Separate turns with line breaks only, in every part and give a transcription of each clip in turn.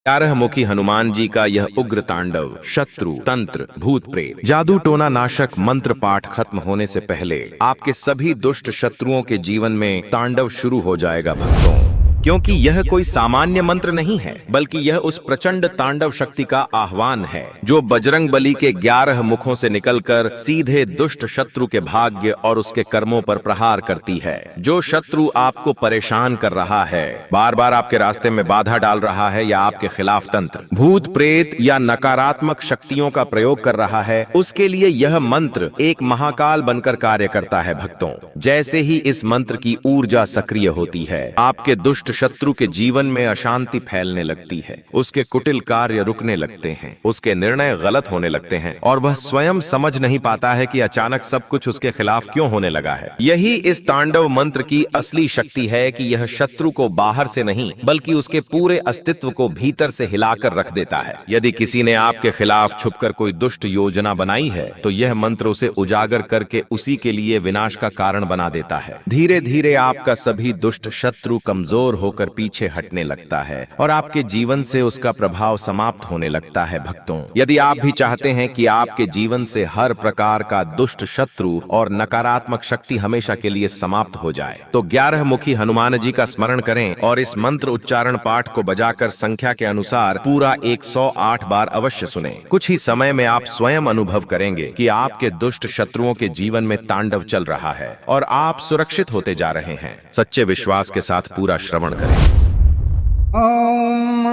ग्यारह मुखी हनुमान जी का यह उग्र तांडव शत्रु तंत्र भूत प्रेत जादू टोना नाशक मंत्र पाठ खत्म होने से पहले आपके सभी दुष्ट शत्रुओं के जीवन में तांडव शुरू हो जाएगा भक्तों, क्योंकि यह कोई सामान्य मंत्र नहीं है, बल्कि यह उस प्रचंड तांडव शक्ति का आह्वान है जो बजरंग बली के 11 मुखों से निकलकर सीधे दुष्ट शत्रु के भाग्य और उसके कर्मों पर प्रहार करती है। जो शत्रु आपको परेशान कर रहा है, बार बार आपके रास्ते में बाधा डाल रहा है या आपके खिलाफ तंत्र भूत प्रेत या नकारात्मक शक्तियों का प्रयोग कर रहा है, उसके लिए यह मंत्र एक महाकाल बनकर कार्य करता है भक्तों। जैसे ही इस मंत्र की ऊर्जा सक्रिय होती है, आपके दुष्ट शत्रु के जीवन में अशांति फैलने लगती है, उसके कुटिल कार्य रुकने लगते हैं, उसके निर्णय गलत होने लगते हैं और वह स्वयं समझ नहीं पाता है कि अचानक सब कुछ उसके खिलाफ क्यों होने लगा है। यही इस तांडव मंत्र की असली शक्ति है कि यह शत्रु को बाहर से नहीं बल्कि उसके पूरे अस्तित्व को भीतर से हिलाकर रख देता है। यदि किसी ने आपके खिलाफ छुपकर कोई दुष्ट योजना बनाई है तो यह मंत्र उसे उजागर करके उसी के लिए विनाश का कारण बना देता है। धीरे धीरे आपका सभी दुष्ट शत्रु कमजोर होकर पीछे हटने लगता है और आपके जीवन से उसका प्रभाव समाप्त होने लगता है भक्तों। यदि आप भी चाहते हैं कि आपके जीवन से हर प्रकार का दुष्ट शत्रु और नकारात्मक शक्ति हमेशा के लिए समाप्त हो जाए, तो 11 मुखी हनुमान जी का स्मरण करें और इस मंत्र उच्चारण पाठ को बजाकर संख्या के अनुसार पूरा 108 बार अवश्य सुनें। कुछ ही समय में आप स्वयं अनुभव करेंगे कि आपके दुष्ट शत्रुओं के जीवन में तांडव चल रहा है और आप सुरक्षित होते जा रहे हैं। सच्चे विश्वास के साथ पूरा श्रवण करें।
ओम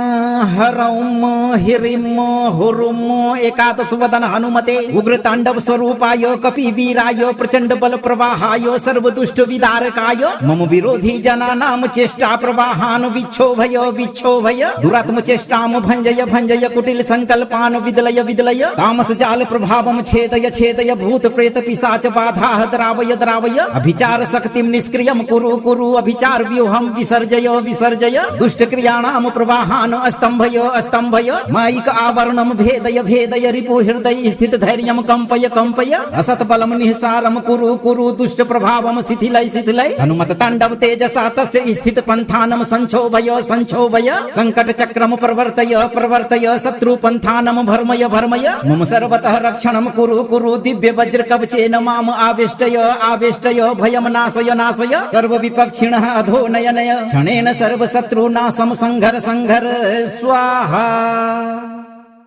हरौम हिरिम हुरुम एकादश वदन हनुमते उग्र तांडव स्वरूपाय कपिवीराय प्रचंड बल प्रवाहाय सर्वदुष्ट विदारकाय मम विरोधी जनानां चेष्टा प्रवाहान विक्षोभय विक्षोभय दुरात्म चेष्टाम भंजय भंजय कुटिल संकल्पान विदलय विदलय तामस जाल प्रभावम छेदय छेदय भूत प्रेत पिशाच बाधा द्रावय द्रावय अभिचार शक्तिम निष्क्रियम कुरु कुरु अभिचार व्यूहम विसर्जय विसर्जय दुष्ट क्रियाणाम प्रवाहान अस्तंभय अस्तंभय माइक आवरणम भेदय भेदय रिपु हृदय स्थित धैर्यम कंपय कंपय असत बलम निहसारम कुरु कुरु दुष्ट प्रभावम शिथिलय शिथिलय हनुमत तांडव तेजसा तस्य स्थित पंथानम संक्षोभय संक्षोभय संकट चक्रम प्रवर्तय प्रवर्तय शत्रु पंथानम भर्मय भर्मय मम सर्वतः रक्षणम कुरु कुरु दिव्य वज्र कवचेन माम आवेष्टय आवेष्टय भयम नाशय नाशय सर्व विपक्षिणः अधो नय नय क्षणेन सर्व शत्रुनाशम संघर संघर स्वाहा।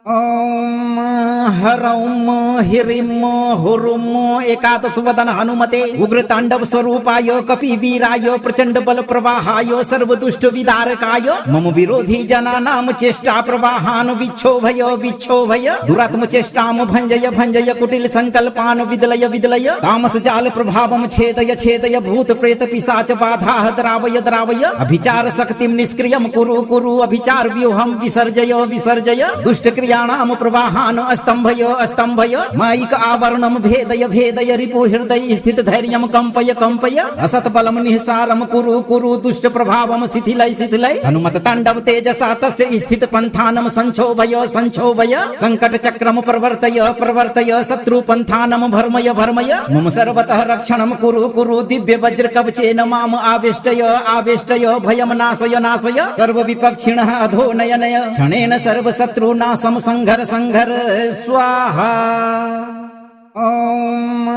ओम हरौम हिरिम हुरुम एकादश वदन हनुमते उग्र तांडव स्वरूपाय कपिवीराय प्रचंड बल प्रवाहाय सर्वदुष्ट विदारकाय मम विरोधी जनानां चेष्टा प्रवाहान विक्षोभय विक्षोभय दुरात्म चेष्टाम भंजय भंजय कुटिल संकल्पान विदलय विदलय तामस जाल प्रभावम छेदय छेदय भूत प्रेत पिशाच बाधा द्रावय द्रावय अभिचार शक्तिम निष्क्रियम कुरु कुरु अभिचार व्यूहम विसर्जय विसर्जय दुष्ट क्रिया प्रवाहान अस्तंभय अस्तंभय माइक आवरणम भेदय भेदय रिपु हृदय स्थित धैर्यम कंपय कंपय असत बलम निहसारम कुरु कुरु दुष्ट प्रभावम शिथिलय शिथिलय हनुमत तांडव तेजसा तस्य स्थित पंथानम संक्षोभय संक्षोभय संकट चक्रम प्रवर्तय प्रवर्तय शत्रु पंथानम भर्मय भर्मय मम सर्वतः रक्षणम कुरु कुरु दिव्य वज्र कवचेन माम आवेष्टय आवेष्टय भयम नाशय नाशय सर्व विपक्षिणः अधो नय नय क्षणेन सर्व शत्रुनाशम संघर संघर स्वाहा। ओम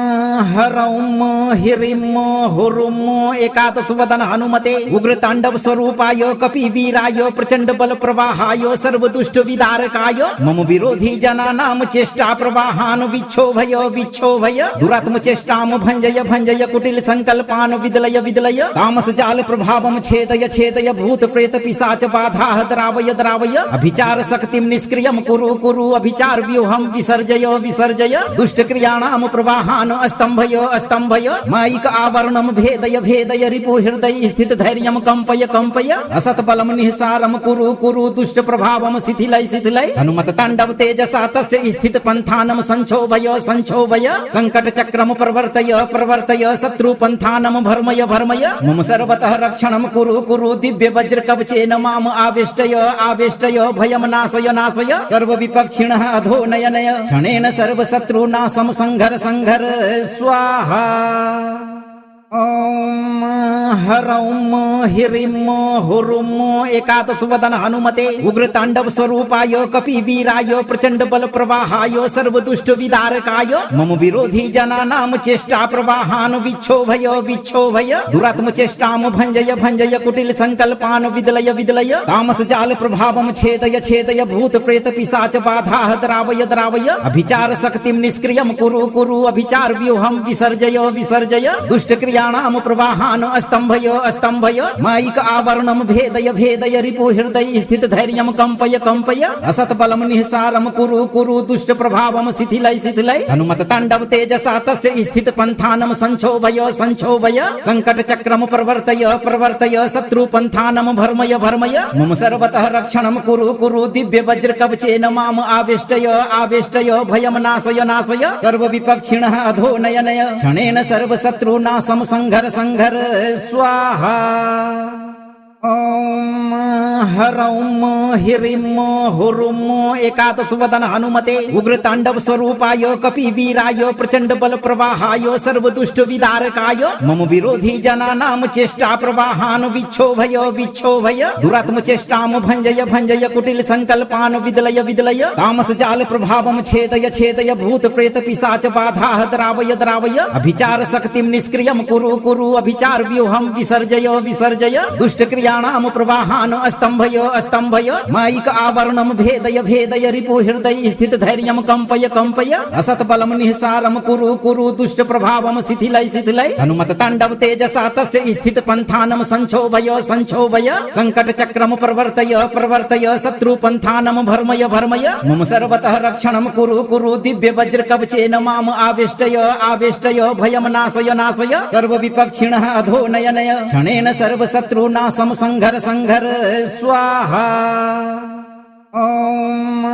हरौम हिरिम हुरुम एकादश वदन हनुमते उग्र तांडव स्वरूपाय कपिवीराय प्रचंड बल प्रवाहाय सर्वदुष्ट विदारकाय मम विरोधी जनानां चेष्टा प्रवाहान विक्षोभय विक्षोभय दुरात्म चेष्टाम भंजय भंजय कुटिल संकल्पान विदलय विदलय तामस जाल प्रभावम छेदय छेदय भूत प्रेत पिशाच बाधा द्रावय द्रावय अभिचार शक्तिम निष्क्रियम कुरु कुरु अभिचार व्यूहम विसर्जय विसर्जय दुष्ट क्रिया प्रवाहान अस्तंभय अस्तंभय माइक आवरणम भेदय भेदय रिपु हृदय स्थित धैर्यम कंपय कंपय असत बलम निहसारम कुरु कुरु दुष्ट प्रभावम शिथिलय शिथिलय हनुमत तांडव तेजसा तस्य स्थित पंथानम संक्षोभय संक्षोभय संकट चक्रम प्रवर्तय प्रवर्तय शत्रु पंथानम भर्मय भर्मय मम सर्वतः रक्षणम कुरु कुरु दिव्य वज्र कवचेन माम आवेष्टय आवेष्टय भयम नाशय नाशय सर्व विपक्षिणः अधो नय नय क्षणेन सर्व शत्रुनाशम संघर संघर स्वाहा। ओम हरौम हिरिम हुरुम एकादशवदन हनुमते उग्रतांडव स्वरूपाय कपिवीराय प्रचंड बल प्रवाहाय सर्वदुष्ट विदारकाय मम विरोधी जनानां चेष्टा प्रवाहान विक्षोभय विक्षोभय दुरात्म चेष्टाम भंजय भंजय कुटिल संकल्पान विदलय विदलय तामस जाल प्रभावम छेदय छेदय भूत प्रेत पिशाच बाधा द्रावय द्रावय अभिचार शक्तिम निष्क्रियम कुरु कुरु अभिचार व्यूहम विसर्जय विसर्जय दुष्ट क्रियाणाम प्रवाहान अस्तंभय अस्तंभय माइक आवरणम भेदय भेदय रिपु हृदय स्थित धैर्यम कंपय कंपय असत बलम निहसारम कुरु कुरु दुष्ट प्रभावम शिथिलय शिथिलय हनुमत तांडव तेजसा तस्य स्थित पंथानम संक्षोभय संक्षोभय संकट चक्रम प्रवर्तय प्रवर्तय शत्रु पंथानम भर्मय भर्मय मम सर्वतः रक्षणम कुरु कुरु दिव्य वज्र कवचेन माम आवेष्टय आवेष्टय भयम नाशय नाशय सर्व विपक्षिणः अधो नय नय क्षणेन सर्व शत्रुनाशम संघर संघर स्वाहा। ओम हरौम हिरिम हुरुम एकादशवदन हनुमते उग्रतांडव स्वरूपाय कपिवीराय प्रचंड बल प्रवाहाय सर्वदुष्ट विदारकाय मम विरोधी जनानां चेष्टा प्रवाहान विक्षोभय विक्षोभय दुरात्म चेष्टाम भंजय भंजय कुटिल संकल्पान विदलय विदलय तामस जाल प्रभावम छेदय छेदय भूत प्रेत पिशाच बाधा द्रावय द्रावय अभिचार शक्तिम निष्क्रियम कुरु कुरु अभिचार व्यूहम विसर्जय विसर्जय दुष्ट क्रिया प्रवाहान अस्तंभय अस्तंभय माइक आवरणम भेदय भेदय रिपु हृदय स्थित धैर्यम कंपय कंपय असत बलम निहसारम कुरु कुरु दुष्ट प्रभावम शिथिलय शिथिलय हनुमत तांडव तेजसा तस्य स्थित पंथानम संक्षोभय संक्षोभय संकट चक्रम प्रवर्तय प्रवर्तय शत्रु पंथानम भर्मय भर्मय मम सर्वतः रक्षणम कुरु कुरु दिव्य वज्र कवचेन माम आवेष्टय आवेष्टय भयम नाशय नाशय सर्व विपक्षिणः अधो नय नय क्षणेन सर्व शत्रुनाशम संघर संघर स्वाहा। ओम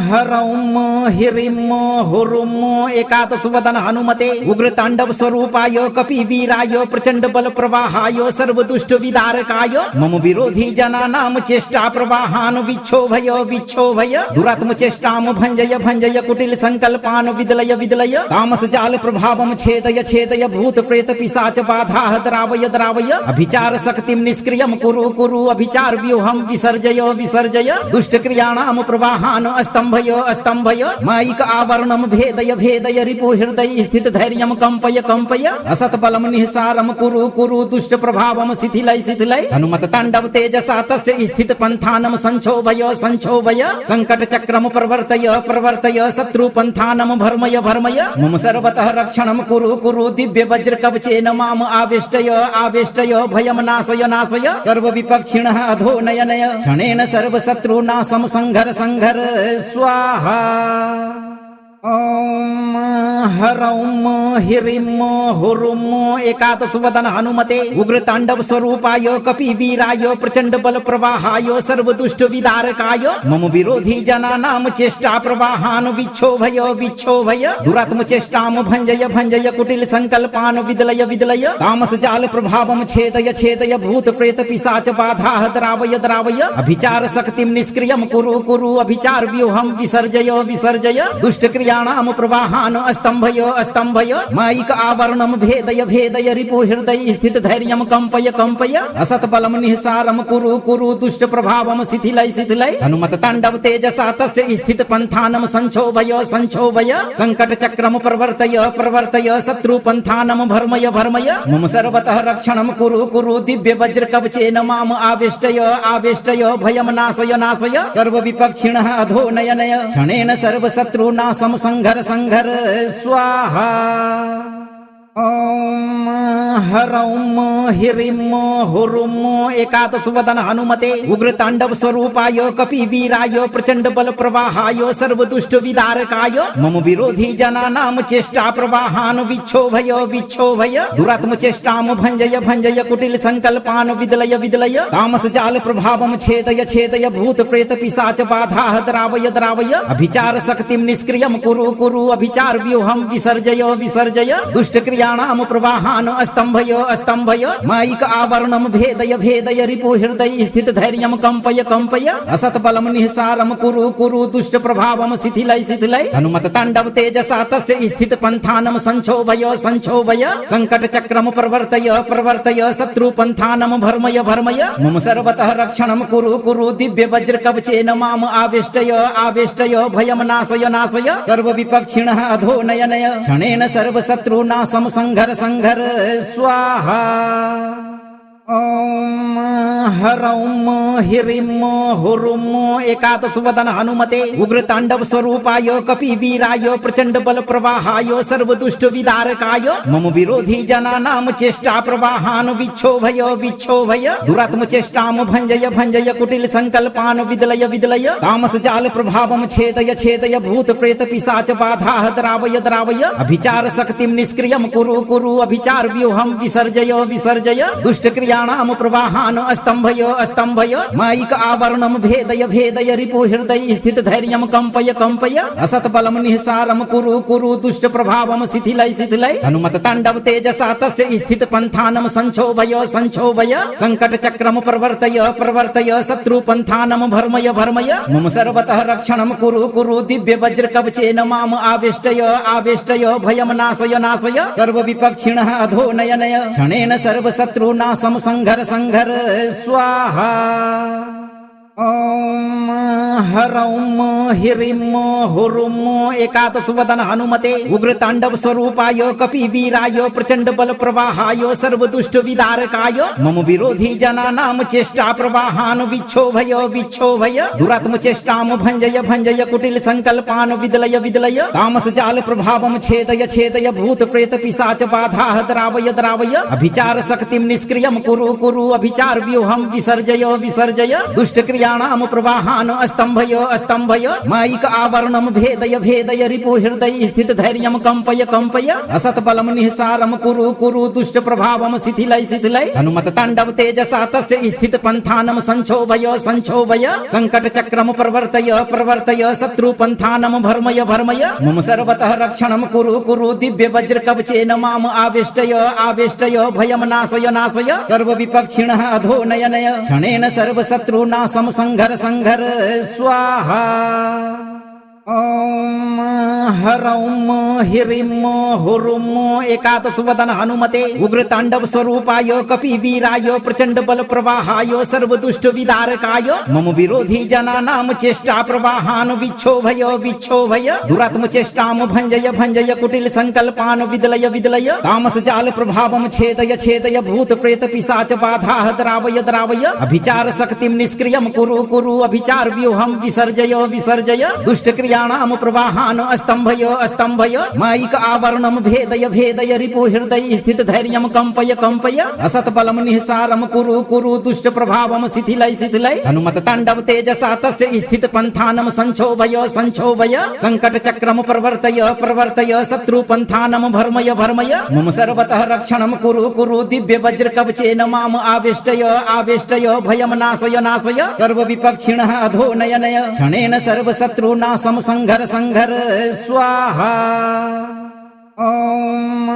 हरौम हिरिम हुरुम एकादशवदन हनुमते उग्रतांडव स्वरूपाय कपिवीराय प्रचंड बल प्रवाहाय सर्वदुष्ट विदारकाय मम विरोधी जनानां चेष्टा प्रवाहान विक्षोभय विक्षोभय दुरात्म चेष्टाम भंजय भंजय कुटिल संकल्पान विदलय विदलय तामस जाल प्रभावम छेदय छेदय भूत प्रेत पिशाच बाधा द्रावय द्रावय अभिचार शक्तिम निष्क्रियम कुरु कुरु अभिचार व्यूहम विसर्जय विसर्जय दुष्ट क्रिया प्रवाहान अस्तंभय अस्तंभय माइक आवरणम भेदय भेदय रिपु हृदय स्थित धैर्यम कंपय कंपय असत बलम निहसारम कुरु कुरु दुष्ट प्रभावम शिथिलय शिथिलय हनुमत तांडव तेजसा तस्य स्थित पंथानम संक्षोभय संक्षोभय संकट चक्रम प्रवर्तय प्रवर्तय शत्रु पंथानम भर्मय भर्मय मम सर्वतः रक्षणम कुरु कुरु दिव्य वज्र कवचेन माम आवेष्टय आवेष्टय भयम नाशय नाशय सर्व विपक्षिणः अधो नय नय क्षणेन सर्व शत्रुनाशम संघर संघर स्वाहा। ओम हरौम हिरिम हुरुम एकादशवदन हनुमते उग्रतांडव स्वरूपाय कपिवीराय प्रचंड बल प्रवाहाय सर्वदुष्ट विदारकाय मम विरोधी जनानां चेष्टा प्रवाहान विक्षोभय विक्षोभय दुरात्म चेष्टाम भंजय भंजय कुटिल संकल्पान विदलय विदलय तामस जाल प्रभावम छेदय छेदय भूत प्रेत पिशाच बाधा द्रावय द्रावय अभिचार शक्तिम निष्क्रियम कुरु कुरु अभिचार व्यूहम विसर्जय विसर्जय दुष्ट क्रिया प्रवाहान अस्तंभय अस्तंभय माइक आवरणम भेदय भेदय रिपु हृदय स्थित धैर्यम कंपय कंपय असत बलम निहसारम कुरु कुरु दुष्ट प्रभावम शिथिलय शिथिलय हनुमत तांडव तेजसा तस्य स्थित पंथानम संक्षोभय संक्षोभय संकट चक्रम प्रवर्तय प्रवर्तय शत्रु पंथानम भर्मय भर्मय मम सर्वतः रक्षणम कुरु कुरु दिव्य वज्र कवचेन माम आवेष्टय आवेष्टय भयम नाशय नाशय सर्व विपक्षिणः अधो नय नय क्षणेन सर्व शत्रुनाशम संघर संघर स्वाहा। ओम हरौम हिरिम हुरुम एकादशवदन हनुमते उग्रतांडव स्वरूपाय कपिवीराय प्रचंड बल प्रवाहाय सर्वदुष्ट विदारकाय मम विरोधी जनानां चेष्टा प्रवाहान विक्षोभय विक्षोभय दुरात्म चेष्टाम भंजय भंजय कुटिल संकल्पान विदलय विदलय तामस जाल प्रभावम छेदय छेदय भूत प्रेत पिशाच बाधा द्रावय द्रावय अभिचार शक्तिम निष्क्रियम कुरु कुरु अभिचार व्यूहम विसर्जय विसर्जय दुष्ट क्रियाणाम प्रवाहान अस्त स्तंभय स्तंभय मायिक आवरणम भेदय भेदय रिपु हृदय स्थित धैर्यम कंपय कंपय असत बलम निःसारम कुरु कुरु दुष्ट प्रभावम शिथिलय शिथिलय हनुमत तांडव तेजसा तस्य स्थित पंथानम संक्षोभय संक्षोभय संकट चक्रम प्रवर्तय प्रवर्तय शत्रु पंथानम भर्मय भर्मय मम सर्वतः रक्षणम कुरु कुरु दिव्य वज्र कवचेन माम आविष्टय आविष्टय भयम नाशय नाशय सर्व विपक्षिणः अधो नय नय क्षणेन सर्व शत्रुनाशम संघर संघर स्वाहा। ओम हरौम हिरिम हुरुम एकादश वदन हनुमते उग्र तांडव स्वरूपाय कपि वीराय प्रचंड बल प्रवाहाय सर्व दुष्ट विदारकाय मम विरोधी जनानाम चेष्टा प्रवाहान विक्षोभय विक्षोभय दुरात्म चेष्टाम भंजय भंजय कुटिल संकल्पान विदलय विदलय तामस जाल प्रभावम छेदय छेदय भूत प्रेत पिशाच बाधा द्रावय द्रावय अभिचार शक्तिम निष्क्रियम कुरु कुरु अभिचार व्यूहम विसर्जय विसर्जय दुष्ट क्रियाणाम प्रवाहान स्तंभय स्तंभय मायिक आवरणम भेदय भेदय रिपु हृदय स्थित धैर्यम कंपय कंपय असत बलम निःसारम कुरु कुरु दुष्ट प्रभावम शिथिलय शिथिलय हनुमत तांडव तेजसा तस्य स्थित पंथानम संक्षोभय संक्षोभय संकट चक्रम प्रवर्तय प्रवर्तय शत्रु पंथानम भर्मय भर्मय मम सर्वतः रक्षणम कुरु कुरु दिव्य वज्र कवचेन माम आविष्टय आविष्टय भयम नाशय नाशय सर्व विपक्षिणः अधो नय नय क्षणेन सर्व शत्रुनाशम संघर संघर स्वाहा। ओम हरौम हिरिम हुरुम एकादश वदन हनुमते उग्र तांडव स्वरूपाय कपि वीराय प्रचंड बल प्रवाहाय सर्व दुष्ट विदारकाय मम विरोधी जनानाम चेष्टा प्रवाहान विक्षोभय विक्षोभय दुरात्म चेष्टाम भंजय भंजय कुटिल संकल्पान विदलय विदलय तामस जाल प्रभावम छेदय छेदय भूत प्रेत पिशाच बाधा द्रावय द्रावय अभिचार शक्तिम निष्क्रियम कुरु कुरु अभिचार व्यूहम विसर्जय विसर्जय दुष्ट क्रियाणाम प्रवाहान स्तंभय स्तंभय मायिक आवरणम भेदय भेदय रिपु हृदय स्थित धैर्यम कंपय कंपय असत बलम निःसारम कुरु कुरु दुष्ट प्रभावम शिथिलय शिथिलय हनुमत तांडव तेजसा तस्य स्थित पंथानम संक्षोभय संक्षोभय संकट चक्रम प्रवर्तय प्रवर्तय शत्रु पंथानम भर्मय भर्मय मम सर्वतः रक्षणम कुरु कुरु दिव्य वज्र कवचेन माम आविष्टय आविष्टय भयम नाशय नाशय सर्व विपक्षिणः अधो नय नय क्षणेन सर्व शत्रुनाशम संघर संघर स्वाहा। ओम हरौम हिरिम हुरुम एकादश वदन हनुमते उग्र तांडव स्वरूपाय कपि वीराय प्रचंड बल प्रवाहाय सर्व दुष्ट विदारकाय मम विरोधी जनानाम चेष्टा प्रवाहान विक्षोभय विक्षोभय दुरात्म चेष्टाम भंजय भंजय कुटिल संकल्पान विदलय विदलय तामस जाल प्रभावम छेदय छेदय भूत प्रेत पिशाच बाधा द्रावय द्रावय अभिचार शक्तिम निष्क्रियम कुरु कुरु अभिचार व्यूहम विसर्जय विसर्जय दुष्ट क्रियाणाम प्रवाहान स्तंभय स्तंभय मायिक आवरणम भेदय भेदय रिपु हृदय स्थित धैर्यम कंपय कंपय असत बलम निःसारम कुरु कुरु दुष्ट प्रभावम शिथिलय शिथिलय हनुमत तांडव तेजसा तस्य स्थित पंथानम संक्षोभय संक्षोभय संकट चक्रम प्रवर्तय प्रवर्तय शत्रु पंथानम भर्मय भर्मय मम सर्वतः रक्षणम कुरु कुरु दिव्य वज्र कवचेन माम आविष्टय आविष्टय भयम नाशय नाशय सर्व विपक्षिणः अधो नय नय क्षणेन सर्व शत्रुनाशम संघर संघर स्वाहा। ओम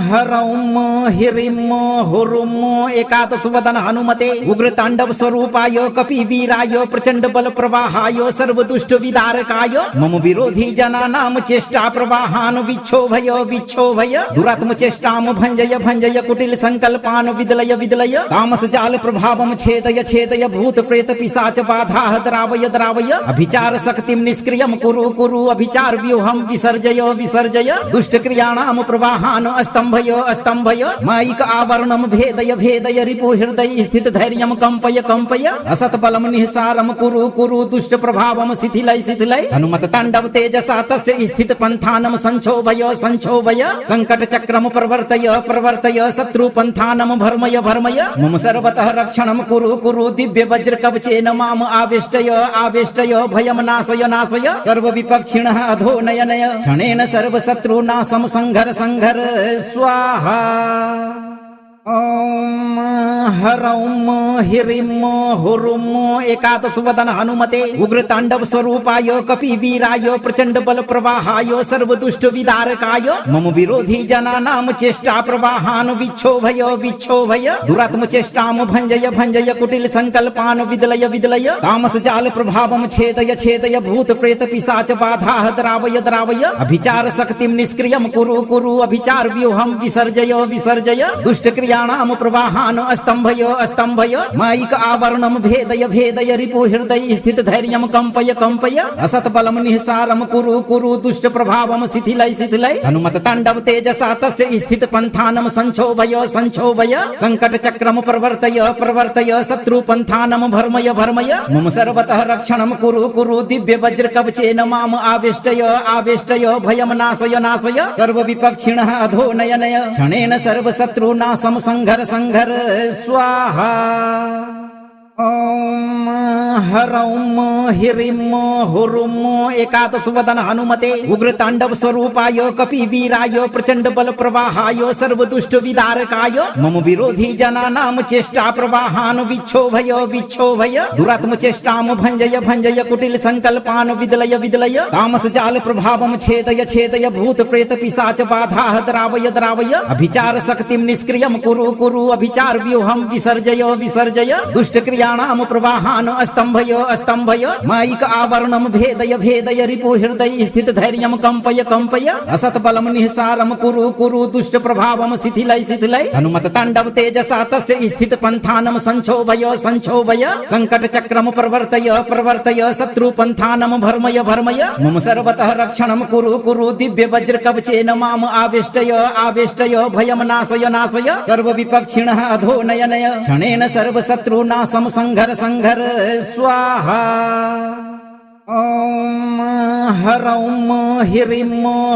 हरौम हिरिम हुरुम एकादश वदन हनुमते उग्र तांडव स्वरूपाय कपि वीराय प्रचंड बल प्रवाहाय सर्व दुष्ट विदारकाय मम विरोधी जनानाम चेष्टा प्रवाहान विक्षोभय विक्षोभय दुरात्म चेष्टाम भंजय भंजय कुटिल संकल्पान विदलय विदलय तामस जाल प्रभावम छेदय छेदय भूत प्रेत पिशाच बाधा द्रावय द्रावय अभिचार शक्तिम निष्क्रियम कुरु कुरु अभिचार व्यूहम विसर्जय विसर्जय दुष्ट क्रियाणाम प्रवाहान स्तंभय स्तंभय मायिक आवरणम भेदय भेदय रिपु हृदय स्थित धैर्यम कंपय कंपय असत बलम निःसारम कुरु कुरु दुष्ट प्रभावम शिथिलय शिथिलय हनुमत तांडव तेजसा तस्य स्थित पंथानम संक्षोभय संक्षोभय संकट चक्रम प्रवर्तय प्रवर्तय शत्रु पंथानम भर्मय भर्मय मम सर्वतः रक्षणम कुरु कुरु दिव्य वज्र कवचेन माम आविष्टय आविष्टय भयम नाशय नाशय सर्व विपक्षिणः अधो नय नय क्षणेन सर्व शत्रुनाशम संघर संघर स्वाहा। ॐ ह्रौं ह्रीं हुरुं एकादशवदन हनुमते उग्रतांडव स्वरूपाय कपिवीराय प्रचंड बल प्रवाहाय सर्वदुष्ट विदारकाय मम विरोधी जनानां चेष्टा प्रवाहान् विक्षोभय विक्षोभय दुरात्म चेष्टां भंजय भंजय कुटिल संकल्पान् विदलय विदलय तामस जाल प्रभावं छेदय छेदय भूत प्रेत पिशाच बाधाः द्रावय द्रावय अभिचार शक्तिं निष्क्रियं कुरु कुरु अभिचार व्यूहं विसर्जय विसर्जय दुष्ट क्रियाणां प्रवाहान् अस्तंभय अस्तंभय मायिक आवरणं भेदय भेदय रिपु हृदय स्थित धैर्यं कंपय कंपय असत बलं निःसारं कुरु कुरु दुष्ट प्रभावं शिथिलय शिथिलय हनुमत तांडव तेजसा तस्य स्थित पंथानं संक्षोभय संक्षोभय संकट चक्रम प्रवर्तय प्रवर्तय शत्रु पंथानं भर्मय भर्मय मम सर्वतः रक्षणं कुरु कुरु दिव्य वज्र कवचेन माम आवेष्टय आवेष्टय भयं नाशय नाशय सर्व विपक्षिणः अधो नय नय क्षणेन सर्व शत्रुनाशं संघर संघर स्वाहा। ॐ ह्रौं ह्रीं हुरुं एकादशवदन हनुमते उग्रतांडव स्वरूपाय कपिवीराय प्रचंड बल प्रवाहाय सर्वदुष्ट विदारकाय मम विरोधी जनानां चेष्टा प्रवाहान् विक्षोभय विक्षोभय दुरात्म चेष्टां भंजय भंजय कुटिल संकल्पान् विदलय विदलय तामस जाल प्रभावं छेदय छेदय भूत प्रेत पिशाच बाधाः द्रावय द्रावय अभिचार शक्तिं निष्क्रियं कुरु कुरु अभिचार व्यूहं विसर्जय विसर्जय दुष्ट क्रियाणां प्रवाहान् अस्तंभय अस्तंभय मायिक आवरणं भेदय भेदय रिपु हृदय स्थित धैर्यं कंपय कंपय असत बलं निःसारं कुरु कुरु दुष्ट प्रभावं शिथिलय शिथिलय हनुमत तांडव तेजसा तस्य स्थित पंथानं संक्षोभय संक्षोभय संकट चक्रम प्रवर्तय प्रवर्तय शत्रु पंथानं भर्मय भर्मय मम सर्वतः रक्षणं कुरु कुरु दिव्य वज्र कवचेन माम आवेष्टय आवेष्टय भयं नाशय नाशय सर्व विपक्षिणः अधो नय नय क्षणेन सर्व शत्रुनाशं संघर संघर स्वाहा। ॐ ह्रौं ह्रीं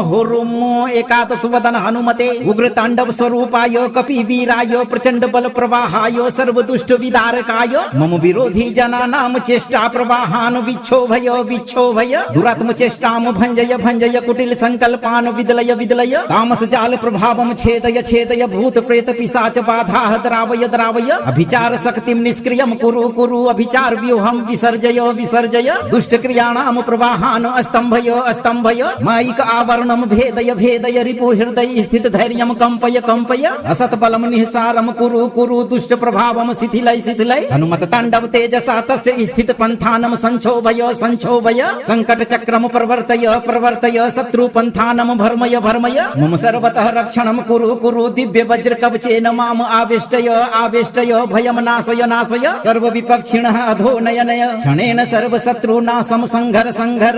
हुरुं एकादशवदन हनुमते उग्रतांडव स्वरूपाय कपिवीराय प्रचंड बल प्रवाहाय सर्वदुष्ट विदारकाय मम विरोधी जनानां चेष्टा प्रवाहान् विक्षोभय विक्षोभय दुरात्म चेष्टां भंजय भंजय कुटिल संकल्पान् विदलय विदलय तामस जाल प्रभावं छेदय छेदय भूत प्रेत पिशाच बाधाः द्रावय द्रावय अभिचार शक्तिं निष्क्रियं कुरु कुरु अभिचार व्यूहं विसर्जय विसर्जय दुष्ट क्रियाणां प्रवाहान् अस्तंभय अस्तंभय मायिक आवरणं भेदय भेदय रिपु हृदय स्थित धैर्यं कंपय कंपय असत बलं निःसारं कुरु कुरु दुष्ट प्रभावं शिथिलय शिथिलय हनुमत तांडव तेजसा तस्य स्थित पंथानं संक्षोभय संक्षोभय संकट चक्रम प्रवर्तय प्रवर्तय शत्रु पंथानं भर्मय भर्मय मम सर्वतः रक्षणं कुरु कुरु दिव्य वज्र कवचेन माम आवेष्टय आवेष्टय भयं नाशय नाशय सर्व विपक्षिणः अधो नय नय क्षणेन सर्व शत्रुनाशं संघर संघर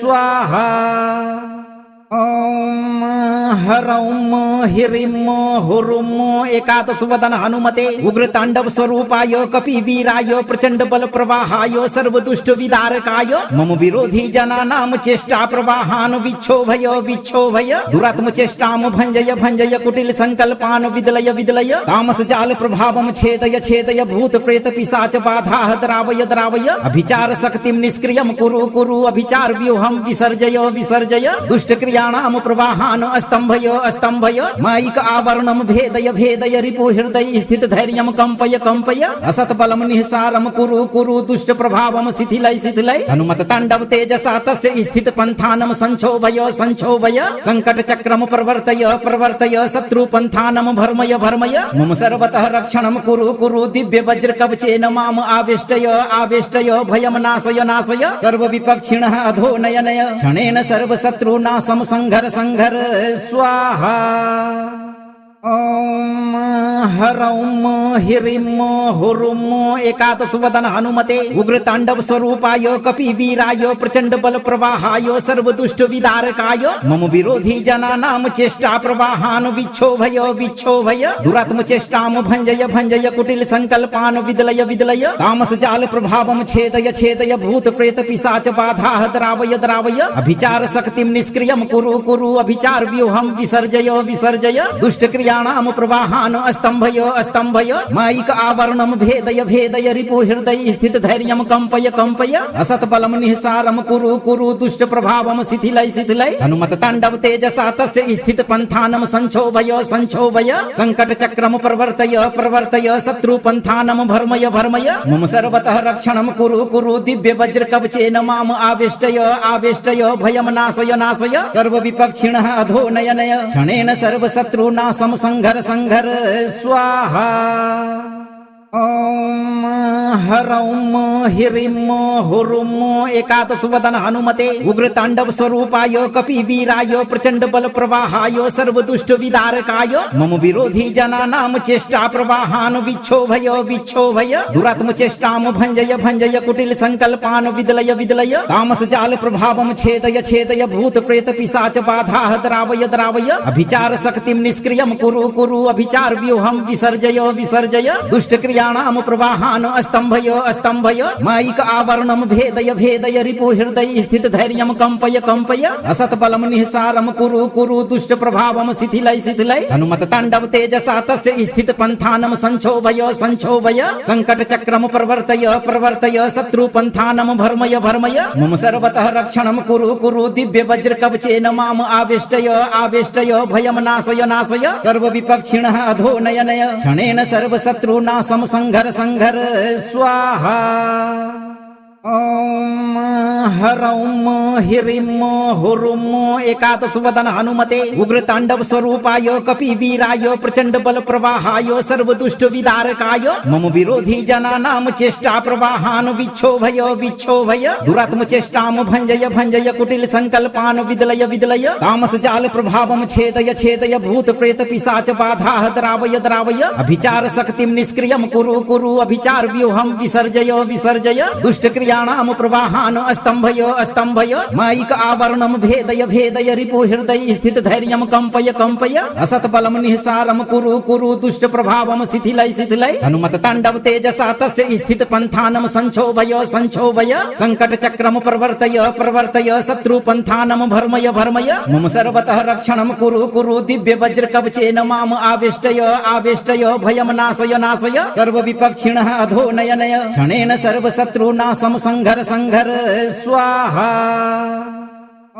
स्वाहा। ॐ ह्रौं ह्रीं हुरुं एकादशवदन हनुमते उग्रतांडव स्वरूपाय कपिवीराय प्रचंड बल प्रवाहाय सर्वदुष्ट विदारकाय मम विरोधी जनानां चेष्टा प्रवाहान् विक्षोभय विक्षोभय दुरात्म चेष्टां भंजय भंजय कुटिल संकल्पान् विदलय विदलय तामस जाल प्रभावं छेदय छेदय भूत प्रेत पिशाच बाधाः द्रावय द्रावय अभिचार शक्तिं निष्क्रियं कुरु कुरु अभिचार व्यूहं विसर्जय विसर्जय दुष्ट क्रियाणां प्रवाहान् अस्तंभय अस्तंभय मायिक आवरणं भेदय भेदय रिपु हृदय स्थित धैर्यं कंपय कंपय असत बलं निःसारं कुरु कुरु दुष्ट प्रभावं शिथिलय शिथिलय हनुमत तांडव तेजसा तस्य स्थित पंथानं संक्षोभय संक्षोभय संकट चक्रम प्रवर्तय प्रवर्तय शत्रु पंथानं भर्मय भर्मय मम सर्वतः रक्षणं कुरु कुरु दिव्य वज्र कवचेन माम आवेष्टय आवेष्टय भयं नाशय नाशय सर्व विपक्षिणः अधो नय नय क्षणेन सर्व शत्रुनाशं संघर संघर स्वाहा। ॐ ह्रौं ह्रीं हुरुं एकादशवदन हनुमते उग्रतांडव स्वरूपाय कपिवीराय प्रचंड बल प्रवाहाय सर्वदुष्ट विदारकाय मम विरोधी जनानां चेष्टा प्रवाहान् विक्षोभय विक्षोभय दुरात्म चेष्टां भंजय भंजय कुटिल संकल्पान् विदलय विदलय तामस जाल प्रभावं छेदय छेदय भूत प्रेत पिशाच बाधाः द्रावय द्रावय अभिचार शक्तिं निष्क्रियं कुरु कुरु अभिचार व्यूहं विसर्जय विसर्जय दुष्ट क्रिया दुष्टक्रियाणां प्रवाहान् स्तम्भय स्तम्भय मायिक आवरणं भेदय भेदय रिपु हृदय स्थित धैर्यं कंपय कंपय असत्बलं निःसारं कुरु कुरु दुष्ट प्रभावं शिथिलय शिथिलय हनुमत तांडव तेजसा तस्य स्थित पंथानं संक्षोभय संक्षोभय संकट चक्रम प्रवर्तय प्रवर्तय शत्रु पंथानं भर्मय भर्मय मम सर्वतः रक्षणं कुरु कुरु दिव्य वज्र कवचेन माम आवेष्टय आवेष्टय भयं नाशय नाशय सर्व विपक्षिणः अधो नय नय क्षणेन सर्व शत्रुनाशं संघर संघर स्वाहा। ओम ह्रौं ह्रीं हुरुं एकादश वदन हनुमते उग्र तांडव स्वरूपाय कपिवीराय प्रचंड बल प्रवाहाय सर्व दुष्ट विदारकाय मम विरोधी जनानां चेष्टा प्रवाहान् विक्षोभय विक्षोभय दुरात्म चेष्टां भंजय भंजय कुटिल संकल्पान् विदलय विदलय तामस जाल प्रभावं छेदय छेदय भूत प्रेत पिशाच बाधाः द्रावय द्रावय अभिचार शक्तिं निष्क्रियं कुरु कुरु अभिचार व्यूहं विसर्जय विसर्जय दुष्ट क्रियाणां प्रवाहान् स्तम्भय स्तम्भय मायिक आवरणं भेदय भेदय रिपु हृदय स्थित धैर्यं कंपय कंपय असत्बलं निःसारं कुरु कुरु दुष्ट प्रभावं शिथिलय शिथिलय हनुमत तांडव तेजसा तस्य स्थित पंथानं संक्षोभय संक्षोभय संकट चक्रम प्रवर्तय प्रवर्तय शत्रु पंथानं भर्मय भर्मय मम सर्वतः रक्षणं कुरु कुरु दिव्य वज्र कवचेन माम आवेष्टय आवेष्टय भयं नाशय नाशय सर्व विपक्षिणः अधो नय नय क्षणेन सर्व शत्रुनाशं संघर संघर स्वाहा। ओम ह्रौं ह्रीं हुरुं एकादश वदन हनुमते उग्र तांडव स्वरूपाय कपिवीराय प्रचंड बल प्रवाहाय सर्व दुष्ट विदारकाय मम विरोधी जनानां चेष्टा प्रवाहान् विक्षोभय विक्षोभय दुरात्म चेष्टां भंजय भंजय कुटिल संकल्पान् विदलय विदलय तामस जाल प्रभावं छेदय छेदय भूत प्रेत पिशाच बाधाः द्रावय द्रावय अभिचार शक्तिं निष्क्रियं कुरु कुरु अभिचार व्यूहं विसर्जय विसर्जय दुष्ट क्रियाणां प्रवाहान् स्तम्भय स्तम्भय मायिक आवरणं भेदय भेदय रिपु हृदय स्थित धैर्यं कंपय कंपय असत्बलं निःसारं कुरु कुरु दुष्ट प्रभावं शिथिलय शिथिलय हनुमत तांडव तेजसा तस्य स्थित पंथानं संक्षोभय संक्षोभय संकट चक्रम प्रवर्तय प्रवर्तय शत्रु पंथानं भर्मय भर्मय मम सर्वतः रक्षणं कुरु कुरु दिव्य वज्र कवचेन माम आवेष्टय आवेष्टय भयं नाशय नाशय सर्व विपक्षिणः अधो नय नय क्षणेन सर्व शत्रुनाशं संघर संघर स्वाहा।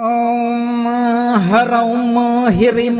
ओम ह्रौं ह्रीं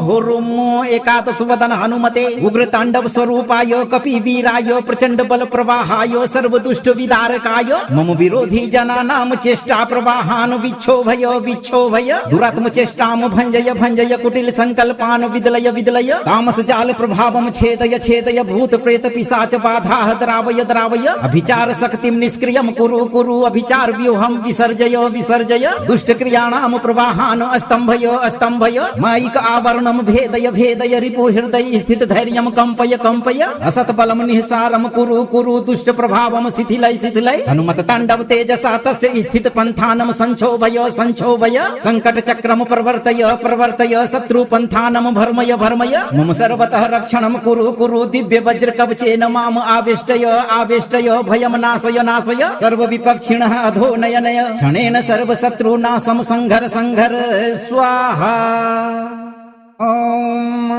हुरुं एकादश वदन हनुमते उग्र तांडव स्वरूपाय कपिवीराय प्रचंड बल प्रवाहाय सर्व दुष्ट विदारकाय मम विरोधी जनानां चेष्टा प्रवाहान् विक्षोभय विक्षोभय दुरात्म चेष्टां भंजय भंजय कुटिल संकल्पान् विदलय विदलय तामस जाल प्रभावं छेदय छेदय भूत प्रेत पिशाच बाधाः द्रावय द्रावय अभिचार शक्तिं निष्क्रियं कुरु कुरु अभिचार व्यूहं विसर्जय विसर्जय दुष्ट क्रियाणां प्रवाहान् स्तम्भय स्तम्भय मायिक आवरणं भेदय भेदय रिपु हृदय स्थित धैर्यं कंपय कंपय असत्बलं निःसारं कुरु कुरु दुष्ट प्रभावं शिथिलय शिथिलय हनुमत तांडव तेजसा तस्य स्थित पंथानं संक्षोभय संक्षोभय संकट चक्रम प्रवर्तय प्रवर्तय शत्रु पंथानं भर्मय भर्मय मम सर्वतः रक्षणं कुरु कुरु दिव्य वज्र कवचेन माम आवेष्टय आवेष्टय भयं नाशय नाशय सर्व विपक्षिणः अधो नय नय क्षणेन सर्व शत्रुनाशं संघर संघर स्वाहा। ओम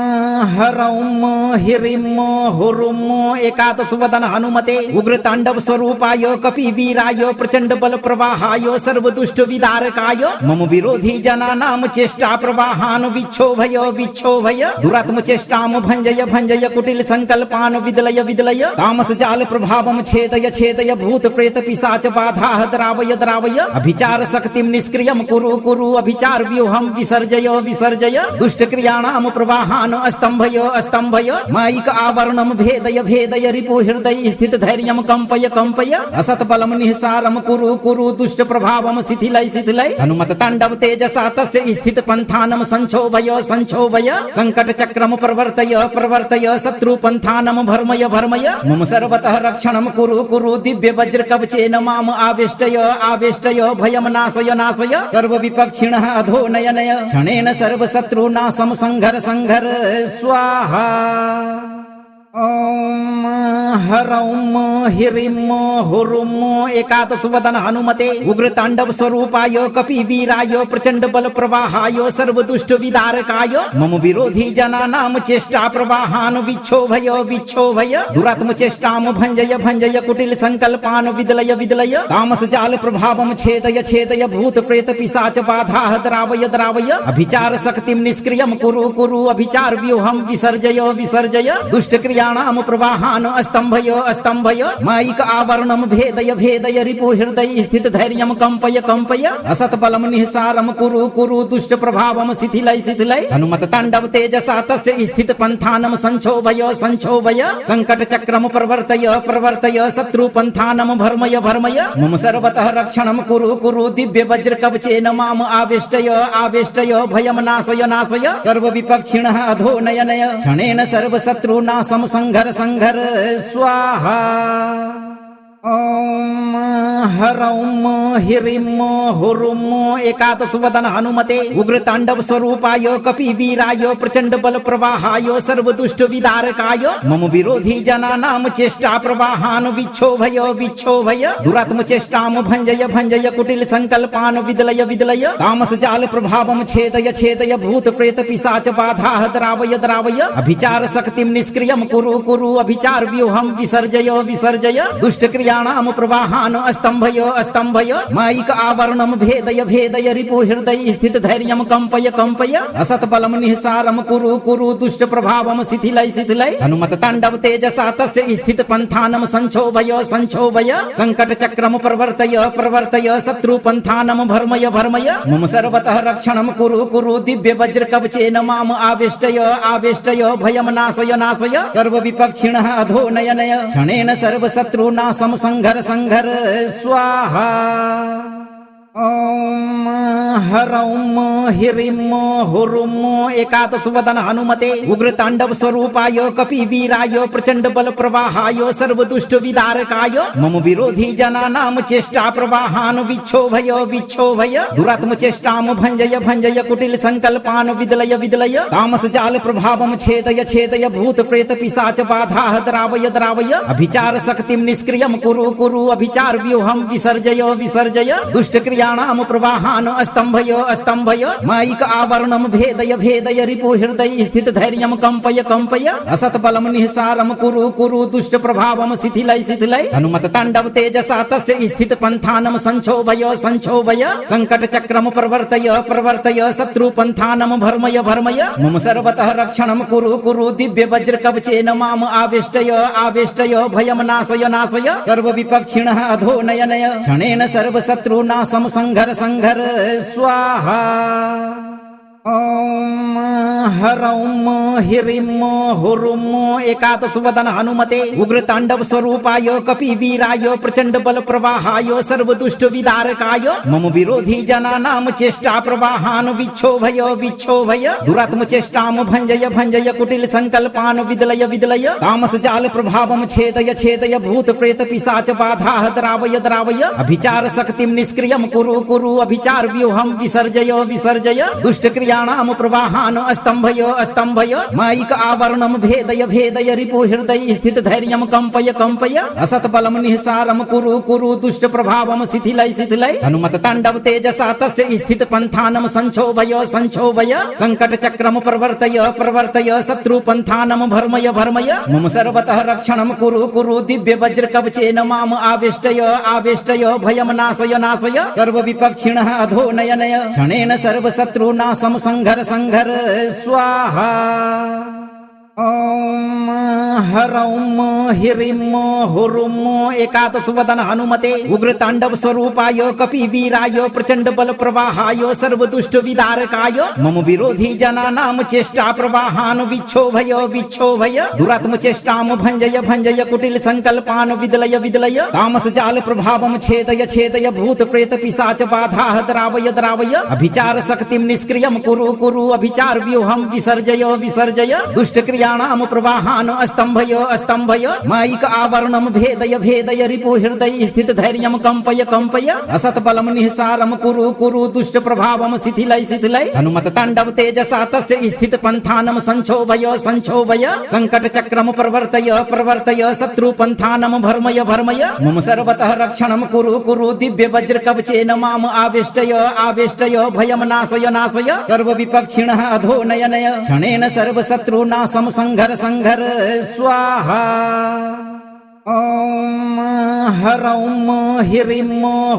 ह्रौं ह्रीं हुरुं एकादश वदन हनुमते उग्र तांडव स्वरूपाय कपिवीराय प्रचंड बल प्रवाहाय सर्व दुष्ट विदारकाय मम विरोधी जनानां चेष्टा प्रवाहान् विक्षोभय विक्षोभय दुरात्म चेष्टां भंजय भंजय कुटिल संकल्पान् विदलय विदलय तामस जाल प्रभावं छेदय छेदय भूत प्रेत पिशाच बाधाः द्रावय द्रावय अभिचार शक्तिं निष्क्रियं कुरु कुरु अभिचार व्यूहं विसर्जय विसर्जय दुष्ट क्रियाणां प्रवाहान् स्तम्भय स्तम्भय मायिक आवरणं भेदय भेदय रिपु हृदय स्थित धैर्यं कंपय कंपय असत्बलं निःसारं कुरु कुरु दुष्ट प्रभावं शिथिलय शिथिलय हनुमत तांडव तेजसा तस्य स्थित पंथानं संक्षोभय संक्षोभय संकट चक्रम प्रवर्तय प्रवर्तय शत्रु पंथानं भर्मय भर्मय मम सर्वतः रक्षणं कुरु कुरु दिव्य वज्र कवचेन माम आवेष्टय आवेष्टय भयं नाशय नाशय सर्व विपक्षिणः अधो नय नय क्षणेन सर्व शत्रुनाशं संघर संघर स्वाहा। ॐ ह्रौं ह्रीं हुरुं एकादशवदन हनुमते उग्रताण्डव स्वरूपाय कपिवीराय प्रचंड बल प्रवाहाय सर्वदुष्ट विदारकाय मम विरोधी जनानां चेष्टा प्रवाहान् विक्षोभय विक्षोभय दुरात्म चेष्टां भञ्जय भञ्जय कुटिल संकल्पान् विदलय विदलय तामस जाल प्रभावं छेदय छेदय भूत प्रेत पिशाच बाधाः द्रावय द्रावय अभिचार शक्तिं निष्क्रियं कुरु कुरु अभिचार व्यूहं विसर्जय विसर्जय दुष्ट क्रियाणां प्रवाहान् अस्तंभय अस्तंभय मायिक आवरणं भेदय भेदय रिपु हृदय स्थित धैर्यं कंपय कंपय असत बलं निःसारं कुरु कुरु दुष्ट प्रभावं शिथिलय शिथिलय हनुमत ताण्डव तेजसा तस्य स्थित पंथानं संक्षोभय संक्षोभय संकट चक्रम प्रवर्तय प्रवर्तय शत्रु पंथानं भर्मय भर्मय मम सर्वतः रक्षणं कुरु कुरु दिव्य वज्र कवचेन माम आवेष्टय आवेष्टय भयं नाशय नाशय सर्व विपक्षिणः अधो नय नय क्षणेन सर्व शत्रुनाशं संघर संघर स्वाहा। ॐ ह्रौं ह्रीं हुरुं एकादशवदन हनुमते उग्रताण्डव स्वरूपाय कपिवीराय प्रचंड बल प्रवाहाय सर्वदुष्ट विदारकाय मम विरोधी जनानां चेष्टा प्रवाहान् विक्षोभय विक्षोभय दुरात्म चेष्टां भञ्जय भञ्जय कुटिल संकल्पान् विदलय विदलय तामस जाल प्रभावं छेदय छेदय भूत प्रेत पिशाच बाधाः द्रावय द्रावय अभिचार शक्तिं निष्क्रियं कुरु कुरु अभिचार व्यूहं विसर्जय विसर्जय दुष्ट क्रियाणां प्रवाहान् अस्तंभय अस्तंभय मायिक आवरणं भेदय भेदय रिपु हृदय स्थित धैर्यं कंपय कंपय असत बलं निःसारं कुरु कुरु दुष्ट प्रभावं शिथिलय शिथिलय हनुमत ताण्डव तेजसा तस्य स्थित पंथानं संक्षोभय संक्षोभय संकट चक्रम प्रवर्तय प्रवर्तय शत्रु पंथानं भर्मय भर्मय मम सर्वतः रक्षणं कुरु कुरु दिव्य वज्र कवचेन माम आवेष्टय आवेष्टय भयं नाशय नाशय सर्व विपक्षिणः अधो नय नय क्षणेन सर्व शत्रुनाशं संघर संघर स्वाहा। ॐ ह्रौं ह्रीं हुरुं एकादशवदन हनुमते उग्रताण्डव स्वरूपाय कपिवीराय प्रचंड बल प्रवाहाय सर्वदुष्ट विदारकाय मम विरोधी जनानां चेष्टा प्रवाहान् विक्षोभय विक्षोभय दुरात्म चेष्टां भञ्जय भञ्जय कुटिल संकल्पान् विदलय विदलय तामस जाल प्रभावं छेदय छेदय भूत प्रेत पिशाच बाधाः द्रावय द्रावय अभिचार शक्तिं निष्क्रियं कुरु कुरु अभिचार व्यूहं विसर्जय विसर्जय दुष्ट क्रियाणां प्रवाहान् अस्तंभय अस्तंभय मायिक आवरणं भेदय भेदय रिपु हृदय स्थित धैर्यं कंपय कंपय असत बलं निःसारं कुरु कुरु दुष्ट प्रभावं शिथिलय शिथिलय हनुमत ताण्डव तेजसा तस्य स्थित पंथानं संक्षोभय संक्षोभय संकट चक्रम प्रवर्तय प्रवर्तय शत्रु पंथानं भर्मय भर्मय मम सर्वतः रक्षणं कुरु कुरु दिव्य वज्र कवचेन माम आवेष्टय आवेष्टय भयं नाशय नाशय सर्व विपक्षिणः अधो नय नय क्षणेन सर्व शत्रुनाशं संघर संघर स्वाहा। ॐ ह्रौं ह्रीं हुरुं एकादशवदन हनुमते उग्रताण्डव स्वरूपाय कपिवीराय प्रचंड बल प्रवाहाय सर्वदुष्ट विदारकाय मम विरोधी जनानां चेष्टा प्रवाहान् विक्षोभय विक्षोभय दुरात्म चेष्टां भञ्जय भञ्जय कुटिल संकल्पान् विदलय विदलय तामस जाल प्रभावं छेदय छेदय भूत प्रेत पिशाच बाधाः द्रावय द्रावय अभिचार शक्तिं निष्क्रियं कुरु कुरु अभिचार व्यूहं विसर्जय विसर्जय दुष्ट क्रियाणां प्रवाहान् अस्तंभय अस्तंभय मायिक आवरणं भेदय भेदय रिपु हृदय स्थित धैर्यं कंपय कंपय असत बलं निःसारं कुरु कुरु दुष्ट प्रभावं शिथिलय शिथिलय हनुमत ताण्डव तेजसा तस्य स्थित पंथानं संक्षोभय संक्षोभय संकट चक्रम प्रवर्तय प्रवर्तय शत्रु पंथानं भर्मय भर्मय मम सर्वतः रक्षणं कुरु कुरु दिव्य वज्र कवचेन माम आवेष्टय आवेष्टय भयं नाशय नाशय सर्व विपक्षिणः अधो नय नय क्षणेन सर्व शत्रुनाशं संघर संघर स्वाहा। ॐ ह्रौं ह्रीं हुरुं एकादशवदन हनुमते उग्रताण्डव स्वरूपाय कपिवीराय प्रचंड बल प्रवाहाय सर्वदुष्ट विदारकाय मम विरोधी जनानां चेष्टा प्रवाहान् विक्षोभय विक्षोभय दुरात्म चेष्टां भञ्जय भञ्जय कुटिल संकल्पान् विदलय विदलय तामस जाल प्रभावं छेदय छेदय भूत प्रेत पिशाच बाधाः द्रावय द्रावय अभिचार शक्तिं निष्क्रियं कुरु कुरु अभिचार व्यूहं विसर्जय विसर्जय दुष्ट क्रिया दुष्टक्रियाणां प्रवाहान् स्तम्भय स्तम्भय मायिक आवरणं भेदय भेदय रिपु हृदय स्थित धैर्यं कंपय कंपय असत्बलं निःसारं कुरु कुरु दुष्ट प्रभावं शिथिलय शिथिलय हनुमत तांडव तेजसा तस्य स्थित पंथानं संक्षोभय संक्षोभय संकट चक्रम प्रवर्तय प्रवर्तय शत्रु पंथानं भर्मय भर्मय मम सर्वतः रक्षणं कुरु कुरु दिव्य वज्र कवचेन माम आवेष्टय आवेष्टय भयं नाशय नाशय सर्व विपक्षिणः अधो नय नय क्षणेन सर्व शत्रुनाशं संघर संघर स्वाहा। ओम ह्रौं ह्रीं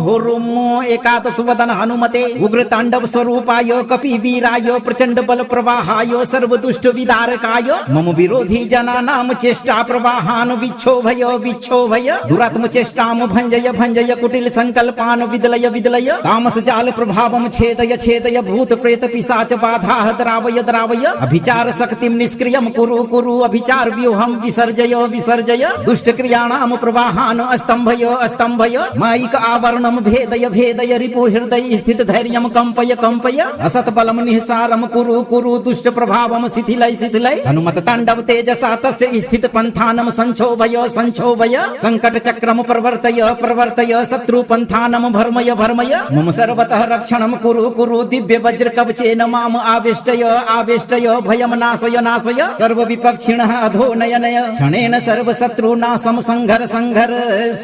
हुरुं एकादशवदन हनुमते उग्र तांडव स्वरूपाय कपिवीराय प्रचंड बल प्रवाहाय सर्वदुष्ट विदारकाय मम विरोधी जनानां चेष्टा प्रवाहान् विक्षोभय विक्षोभय दुरात्म चेष्टां भंजय भंजय कुटिल संकल्पान् विदलय विदलय तामस जाल प्रभावं छेदय छेदय भूत प्रेत पिशाच बाधाः द्रावय द्रावय अभिचार शक्तिं निष्क्रियं कुरु कुरु अभिचार व्यूहं विसर्जय विसर्जय दुष्ट क्रियाणां प्रवाहान् स्तम्भय स्तम्भय मायिक आवरणं भेदय भेदय रिपु हृदय स्थित धैर्यं कंपय कंपय असत्बलं निःसारं कुरु कुरु दुष्ट प्रभावं शिथिलय शिथिलय हनुमत तांडव तेजसा तस्य स्थित पंथानं संक्षोभय संक्षोभय संकट चक्रम प्रवर्तय प्रवर्तय शत्रु पंथानं भर्मय भर्मय मम सर्वतः रक्षणं कुरु कुरु दिव्य वज्र कवचेन माम आवेष्टय आवेष्टय भयं नाशय नाशय सर्व विपक्षिणः अधो नय नय क्षणेन सर्व शत्रुनाशं संघर संघर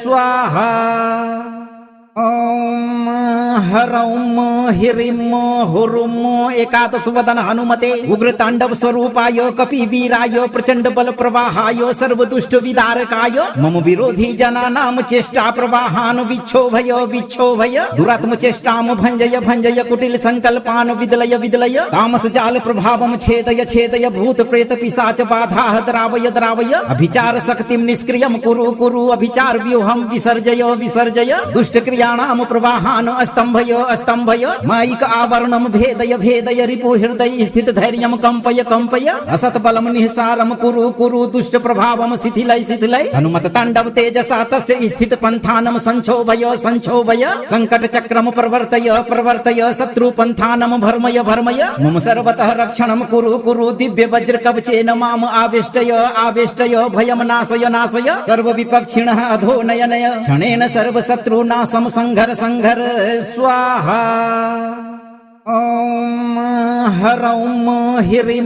स्वाहा। ओम ह्रौं ह्रीं हुरुं एकादशवदन हनुमते उग्र तांडव स्वरूपाय कपिवीराय प्रचंड बल प्रवाहाय सर्वदुष्ट विदारकाय मम विरोधी जनानां चेष्टा प्रवाहान् विक्षोभय विक्षोभय दुरात्म चेष्टां भंजय भंजय कुटिल संकल्पान् विदलय विदलय तामस जाल प्रभावं छेदय छेदय भूत प्रेत पिशाच बाधाः द्रावय द्रावय अभिचार शक्तिं निष्क्रियं कुरु कुरु अभिचार व्यूहं विसर्जय विसर्जय दुष्ट क्रियाणां प्रवाहान् स्तम्भय स्तम्भय मायिक आवरणं भेदय भेदय रिपु हृदय स्थित धैर्यं कंपय कंपय असत्बलं निःसारं कुरु कुरु दुष्ट प्रभावं शिथिलय शिथिलय हनुमत तांडव तेजसा तस्य स्थित पंथानं संक्षोभय संक्षोभय संकट चक्रम प्रवर्तय प्रवर्तय शत्रु पंथानं भर्मय भर्मय मम सर्वतः रक्षणं कुरु कुरु दिव्य वज्र कवचेन माम आवेष्टय आवेष्टय भयं नाशय नाशय सर्व विपक्षिणः अधो नय नय क्षणेन सर्व शत्रुनाशं संघर संघर स्वाहा। ओम ह्रौं ह्रीं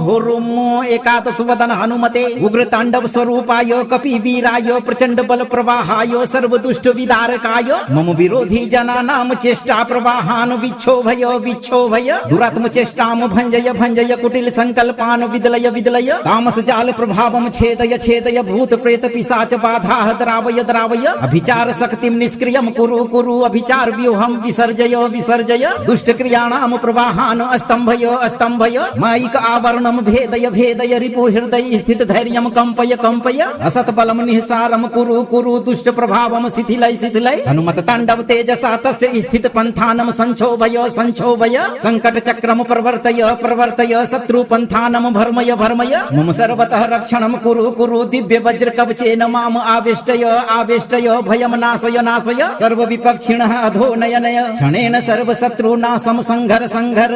हुरुं एकादशवदन हनुमते उग्र तांडव स्वरूपाय कपिवीराय प्रचंड बल प्रवाहाय सर्वदुष्ट विदारकाय मम विरोधी जनानां चेष्टा प्रवाहान् विक्षोभय विक्षोभय दुरात्म चेष्टां भंजय भंजय कुटिल संकल्पान् विदलय विदलय तामस जाल प्रभावं छेदय छेदय भूत प्रेत पिशाच बाधाः द्रावय द्रावय अभिचार शक्तिं निष्क्रियं कुरु कुरु अभिचार व्यूहं विसर्जय विसर्जय दुष्ट क्रियाणां प्रवाहान् स्तम्भय स्तम्भय मायिक आवरणं भेदय भेदय रिपु हृदय स्थित धैर्यं कंपय कंपय असत्बलं निःसारं कुरु कुरु दुष्ट प्रभावं शिथिलय शिथिलय हनुमत तांडव तेजसा तस्य स्थित पंथानं संक्षोभय संक्षोभय संकट चक्रम प्रवर्तय प्रवर्तय शत्रु पंथानं भर्मय भर्मय मम सर्वतः रक्षणं कुरु कुरु दिव्य वज्र कवचेन माम आवेष्टय आवेष्टय भयं नाशय नाशय सर्व विपक्षिणः अधो नय नय क्षणेन सर्व शत्रुनाशं संघर संघर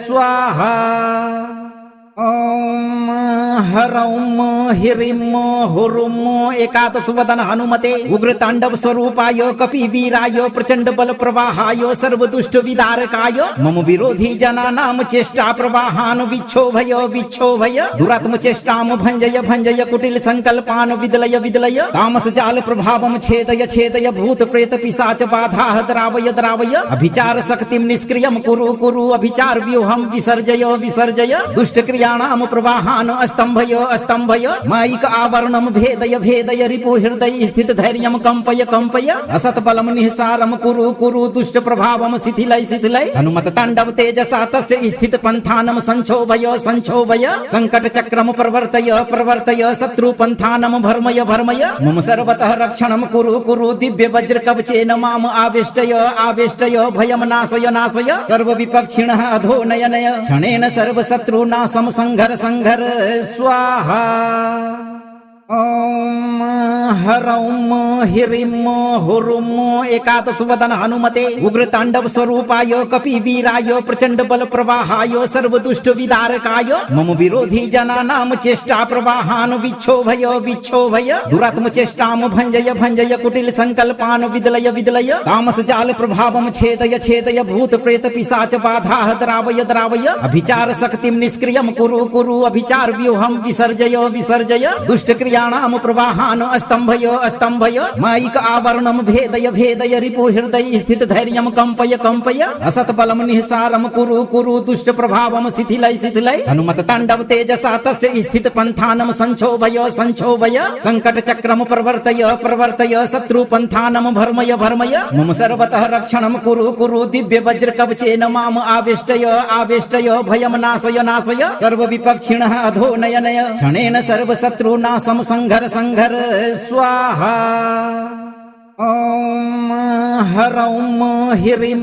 स्वाहा। ओम ह्रौं ह्रीं हुरुं एकादशवदन हनुमते उग्र तांडव स्वरूपाय कपिवीराय प्रचंड बल प्रवाहाय सर्वदुष्ट विदारकाय मम विरोधी जनानां चेष्टा प्रवाहान् विक्षोभय विक्षोभय दुरात्म चेष्टां भंजय भंजय कुटिल संकल्पान् विदलय विदलय तामस जाल प्रभावं छेदय छेदय भूत प्रेत पिशाच बाधाः द्रावय द्रावय अभिचार शक्तिं निष्क्रियं कुरु कुरु अभिचार व्यूहं विसर्जय विसर्जय दुष्ट क्रियाणां प्रवाहान् स्तम्भय स्तम्भय मायिक आवरणं भेदय भेदय रिपु हृदय स्थित धैर्यं कंपय कंपय असत्बलं निःसारं कुरु कुरु दुष्ट प्रभावं शिथिलय शिथिलय हनुमत तांडव तेजसा तस्य स्थित पंथानं संक्षोभय संक्षोभय संकट चक्रम प्रवर्तय प्रवर्तय शत्रु पंथानं भर्मय भर्मय मम सर्वतः रक्षणं कुरु कुरु दिव्य वज्र कवचेन माम आवेष्टय आवेष्टय भयं नाशय नाशय सर्व विपक्षिणः अधो नय नय क्षणेन सर्व शत्रुनाशं संघर संघर स्वाहा। ॐ ह्रौं ह्रीं हुरुं एकादशवदन हनुमते उग्रताण्डव स्वरूपाय कपिवीराय प्रचंड बल प्रवाहाय सर्वदुष्ट विदारकाय मम विरोधी जनानां चेष्टा प्रवाहान् विक्षोभय विक्षोभय दुरात्म चेष्टां भंजय भंजय कुटिल संकल्पान् विदलय विदलय तामस जाल प्रभावं छेदय छेदय भूत प्रेत पिशाच बाधाः द्रावय द्रावय अभिचार शक्तिं निष्क्रियं कुरु कुरु अभिचार व्यूहं विसर्जय विसर्जय दुष्ट क्रियाणां प्रवाहान् अस्तंभय अस्तंभय मायिक आवरणं भेदय भेदय रिपु हृदय स्थित धैर्यं कंपय कंपय असत बलं निःसारं कुरु कुरु दुष्ट प्रभावं शिथिलय शिथिलय हनुमत तांडव तेजसा तस्य स्थित पंथानं संक्षोभय संक्षोभय संकट चक्रम प्रवर्तय प्रवर्तय शत्रु पंथानं भर्मय भर्मय मम सर्वतः रक्षणं कुरु कुरु दिव्य वज्र कवचेन माम आवेष्टय आवेष्टय भयं नाशय नाशय सर्व विपक्षिणः अधो नय नय क्षणेन सर्व शत्रुनाशं संघर संघर स्वाहा। ॐ ह्रौं ह्रीं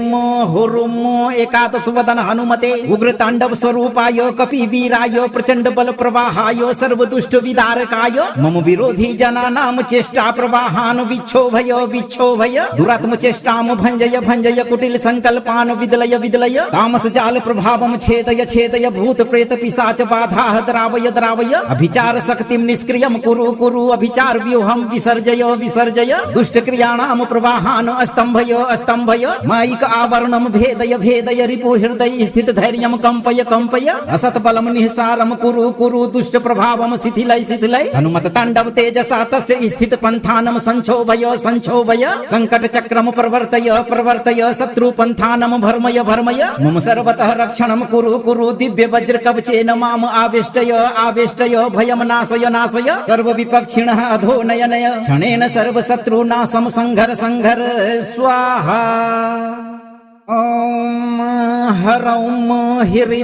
हुरुं एकादशवदन हनुमते उग्रताण्डव स्वरूपाय कपिवीराय प्रचंड बल प्रवाहाय सर्वदुष्ट विदारकाय मम विरोधी जनानां चेष्टा प्रवाहान् विक्षोभय विक्षोभय दुरात्म चेष्टां भंजय भंजय कुटिल संकल्पान् विदलय विदलय तामस जाल प्रभावं छेदय छेदय भूत प्रेत पिशाच बाधाः द्रावय द्रावय अभिचार शक्तिं निष्क्रियं कुरु कुरु अभिचार व्यूहं विसर्जय विसर्जय दुष्ट क्रियाणां प्रवाहान् अस्तंभय अस्तंभय मायिक आवरणं भेदय भेदय रिपु हृदय स्थित धैर्यं कंपय कंपय असत बलं निःसारं कुरु कुरु दुष्ट प्रभावं शिथिलय शिथिलय हनुमत तांडव तेजसा तस्य स्थित पंथानं संक्षोभय संक्षोभय संकट चक्रम प्रवर्तय प्रवर्तय शत्रु पंथानं भर्मय भर्मय मम सर्वतः रक्षणं कुरु कुरु दिव्य वज्र कवचेन माम आवेष्टय आवेष्टय भयं नाशय नाशय सर्व विपक्षिणः अधो नय नय क्षणेन सर्व शत्रुनाशं संघर संघर स्वाहा। ॐ ह्रौं ह्रीं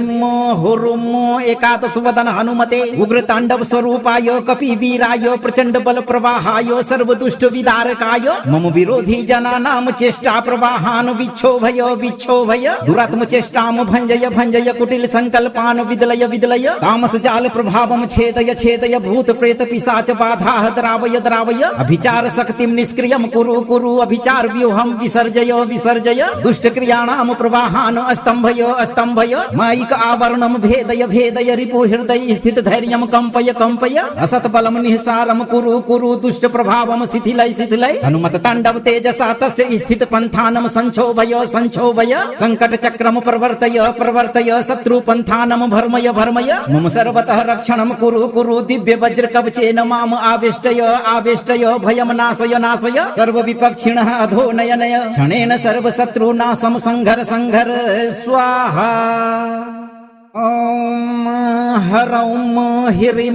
हुरुं एकादशवदन हनुमते उग्रताण्डव स्वरूपाय कपिवीराय प्रचंड बल प्रवाहाय सर्वदुष्ट विदारकाय मम विरोधी जनानां चेष्टा प्रवाहान् विक्षोभय विक्षोभय दुरात्म चेष्टां भंजय भंजय कुटिल संकल्पान् विदलय विदलय तामस जाल प्रभावं छेदय छेदय भूत प्रेत पिशाच बाधाः द्रावय द्रावय अभिचार शक्तिं निष्क्रियं कुरु कुरु अभिचार व्यूहं विसर्जय विसर्जय दुष्ट क्रियाणां प्रवाहान् अस्तंभय अस्तंभय मायिक आवरणं भेदय भेदय रिपु हृदय स्थित धैर्यं कंपय कंपय असत बलं निःसारं कुरु कुरु दुष्ट प्रभावं शिथिलय शिथिलय हनुमत तांडव तेजसा तस्य स्थित पंथानं संक्षोभय संक्षोभय संकट चक्रम प्रवर्तय प्रवर्तय शत्रु पंथानं भर्मय भर्मय मम सर्वतः रक्षणं कुरु कुरु दिव्य वज्र कवचेन माम आवेष्टय आवेष्टय भयं नाशय नाशय सर्व विपक्षिणः अधो नय नय क्षणेन सर्व शत्रुनाशं संघर संघर स्वाहा। ॐ ह्रौं ह्रीं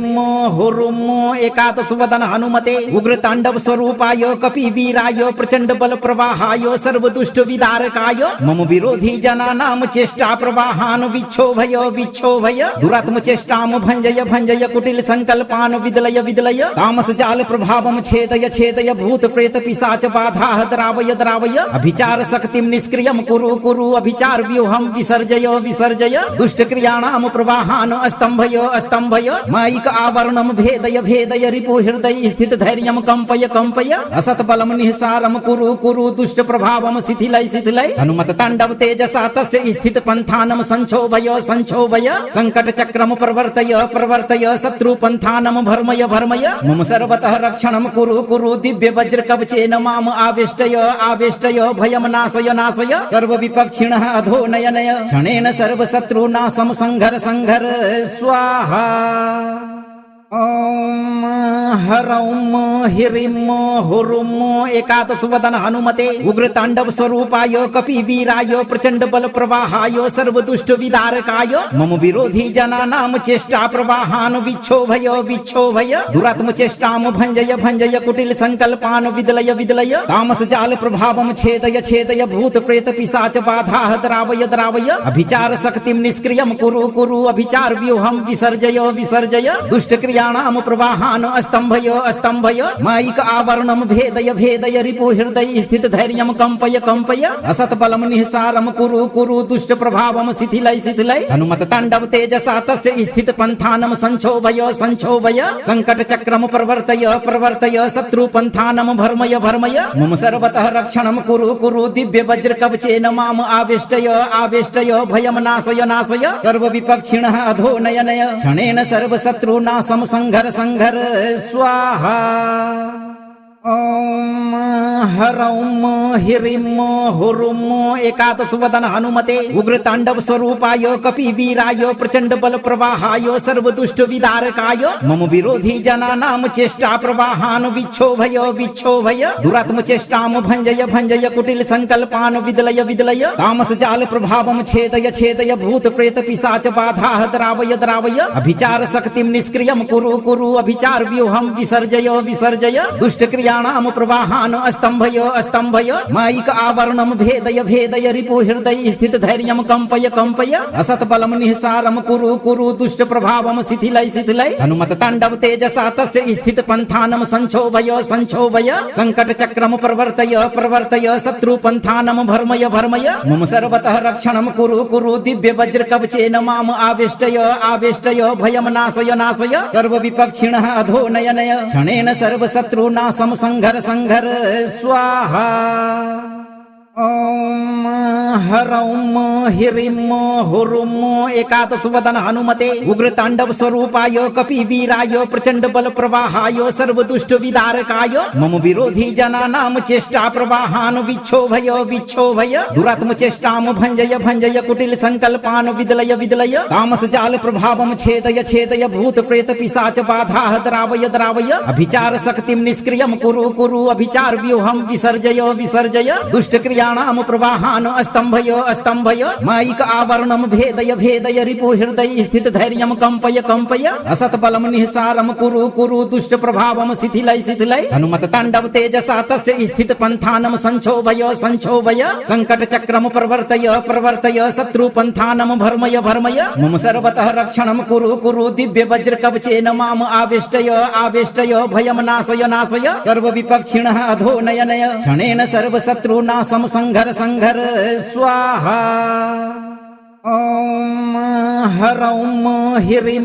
हुरुं एकादशवदन हनुमते उग्रताण्डव स्वरूपाय कपिवीराय प्रचंड बल प्रवाहाय सर्वदुष्ट विदारकाय मम विरोधी जनानां चेष्टा प्रवाहान् विक्षोभय विक्षोभय दुरात्म चेष्टां भंजय भंजय कुटिल संकल्पान् विदलय विदलय तामस जाल प्रभावं छेदय छेदय भूत प्रेत पिशाच बाधाः द्रावय द्रावय अभिचार शक्तिं निष्क्रियं कुरु कुरु अभिचार व्यूहं विसर्जय विसर्जय दुष्ट क्रियाणां प्रवाहान् अस्तंभय अस्तंभय मायिक आवरणं भेदय भेदय रिपु हृदय स्थित धैर्यं कंपय कंपय असत बलं निःसारं कुरु कुरु दुष्ट प्रभावं शिथिलय शिथिलय हनुमत तांडव तेजसा तस्य स्थित पंथानं संक्षोभय संक्षोभय संकट चक्रम प्रवर्तय प्रवर्तय शत्रु पंथानं भर्मय भर्मय मम सर्वतः रक्षणं कुरु कुरु दिव्य वज्र कवचेन माम आवेष्टय आवेष्टय भयं नाशय नाशय सर्व विपक्षिणः अधो नय नय क्षणेन सर्व शत्रुनाशं संघर संघर स्वाहा। ॐ ह्रौं ह्रीं हुरुं एकादशवदन हनुमते उग्रताण्डव स्वरूपाय कपिवीराय प्रचंड बल प्रवाहाय सर्वदुष्ट विदारकाय मम विरोधी जनानां चेष्टा प्रवाहान् विक्षोभय विक्षोभय दुरात्म चेष्टां भंजय भंजय कुटिल संकल्पान् विदलय विदलय तामस जाल प्रभावं छेदय छेदय भूत प्रेत पिशाच बाधाः द्रावय द्रावय अभिचार शक्तिं निष्क्रियं कुरु कुरु अभिचार व्यूहं विसर्जय विसर्जय दुष्ट दुष्टक्रियाणां प्रवाहान् स्तम्भय स्तम्भय मायिक आवरणं भेदय भेदय रिपु हृदय स्थित धैर्यं कंपय कंपय असत बलं निःसारं कुरु कुरु दुष्ट प्रभावं शिथिलय शिथिलय हनुमत तांडव तेजसा तस्य स्थित पंथानं संक्षोभय संक्षोभय संकट चक्रम प्रवर्तय प्रवर्तय शत्रु पंथानं भर्मय भर्मय मम सर्वतः रक्षणं कुरु कुरु दिव्य वज्र कवचेन माम आवेष्टय आवेष्टय भयं नाशय नाशय सर्व विपक्षिणः अधो नय नय क्षणेन सर्व शत्रुनाशं संघर संघर स्वाहा। ओम ह्रौं ह्रीं हुरुं एकादश वदन हनुमते उग्र तांडव स्वरूपाय कपिवीराय प्रचंड बल प्रवाहाय सर्व दुष्ट विदारकाय मम विरोधी जनानां चेष्टा प्रवाहान् विक्षोभय विक्षोभय दुरात्म चेष्टां भंजय भंजय कुटिल संकल्पान् विदलय विदलय तामस जाल प्रभावं छेदय छेदय भूत प्रेत पिशाच बाधाः द्रावय द्रावय अभिचार शक्तिं निष्क्रियं कुरु कुरु अभिचार व्यूहं विसर्जय विसर्जय दुष्ट क्रियाणां प्रवाहान् स्तम्भय स्तम्भय मायिक आवरणं भेदय भेदय रिपु हृदय स्थित धैर्यं कंपय कंपय असत बलं निःसारं कुरु कुरु दुष्ट प्रभावं शिथिलय शिथिलय हनुमत तांडव तेजसा तस्य स्थित पंथानं संक्षोभय संक्षोभय संकट चक्रम प्रवर्तय प्रवर्तय शत्रु पंथानं भर्मय भर्मय मम सर्वतः रक्षणं कुरु कुरु दिव्य वज्र कवचेन माम आवेष्टय आवेष्टय भयं नाशय नाशय सर्व विपक्षिणः अधो नय नय क्षणेन सर्व शत्रुनाशं संघर संघर स्वाहा। ओम ह्रौं ह्रीं हुरुं एकादश वदन हनुमते उग्र तांडव स्वरूपाय कपिवीराय प्रचंड बल प्रवाहाय सर्व दुष्ट विदारकाय मम विरोधी जनानां चेष्टा प्रवाहान् विक्षोभय विक्षोभय दुरात्म चेष्टां भंजय भंजय कुटिल संकल्पान् विदलय विदलय तामस जाल प्रभावं छेदय छेदय भूत प्रेत पिशाच बाधाः द्रावय द्रावय अभिचार शक्तिं निष्क्रियं कुरु कुरु अभिचार व्यूहं विसर्जय विसर्जय दुष्ट क्रियाणां प्रवाहान् स्तम्भय स्तम्भय मायिक आवरणं भेदय भेदय रिपु हृदय स्थित धैर्यं कंपय कंपय असत बलं निःसारं कुरु कुरु दुष्ट प्रभावं शिथिलय शिथिलय हनुमत तांडव तेजसा तस्य स्थित पंथानं संक्षोभय संक्षोभय संकट चक्रम प्रवर्तय प्रवर्तय शत्रु पंथानं भर्मय भर्मय मम सर्वतः रक्षणं कुरु कुरु दिव्य वज्र कवचेन माम आवेष्टय आवेष्टय भयं नाशय नाशय सर्व विपक्षिणः अधो नय नय क्षणेन सर्व शत्रुनाशं संघर संघर स्वाहा। ओम ह्रौं ह्रीं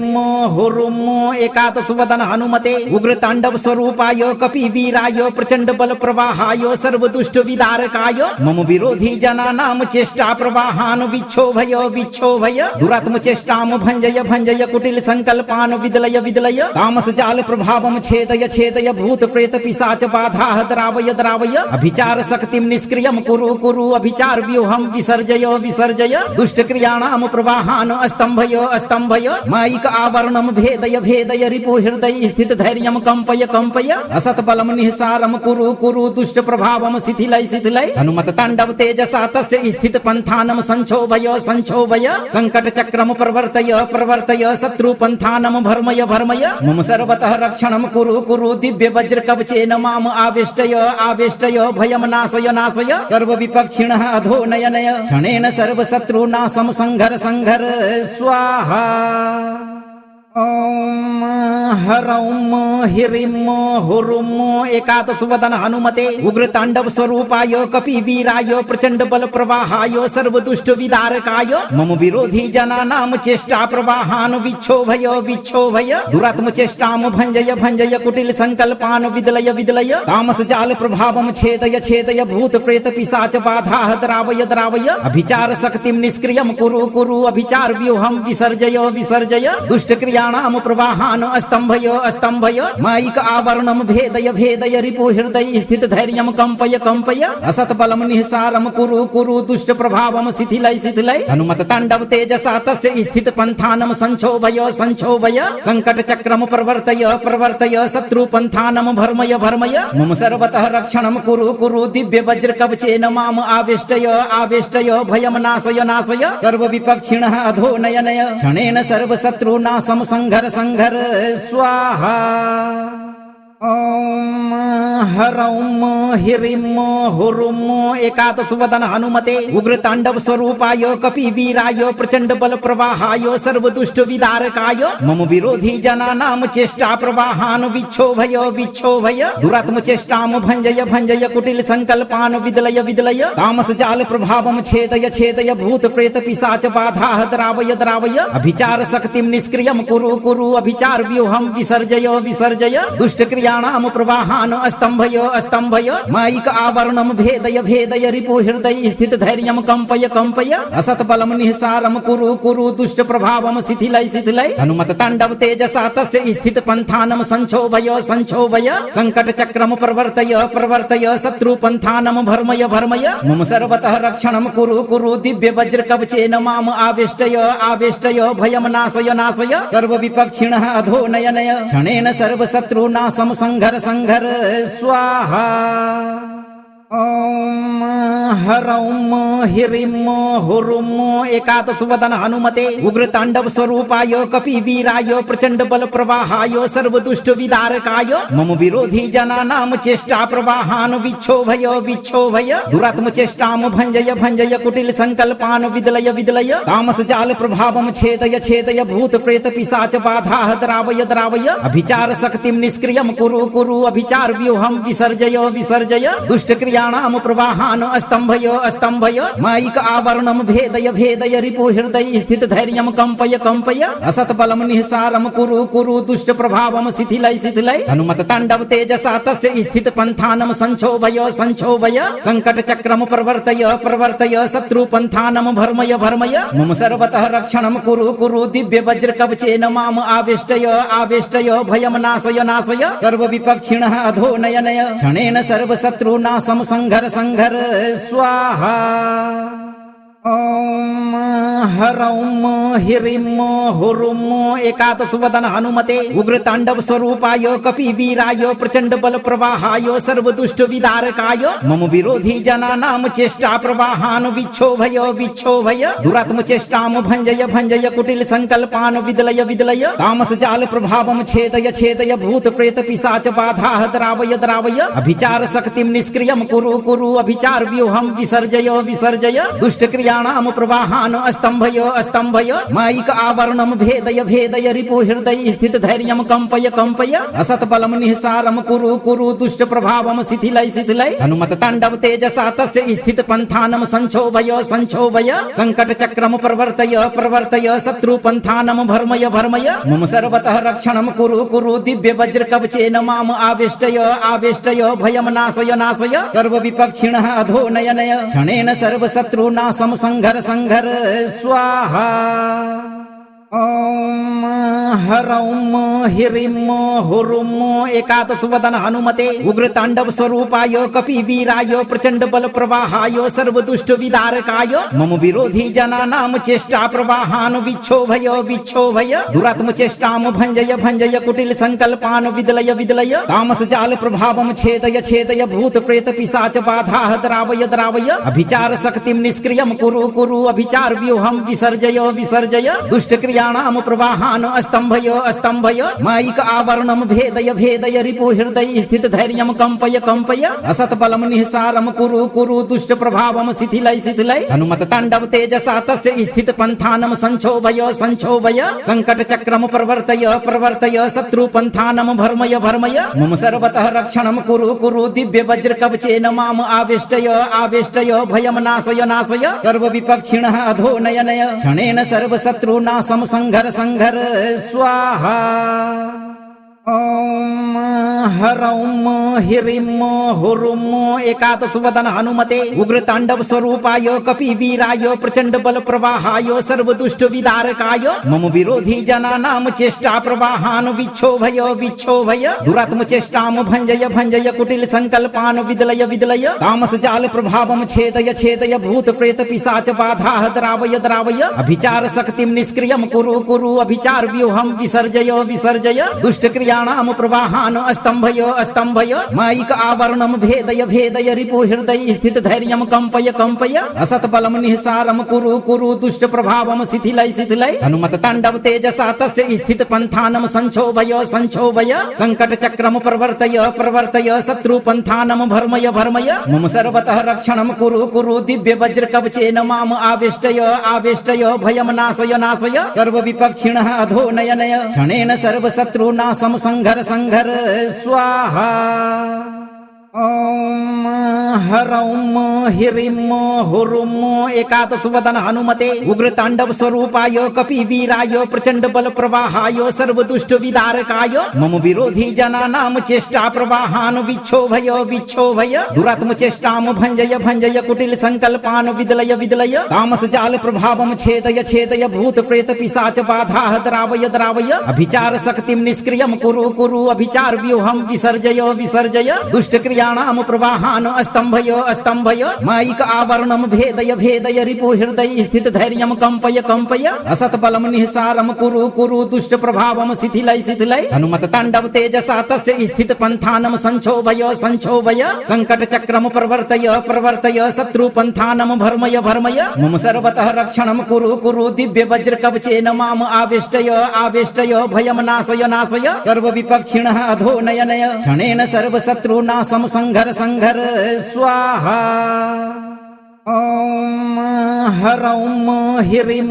हुरुं एकादश वदन हनुमते उग्र तांडव स्वरूपाय कपिवीराय प्रचंड बल प्रवाहाय सर्व दुष्ट विदारकाय मम विरोधी जनानां चेष्टा प्रवाहान् विक्षोभय विक्षोभय दुरात्म चेष्टां भंजय भंजय कुटिल संकल्पान् विदलय विदलय तामस जाल प्रभावं छेदय छेदय भूत प्रेत पिशाच बाधाः द्रावय द्रावय अभिचार शक्तिं निष्क्रियं कुरु कुरु अभिचार व्यूहं विसर्जय विसर्जय दुष्ट क्रियाणां प्रवाहान् स्तम्भय स्तम्भय मायिक आवरणं भेदय भेदय रिपु हृदय स्थित धैर्यं कंपय कंपय असत बलं निःसारं कुरु कुरु दुष्ट प्रभावं शिथिलय शिथिलय हनुमत तांडव तेजसा तस्य स्थित पंथानं संक्षोभय संक्षोभय संकट चक्रम प्रवर्तय प्रवर्तय शत्रु पंथानं भर्मय भर्मय मम सर्वतः रक्षणं कुरु कुरु दिव्य वज्र कवचेन माम आवेष्टय आवेष्टय भयं नाशय नाशय सर्व विपक्षिणः अधो नय नय क्षणेन सर्व शत्रुनाशं संघर संघर स्वाहा। ओम ह्रौं ह्रीं हुरुं एकादश वदन हनुमते उग्र तांडव स्वरूपाय कपिवीराय प्रचंड बल प्रवाहाय सर्व दुष्ट विदारकाय मम विरोधी जनानां चेष्टा प्रवाहान् विक्षोभय विक्षोभय दुरात्म चेष्टां भंजय भंजय कुटिल संकल्पान् विदलय विदलय तामस जाल प्रभावं छेदय छेदय भूत प्रेत पिशाच बाधाः द्रावय द्रावय अभिचार शक्तिं निष्क्रियं कुरु कुरु अभिचार व्यूहं विसर्जय विसर्जय दुष्ट क्रियाणां प्रवाहान् स्तम्भय स्तम्भय मायिक आवरणं भेदय भेदय रिपु हृदय स्थित धैर्यं कंपय कंपय असत बलं निःसारं कुरु कुरु दुष्ट प्रभावं शिथिलय शिथिलय हनुमत तांडव तेजसा तस्य स्थित पंथानं संक्षोभय संक्षोभय संकट चक्रम प्रवर्तय प्रवर्तय शत्रु पंथानं भर्मय भर्मय मम सर्वतः रक्षणं कुरु कुरु दिव्य वज्र कवचेन माम आवेष्टय आवेष्टय भयं नाशय नाशय सर्व विपक्षिणः अधो नय नय क्षणेन सर्व शत्रुनाशं संघर संघर स्वाहा। ॐ ह्रौं ह्रीं हुरुं एकादशवदन हनुमते उग्रताण्डव स्वरूपाय कपिवीराय प्रचंड बल प्रवाहाय सर्वदुष्ट विदारकाय मम विरोधी जनानां चेष्टा प्रवाहान् विक्षोभय विक्षोभय दुरात्म चेष्टां भञ्जय भञ्जय कुटिल संकल्पान् विदलय विदलय तामस जाल प्रभावं छेदय छेदय भूत प्रेत पिशाच बाधाः द्रावय द्रावय अभिचार शक्तिं निष्क्रियं कुरु कुरु अभिचार व्यूहं विसर्जय विसर्जय दुष्ट क्रियाणां प्रवाहान् स्तंभय स्तंभय मायिक आवरणं भेदय भेदय रिपु हृदय स्थित धैर्यं कंपय कंपय असत बलम निःसारं कुरु कुरु दुष्ट प्रभावं शिथिलय शिथिलय हनुमत तांडव तेजसा तस्य स्थित पंथानं संक्षोभय संक्षोभय संकट चक्रम प्रवर्तय प्रवर्तय शत्रु पंथानं भर्मय भर्मय मम सर्वतः रक्षणं कुरु कुरु दिव्य वज्र कवचेन माम आवेष्टय आवेष्टय भयं नाशय नाशय सर्व विपक्षिणः अधो नय नय क्षणेन सर्व शत्रुनाशं संघर संघर स्वाहा। ॐ ह्रौं ह्रीं हुरुं एकादशवदन हनुमते उग्रताण्डव स्वरूपाय कपिवीराय प्रचंड बल प्रवाहाय सर्वदुष्ट विदारकाय मम विरोधी जनानां चेष्टा प्रवाहान् विक्षोभय विक्षोभय दुरात्म चेष्टां भञ्जय भञ्जय कुटिल संकल्पान् विदलय विदलय तामस जाल प्रभावं छेदय छेदय भूत प्रेत पिशाच बाधाः द्रावय द्रावय अभिचार शक्तिं निष्क्रियं कुरु कुरु अभिचार व्यूहं विसर्जय विसर्जय दुष्ट क्रियाणां प्रवाहान् स्तंभय स्तंभय मायिक आवरणं भेदय भेदय रिपु हृदय स्थित धैर्यं कंपय कंपय असत बलम निःसारं कुरु कुरु दुष्ट प्रभावं शिथिलय शिथिलय हनुमत तांडव तेजसा तस्य स्थित पंथानं संक्षोभय संक्षोभय संकट चक्रम प्रवर्तय प्रवर्तय शत्रु पंथानं भर्मय भर्मय मम सर्वतः रक्षणं कुरु कुरु दिव्य वज्र कवचेन माम आवेष्टय आवेष्टय भयं नाशय नाशय सर्व विपक्षिणः अधो नय नय क्षणेन सर्व शत्रुनाशं संघर संघर स्वाहा। ॐ ह्रौं ह्रीं हुरुं एकादशवदन हनुमते उग्रताण्डव स्वरूपाय कपिवीराय प्रचंड बल प्रवाहाय सर्वदुष्ट विदारकाय मम विरोधी जनानां चेष्टा प्रवाहान् विक्षोभय विक्षोभय दुरात्म चेष्टां भञ्जय भञ्जय कुटिल संकल्पान् विदलय विदलय तामस जाल प्रभावं छेदय छेदय भूत प्रेत पिशाच बाधाः द्रावय द्रावय अभिचार शक्तिं निष्क्रियं कुरु कुरु अभिचार व्यूहं विसर्जय विसर्जय दुष्ट क्रियाणां प्रवाहान् स्तंभय स्तंभय मायिक आवरणं भेदय भेदय रिपु हृदय स्थित धैर्यं कंपय कंपय असत बलम निःसारं कुरु कुरु दुष्ट प्रभावं शिथिलय शिथिलय हनुमत तांडव तेजसा तस्य स्थित पंथानं संक्षोभय संक्षोभय संकट चक्रम प्रवर्तय प्रवर्तय शत्रु पंथानं भर्मय भर्मय मम सर्वतः रक्षणं कुरु कुरु दिव्य वज्र कवचेन माम आवेष्टय आवेष्टय भयं नाशय नाशय सर्व विपक्षिणः अधो नय नय क्षणेन सर्व शत्रुनाशं संघर संघर स्वाहा। ॐ ह्रौं ह्रीं हुरुं एकादशवदन हनुमते उग्रताण्डव स्वरूपाय कपिवीराय प्रचंड बल प्रवाहाय सर्वदुष्ट विदारकाय मम विरोधी जनानां चेष्टा प्रवाहान् विक्षोभय विक्षोभय दुरात्म चेष्टां भञ्जय भञ्जय कुटिल संकल्पान् विदलय विदलय तामस जाल प्रभावं छेदय छेदय भूत प्रेत पिशाच बाधाः द्रावय द्रावय अभिचार शक्तिं निष्क्रियं कुरु कुरु अभिचार व्यूहं विसर्जय विसर्जय दुष्ट क्रियाणां प्रवाहान् स्तंभय स्तंभय मायिक आवरणं भेदय भेदय रिपु हृदय स्थित धैर्यं कंपय कंपय असत बलम निःसारं कुरु कुरु दुष्ट प्रभावं शिथिलय शिथिलय हनुमत तांडव तेजसा तस्य स्थित पंथानं संक्षोभय संक्षोभय संकट चक्रम प्रवर्तय प्रवर्तय शत्रु पंथानं भर्मय भर्मय मम सर्वतः रक्षणं कुरु कुरु दिव्य वज्र कवचेन माम आवेष्टय आवेष्टय भयं नाशय नाशय सर्व विपक्षिणः अधो नय नय क्षणेन सर्व शत्रुनाशं संघर संघर स्वाहा। ॐ ह्रौं ह्रीं हुरुं एकादशवदन हनुमते उग्रताण्डव स्वरूपाय कपिवीराय प्रचंड बल प्रवाहाय सर्वदुष्ट विदारकाय मम विरोधी जनानां चेष्टा प्रवाहान् विक्षोभय विक्षोभय दुरात्म चेष्टां भञ्जय भञ्जय कुटिल संकल्पान् विदलय विदलय तामस जाल प्रभावं छेदय छेदय भूत प्रेत पिशाच बाधाः द्रावय द्रावय अभिचार शक्तिं निष्क्रियं कुरु कुरु अभिचार व्यूहं विसर्जय विसर्जय दुष्ट क्रिया दुष्टक्रियाणां प्रवाहान् स्तम्भय स्तम्भय मायिक आवरणं भेदय भेदय रिपु हृदय स्थित धैर्यं कंपय कंपय असत्बलं निःसारं कुरु कुरु दुष्ट प्रभावं शिथिलय शिथिलय हनुमत तांडव तेजसा तस्य स्थित पंथानं संक्षोभय संक्षोभय संकट चक्रम प्रवर्तय प्रवर्तय शत्रु पंथानं भर्मय भर्मय मम सर्वतः रक्षणं कुरु कुरु दिव्य वज्र कवचेन माम आवेष्टय आवेष्टय भयं नाशय नाशय सर्व विपक्षिणः अधो नय नय क्षणेन सर्व शत्रुनाशं संघर संघर स्वाहा। ओम ह्रौं ह्रीं हुरुं एकादश वदन हनुमते उग्र तांडव स्वरूपाय कपिवीराय प्रचंड बल प्रवाहाय सर्व दुष्ट विदारकाय मम विरोधी जनानां चेष्टा प्रवाहान् विक्षोभय विक्षोभय दुरात्म चेष्टां भंजय भंजय कुटिल संकल्पान् विदलय विदलय तामस जाल प्रभावं छेदय छेदय भूत प्रेत पिशाच बाधाः द्रावय द्रावय अभिचार शक्तिं निष्क्रियं कुरु कुरु अभिचार व्यूहं विसर्जय विसर्जय दुष्ट क्रियाणां प्रवाहान् स्तम्भय स्तम्भय मायिक आवरणं भेदय भेदय रिपु हृदय स्थित धैर्यं कंपय कंपय असत्बलं निःसारं कुरु कुरु दुष्ट प्रभावं शिथिलय शिथिलय हनुमत तांडव तेजसा तस्य स्थित पंथानं संक्षोभय संक्षोभय संकट चक्रम प्रवर्तय प्रवर्तय शत्रु पंथानं भर्मय भर्मय मम सर्वतः रक्षणं कुरु कुरु दिव्य वज्र कवचेन माम आवेष्टय आवेष्टय भयं नाशय नाशय सर्व विपक्षिणः अधो नय नय क्षणेन सर्व शत्रुनाशं संघर संघर स्वाहा। ओम ह्रौं ह्रीं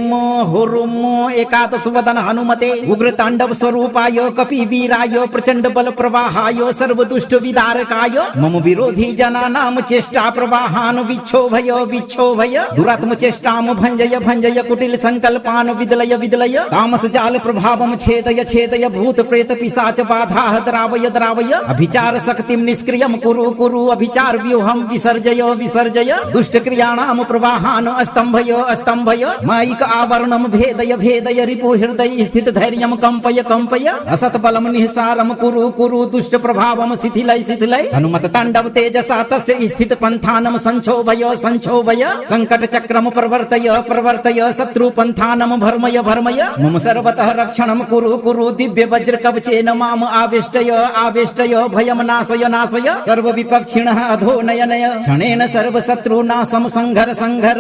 हुरुं एकादश वदन हनुमते उग्र तांडव स्वरूपाय कपिवीराय प्रचंड बल प्रवाहाय सर्व दुष्ट विदारकाय मम विरोधी जनानां चेष्टा प्रवाहान् विक्षोभय विक्षोभय दुरात्म चेष्टां भंजय भंजय कुटिल संकल्पान् विदलय विदलय तामस जाल प्रभावं छेदय छेदय भूत प्रेत पिशाच बाधाः द्रावय द्रावय अभिचार शक्तिं निष्क्रियं कुरु कुरु अभिचार व्यूहं विसर्जय विसर्जय दुष्ट क्रियाणां प्रवाहान् स्तम्भय स्तम्भय मायिक आवरणं भेदय भेदय रिपु हृदय स्थित धैर्यं कंपय कंपय असत्बलं निःसारं कुरु कुरु दुष्ट प्रभावं शिथिलय शिथिलय हनुमत तांडव तेजसा तस्य स्थित पंथानं संक्षोभय संक्षोभय संकट चक्रम प्रवर्तय प्रवर्तय शत्रु पंथानं भर्मय भर्मय मम सर्वतः रक्षणं कुरु कुरु दिव्य वज्र कवचेन माम आवेष्टय आवेष्टय भयं नाशय नाशय सर्व विपक्षिणः अधो नय नय क्षणेन सर्व शत्रुनाशं संघर संघर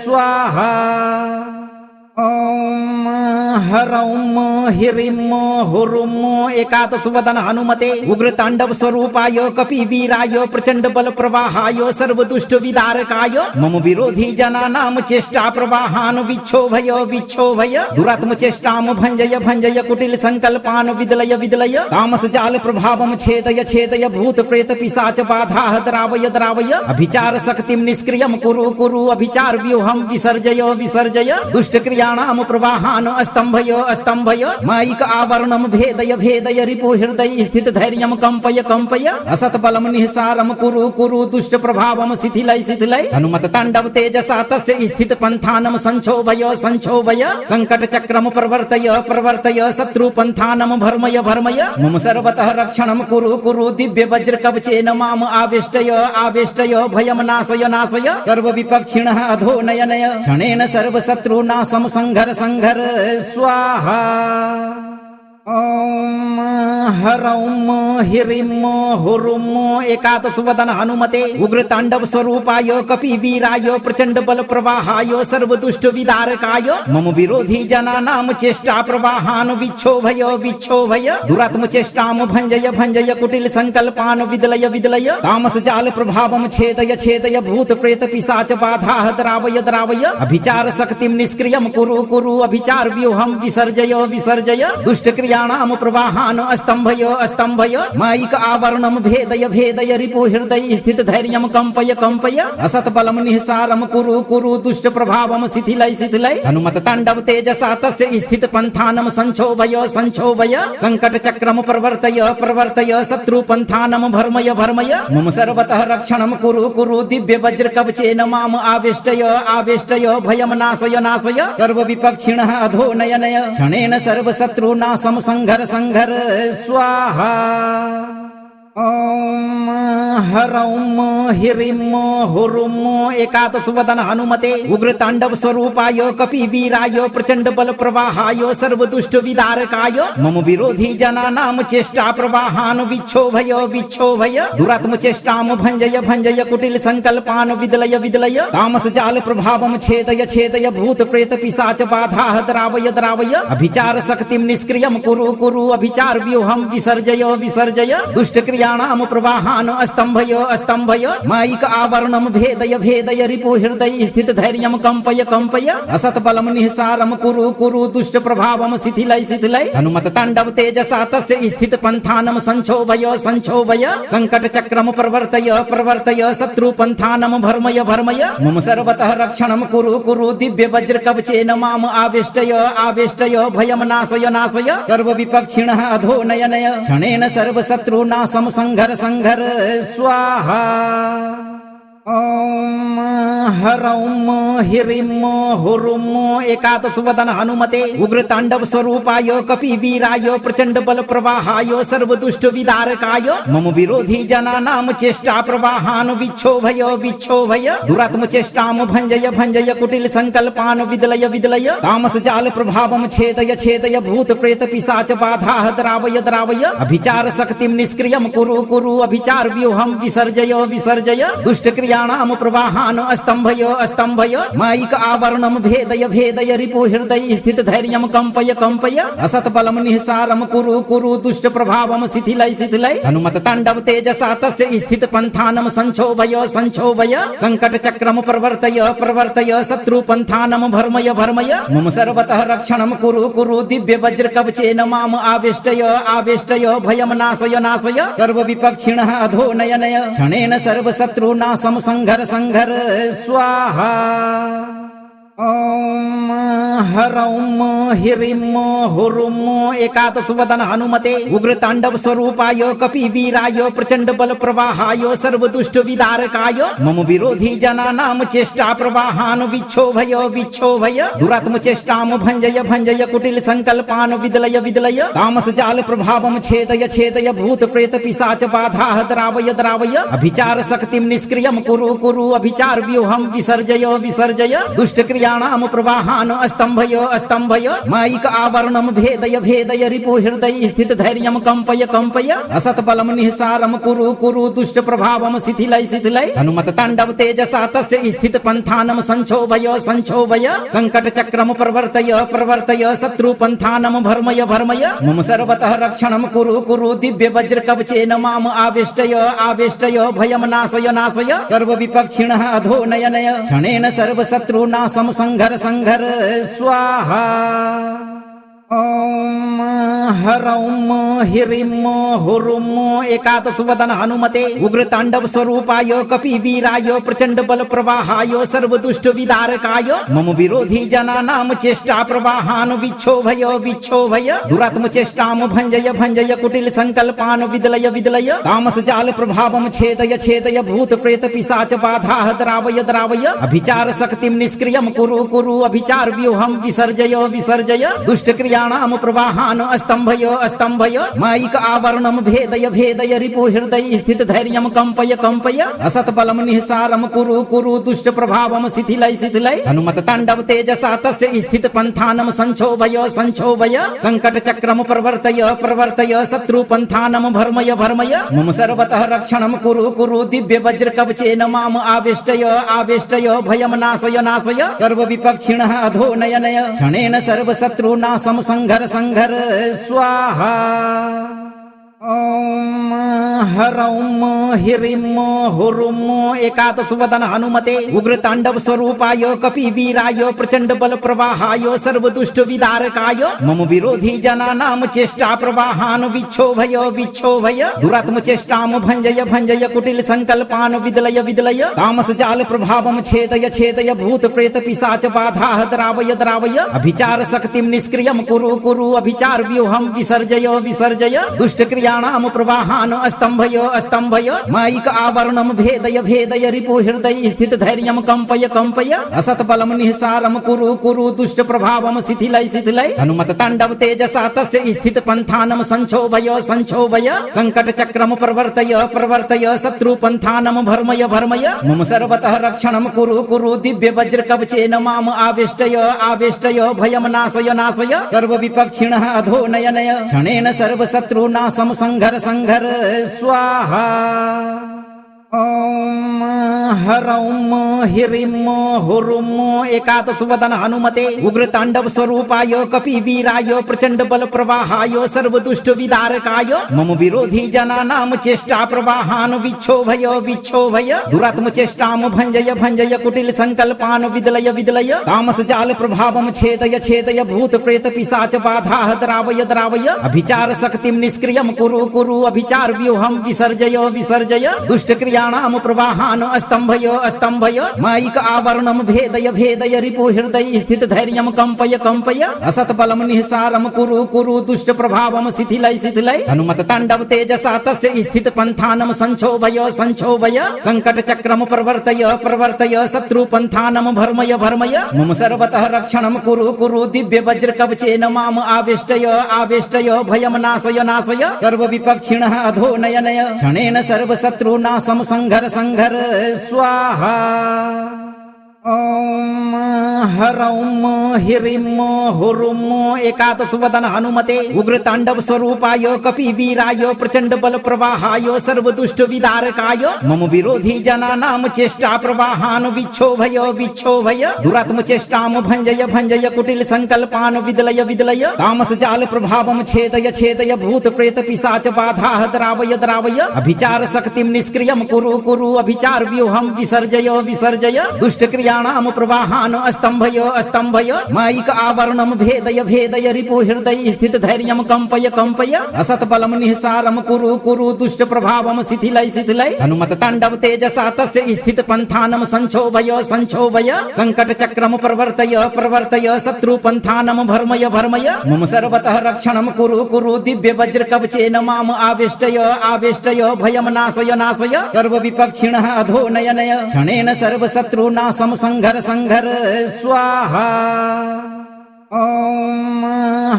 स्वाहा। ओम ह्रौं ह्रीं हुरुं एकादश वदन हनुमते उग्र तांडव स्वरूपाय कपिवीराय प्रचंड बल प्रवाहाय सर्व दुष्ट विदारकाय मम विरोधी जनानां चेष्टा प्रवाहान् विक्षोभय विक्षोभय दुरात्म चेष्टां भंजय भंजय कुटिल संकल्पान् विदलय विदलय तामस जाल प्रभावं छेदय छेदय भूत प्रेत पिशाच बाधाः द्रावय द्रावय अभिचार शक्तिं निष्क्रियं कुरु कुरु अभिचार व्यूहं विसर्जय विसर्जय दुष्ट क्रियाणां प्रवाहान् स्तम्भय स्तम्भय मायिक आवरणं भेदय भेदय रिपु हृदय स्थित धैर्यं कंपय कंपय असत्बलं निःसारं कुरु कुरु दुष्ट प्रभावं शिथिलय शिथिलय हनुमत तांडव तेजसा तस्य स्थित पंथानं संक्षोभय संक्षोभय संकट चक्रम प्रवर्तय प्रवर्तय शत्रु पंथानं भर्मय भर्मय मम सर्वतः रक्षणं कुरु कुरु दिव्य वज्र कवचेन माम आवेष्टय आवेष्टय भयं नाशय नाशय सर्व विपक्षिणः अधो नय नय क्षणेन सर्व शत्रुनाशं संघर संघर स्वाहा। ओम ह्रौं ह्रीं हुरुं एकादश वदन हनुमते उग्र तांडव स्वरूपाय कपिवीराय प्रचंड बल प्रवाहाय सर्व दुष्ट विदारकाय मम विरोधी जनानां चेष्टा प्रवाहान् विक्षोभय विक्षोभय दुरात्म चेष्टां भंजय भंजय कुटिल संकल्पान् विदलय विदलय तामस जाल प्रभावं छेदय छेदय भूत प्रेत पिशाच बाधाः द्रावय द्रावय अभिचार शक्तिं निष्क्रियं कुरु कुरु अभिचार व्यूहं विसर्जय विसर्जय दुष्ट क्रियाणां प्रवाहान् स्तम्भय स्तम्भय मायिक आवरणं भेदय भेदय रिपु हृदय स्थित धैर्यं कंपय कंपय असत्बलं निःसारं कुरु कुरु दुष्ट प्रभावं शिथिलय शिथिलय हनुमत तांडव तेजसा तस्य स्थित पंथानं संक्षोभय संक्षोभय संकट चक्रम प्रवर्तय प्रवर्तय शत्रु पंथानं भर्मय भर्मय मम सर्वतः रक्षणं कुरु कुरु दिव्य वज्र कवचेन माम आवेष्टय आवेष्टय भयं नाशय नाशय सर्व विपक्षिणः अधो नय नय क्षणेन सर्व शत्रुनाशं संघर संघर स्वाहा। ओम हरौं हिरिं हुरुं एकादशवदन हनुमते उग्रतांडव स्वरूपाय कपिवीराय प्रचंड बल प्रवाहाय सर्वदुष्ट विदारकाय मम विरोधी जनानां चेष्टा प्रवाहान् विक्षोभय विक्षोभय दुरात्म चेष्टां भंजय भंजय कुटिल संकल्पान् विदलय विदलय तामस जाल प्रभावं छेदय छेदय भूत प्रेत पिशाच बाधाः द्रावय द्रावय अभिचार शक्तिं निष्क्रियं कुरु कुरु अभिचार व्यूहं विसर्जय विसर्जय दुष्ट क्रियाणां प्रवाहान् स्तंभय स्तंभय मायिक आवरणं भेदय भेदय रिपु हृदय स्थित धैर्यं कंपय कंपय असत बलं निःसारं कुरु कुरु दुष्ट प्रभावं शिथिलय शिथिलय हनुमत तांडव तेजसा तस्य स्थित पंथानं संक्षोभय संक्षोभय संकट चक्रम प्रवर्तय प्रवर्तय शत्रु पंथानं भर्मय भर्मय मम सर्वतः रक्षणं कुरु कुरु दिव्य वज्र कवचेन माम आवेष्टय आवेष्टय भयं नाशय नाशय सर्व विपक्षिणः अधो नय नय क्षणेन सर्व शत्रुनाशं संघर संघर स्वाहा। ओम हरौं हिरिं हुरुं एकादशवदन हनुमते उग्रतांडव स्वरूपाय कपिवीराय प्रचंड बल प्रवाहाय सर्वदुष्ट विदारकाय मम विरोधी जनानां चेष्टा प्रवाहान् विक्षोभय विक्षोभय दुरात्म चेष्टां भंजय भंजय कुटिल संकल्पान् विदलय विदलय तामस जाल प्रभावं छेदय छेदय भूत प्रेत पिशाच बाधाः द्रावय द्रावय अभिचार शक्तिं निष्क्रियं कुरु कुरु अभिचार व्यूहं विसर्जय विसर्जय दुष्ट क्रियाणां प्रवाहान् स्तंभय स्तंभय मायिक आवरणं भेदय भेदय रिपु हृदय स्थित धैर्यं कंपय कंपय असत बलं निःसारं कुरु कुरु दुष्ट प्रभावं शिथिलय शिथिलय हनुमत तांडव तेजसा तस्य स्थित पंथानं संक्षोभय संक्षोभय संकट चक्रम प्रवर्तय प्रवर्तय शत्रु पंथानं भर्मय भर्मय मम सर्वतः रक्षणं कुरु कुरु दिव्य वज्र कवचेन माम आवेष्टय आवेष्टय भयं नाशय नाशय सर्व विपक्षिणः अधो नय नय क्षणेन सर्व शत्रुनाशं संघर संघर स्वाहा। ओम हरौं हिरिं हुरुं एकादशवदन हनुमते उग्रतांडव स्वरूपाय कपिवीराय प्रचंड बल प्रवाहाय सर्वदुष्ट विदारकाय मम विरोधी जनानां चेष्टा प्रवाहान् विक्षोभय विक्षोभय दुरात्म चेष्टां भंजय भंजय कुटिल संकल्पान् विदलय विदलय तामस जाल प्रभावं छेदय छेदय भूत प्रेत पिशाच बाधाः द्रावय द्रावय अभिचार शक्तिं निष्क्रियं कुरु कुरु अभिचार व्यूहं विसर्जय विसर्जय दुष्ट क्रियाणां प्रवाहान् स्तंभय स्तंभय मायिक आवरणं भेदय भेदय रिपु हृदय स्थित धैर्यं कंपय कंपय असत बलं निःसारं कुरु कुरु दुष्ट प्रभावं शिथिलय शिथिलय हनुमत तांडव तेजसा तस्य स्थित पंथानं संक्षोभय संक्षोभय संकट चक्रम प्रवर्तय प्रवर्तय शत्रु पंथानं भर्मय भर्मय मम सर्वतः रक्षणं कुरु कुरु दिव्य वज्र कवचेन माम आवेष्टय आवेष्टय भयं नाशय नाशय सर्व विपक्षिणः अधो नय नय क्षणेन सर्व शत्रुनाशं संघर संघर स्वाहा। ओम हरौं हिरिं हुरुं एकादशवदन हनुमते उग्रतांडव स्वरूपाय कपिवीराय प्रचंड बल प्रवाहाय सर्वदुष्ट विदारकाय मम विरोधी जनानां चेष्टा प्रवाहान् विक्षोभय विक्षोभय दुरात्म चेष्टां भंजय भंजय कुटिल संकल्पान् विदलय विदलय तामस जाल प्रभावं छेदय छेदय भूत प्रेत पिशाच बाधाः द्रावय द्रावय अभिचार शक्तिं निष्क्रियं कुरु कुरु अभिचार व्यूहं विसर्जय विसर्जय दुष्ट क्रिया प्रवाहान् स्तंभय स्तंभय मायिक आवरणं भेदय भेदय रिपु हृदय स्थित धैर्यं कंपय कंपय असत बलं निःसारं कुरु कुरु दुष्ट प्रभावं शिथिलय शिथिलय हनुमत तांडव तेजसा तस्य स्थित पंथानं संक्षोभय संक्षोभय संकट चक्रम प्रवर्तय प्रवर्तय शत्रु पंथानं भर्मय भर्मय मम सर्वतः रक्षणं कुरु कुरु दिव्य वज्र कवचेन माम आवेष्टय आवेष्टय भयं नाशय नाशय सर्व विपक्षिणः अधो नय नय क्षणेन सर्व शत्रुनाशं संघर संघर स्वाहा। ओम हरौं हिरिं हुरुं एकादशवदन हनुमते उग्रतांडव स्वरूपाय कपिवीराय प्रचंड बल प्रवाहाय सर्वदुष्ट विदारकाय मम विरोधी जनानां चेष्टा प्रवाहान् विक्षोभय विक्षोभय दुरात्म चेष्टां भंजय भंजय कुटिल संकल्पान् विदलय विदलय तामस जाल प्रभावं छेदय छेदय भूत प्रेत पिशाच बाधाः द्रावय द्रावय अभिचार शक्तिं निष्क्रियं कुरु कुरु अभिचार व्यूहं विसर्जय विसर्जय दुष्ट क्रियाणां प्रवाहान् स्तंभयो स्तंभय माइक आवरणम भेदय भेदय रिपु हृदय स्थित धैर्यम कंपय कंपय असत बलम निःसारम कुरु कुरु दुष्ट प्रभावम शिथिलय शिथिलय हनुमत तांडव तेजसा तस्य स्थित पंथानम संक्षोभय संक्षोभय संकट चक्रम प्रवर्तय प्रवर्तय शत्रु पंथानम भर्मय भर्मय मम सर्वतः रक्षणम कुरु कुरु दिव्य वज्र कवचेन माम आवेष्टय आवेष्टय भयम नाशय नाशय सर्व विपक्षिणः अधो नय नय क्षणेन सर्व शत्रुनाशम संघर संघर स्वाहा। ओम ह्रौम ह्रीं हुरुं एकादश वदन हनुमते उग्र तांडव स्वरूपाय कपि वीराय प्रचंड बल प्रवाहाय सर्व दुष्ट विदारकाय मम विरोधी जनानां चेष्टा प्रवाहान विक्षोभय विक्षोभय दुरात्म चेष्टाम भंजय भंजय कुटिल संकल्पान विदलय विदलय तामस जाल प्रभावम छेदय छेदय भूत प्रेत पिशाच बाधा द्रावय द्रावय अभिचार शक्तिम निष्क्रियम कुरु कुरु अभिचार व्यूहम विसर्जय विसर्जय दुष्ट क्रिया प्रवाहान स्तंभय स्तंभय माइक आवरणम भेदय भेदय रिपु हृदय स्थित धैर्यम कंपय कंपय असत बलम निःसारम कुरु कुरु दुष्ट प्रभावम शिथिलय शिथिलय हनुमत तांडव तेजसा तस्य स्थित पंथानम संक्षोभय संक्षोभय संकट चक्रम प्रवर्तय प्रवर्तय शत्रु पंथानम भर्मय भर्मय मम सर्वतः रक्षणम कुरु कुरु दिव्य वज्र कवचेन माम आवेष्टय आवेष्टय भयम नाशय नाशय सर्व विपक्षिणः अधो नय नय क्षणेन सर्व शत्रुनाशम संघर संघर स्वाहा। ओम ह्रौम ह्रीं हुरुं एकादश वदन हनुमते उग्र तांडव स्वरूपाय कपि वीराय प्रचंड बल प्रवाहाय सर्व दुष्ट विदारकाय मम विरोधी जनानां चेष्टा प्रवाहान विक्षोभय विक्षोभय दुरात्म चेष्टाम भंजय भंजय कुटिल संकल्पान विदलय विदलय तामस जाल प्रभावम छेदय छेदय भूत प्रेत पिशाच बाधा द्रावय द्रावय अभिचार शक्तिम निष्क्रियम कुरु कुरु अभिचार व्यूहम विसर्जय विसर्जय दुष्ट क्रिया प्रवाहान स्तंभय स्तंभय माइक आवरणम भेदय भेदय रिपु हृदय स्थित धैर्यम कंपय कंपय असत बलम निःसारम कुरु कुरु दुष्ट प्रभावम शिथिलय शिथिलय हनुमत तांडव तेजसा तस्य स्थित पंथानम संक्षोभय संक्षोभय संकट चक्रम प्रवर्तय प्रवर्तय शत्रु पंथानम भर्मय भर्मय मम सर्वतः रक्षणम कुरु कुरु दिव्य वज्र कवचेन माम आवेष्टय आवेष्टय भयम नाशय नाशय सर्व विपक्षिणः अधो नय नय क्षणेन सर्व शत्रुनाशम संघर संघर स्वाहा। ओम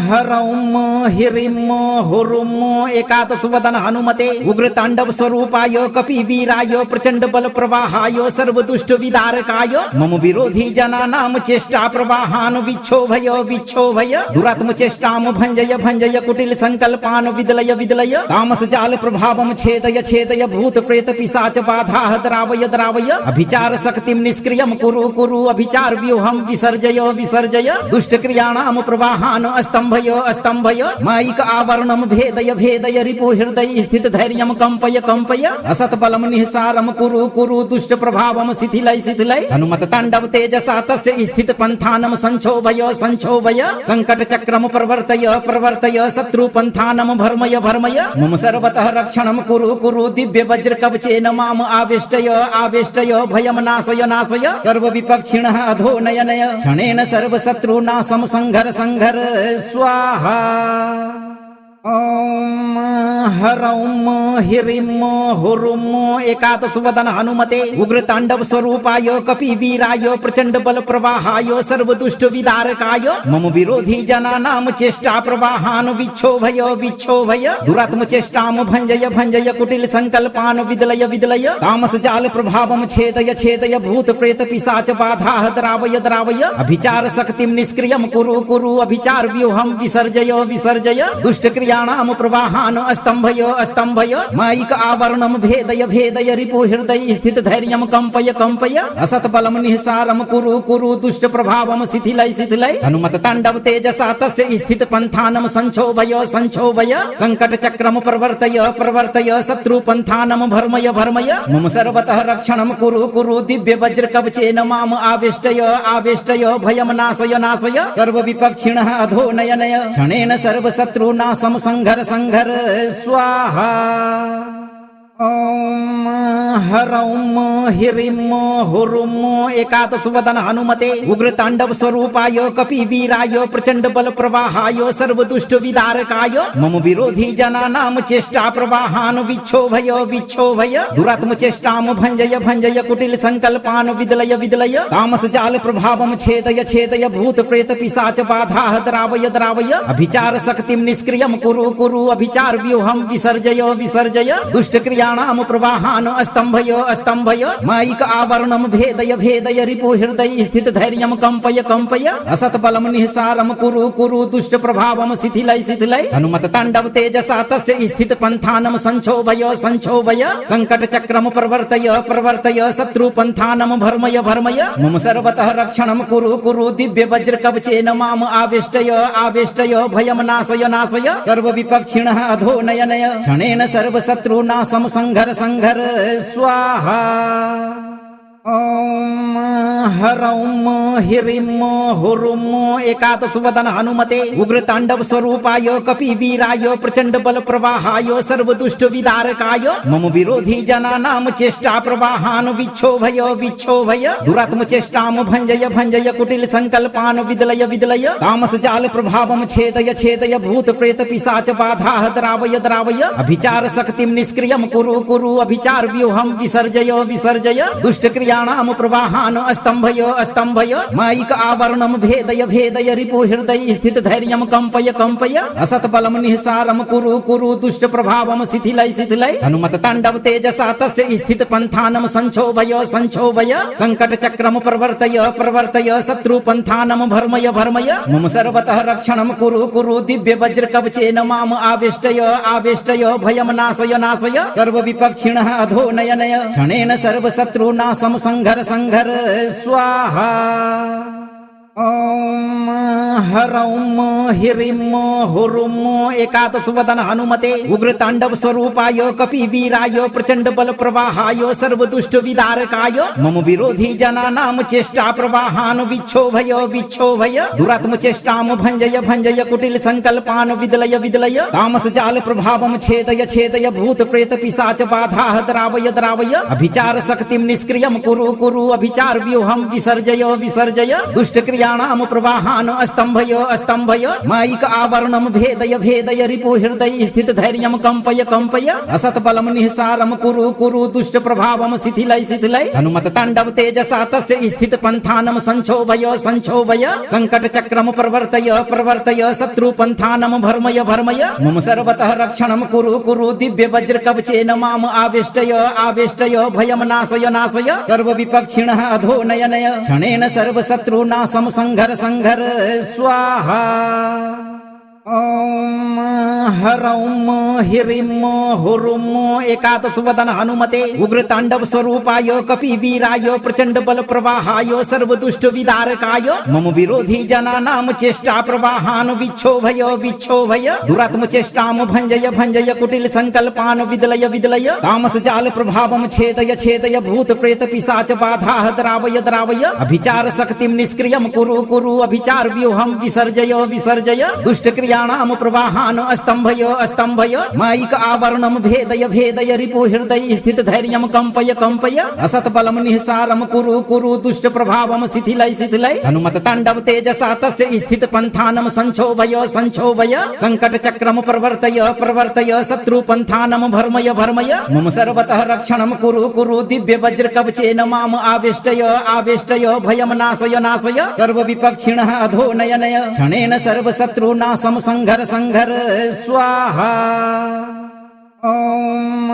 ह्रौम ह्रीं हुरुं एकादश वदन हनुमते उग्र तांडव स्वरूपाय कपि वीराय प्रचंड बल प्रवाहाय सर्व दुष्ट विदारकाय मम विरोधी जनानां चेष्टा प्रवाहान विक्षोभय विक्षोभय दुरात्म चेष्टाम भंजय भंजय कुटिल संकल्पान विदलय विदलय तामस जाल प्रभावम छेदय छेदय भूत प्रेत पिशाच बाधा द्रावय द्रावय अभिचार शक्तिम निष्क्रियम कुरु कुरु अभिचार व्यूहम विसर्जय विसर्जय दुष्ट क्रिया प्रवाहान स्तंभय स्तंभय माइक आवरणम भेदय भेदय रिपु हृदय स्थित धैर्यम कंपय कंपय असत बलम निःसारम कुरु कुरु दुष्ट प्रभावम शिथिलय शिथिलय हनुमत तांडव तेजसा तस्य स्थित पंथानम संक्षोभय संक्षोभय संकट चक्रम प्रवर्तय प्रवर्तय शत्रु पंथानम भर्मय भर्मय मम सर्वतः रक्षणम कुरु कुरु दिव्य वज्र कवचेन माम आवेष्टय आवेष्टय भयम नाशय नाशय सर्व विपक्षिणः अधो नय नय क्षणेन सर्व शत्रुनाशम संघर संघर स्वाहा। ओम ह्रौम ह्रीं हुरुं एकादश वदन हनुमते उग्र तांडव स्वरूपाय कपि वीराय प्रचंड बल प्रवाहाय सर्व दुष्ट विदारकाय मम विरोधी जनानां चेष्टा प्रवाहान विक्षोभय विक्षोभय दुरात्म चेष्टाम भंजय भंजय कुटिल संकल्पान विदलय विदलय तामस जाल प्रभावम छेदय छेदय भूत प्रेत पिशाच बाधा द्रावय द्रावय अभिचार शक्तिम निष्क्रियम कुरु कुरु अभिचार व्यूहम विसर्जय विसर्जय दुष्ट क्रिया प्रवाहान स्तंभय स्तंभय माइक आवरणम भेदय भेदय रिपु हृदय स्थित धैर्यम कंपय कंपय असत बलम निःसारम कुरु कुरु दुष्ट प्रभावम शिथिलय शिथिलय हनुमत तांडव तेजसा तस्य स्थित पंथानम संक्षोभय संक्षोभय संकट चक्रम प्रवर्तय प्रवर्तय शत्रु पंथानम भर्मय भर्मय मम सर्वतः रक्षणम कुरु कुरु दिव्य वज्र कवचेन माम आवेष्टय आवेष्टय भयम नाशय नाशय सर्व विपक्षिणः अधो नय नय क्षणेन सर्व शत्रुनाशम संघर संघर स्वाहा। ॐ ह्रौं ह्रीं हुरुं एकादशवदन हनुमते उग्रतांडव स्वरूपाय कपिवीराय प्रचंड बल प्रवाहाय सर्वदुष्ट विदारकाय मम विरोधी जनानां चेष्टा प्रवाहान् विक्षोभय दुरात्म चेष्टां भंजय भंजय कुटिल संकल्पान् विदलय विदलय तामस जाल प्रभावं छेदय भूत प्रेत पिशाच बाधाः द्रावय अभिचार शक्तिं निष्क्रियं कुरु अभिचार व्यूहं विसर्जय दुष्ट क्रियाणां प्रवाहान् अस्तंभय मायिक आवरणं भेदय रिपु हृदय स्थित धैर्यं कंपय असत बलं निःसारं कुरु दुष्ट प्रभावं शिथिलय हनुमत तांडव तेजसा तस्य स्थित पंथानं संक्षोभय संकट चक्रम प्रवर्तय शत्रु पंथानं भर्मय मम सर्वतः रक्षणं कुरु दिव्य वज्र कवचेन माम आवेष्टय भयं नाशय सर्व विपक्षिणः अधो नय क्षणेन सर्व शत्रुनाशं संघर स्वाहा। ॐ ह्रौं ह्रीं हुरुं एकादशवदन हनुमते उग्रतांडव स्वरूपाय कपिवीराय प्रचंड बल प्रवाहाय सर्वदुष्ट विदारकाय मम विरोधी जनानां चेष्टा प्रवाहान् विक्षोभय दुरात्म चेष्टां भंजय कुटिल संकल्पान् विदलय तामस जाल प्रभावं छेदय भूत प्रेत पिशाच बाधाः द्रावय अभिचार शक्तिं निष्क्रियं कुरु अभिचार व्यूहं विसर्जय दुष्ट क्रियाणां प्रवाहान् अस्तंभय मायिक आवरणं भेदय रिपु हृदय स्थित धैर्यं कंपय असत बलं निःसारं कुरु दुष्ट प्रभावं शिथिलय हनुमत तांडव तेजसा तस्य स्थित पंथानं संक्षोभय संकट चक्रम प्रवर्तय शत्रु पंथानं भर्मय मम सर्वतः रक्षणं कुरु दिव्य वज्र कवचेन माम आवेष्टय भयं नाशय सर्व विपक्षिणः अधो नय क्षणेन सर्व शत्रुनाशं संघर स्वाहा। ॐ ह्रौं ह्रीं हुरुं एकादशवदन हनुमते उग्रतांडव स्वरूपाय कपिवीराय प्रचंड बल प्रवाहाय सर्वदुष्ट विदारकाय मम विरोधी जनानां चेष्टा प्रवाहान् विक्षोभय दुरात्म चेष्टां भंजय कुटिल संकल्पान् विदलय तामस जाल प्रभावं छेदय भूत प्रेत पिशाच बाधाः द्रावय अभिचार शक्तिं निष्क्रियं कुरु अभिचार व्यूहं विसर्जय दुष्ट क्रियाणां प्रवाहान् अस्तंभय मायिक आवरणं भेदय रिपु हृदय स्थित धैर्यं कंपय असत बलं निःसारं कुरु दुष्ट प्रभावं शिथिलय हनुमत तांडव तेजसा तस्य स्थित पंथानं संक्षोभय संकट चक्रम प्रवर्तय शत्रु पंथानं भर्मय मम सर्वतः रक्षणं कुरु दिव्य वज्र कवचेन माम आवेष्टय भयं नाशय सर्व विपक्षिणः अधो नय क्षणेन सर्व शत्रुनाशं संघर स्वाहा। ॐ ह्रौं ह्रीं हुरुं एकादशवदन हनुमते उग्रतांडव स्वरूपाय कपिवीराय प्रचंड बल प्रवाहाय सर्वदुष्ट विदारकाय मम विरोधी जनानां चेष्टा प्रवाहान् विक्षोभय दुरात्म चेष्टां भंजय कुटिल संकल्पान् विदलय तामस जाल प्रभावं छेदय भूत प्रेत पिशाच बाधाः द्रावय अभिचार शक्तिं निष्क्रियं कुरु अभिचार व्यूहं विसर्जय दुष्ट क्रियाणां प्रवाहान् अस्तंभय मायिक आवरणं भेदय रिपु हृदय स्थित धैर्यं कंपय असत बलं निःसारं कुरु दुष्ट प्रभावं शिथिलय हनुमत तांडव तेजसा तस्य स्थित पंथानं संक्षोभय संकट चक्रम प्रवर्तय शत्रु पंथानं भर्मय मम सर्वतः रक्षणं कुरु दिव्य वज्र कवचेन माम आवेष्टय भयं नाशय सर्व विपक्षिणः अधो नय क्षणेन सर्व शत्रुनाशं संघर स्वाहा। ॐ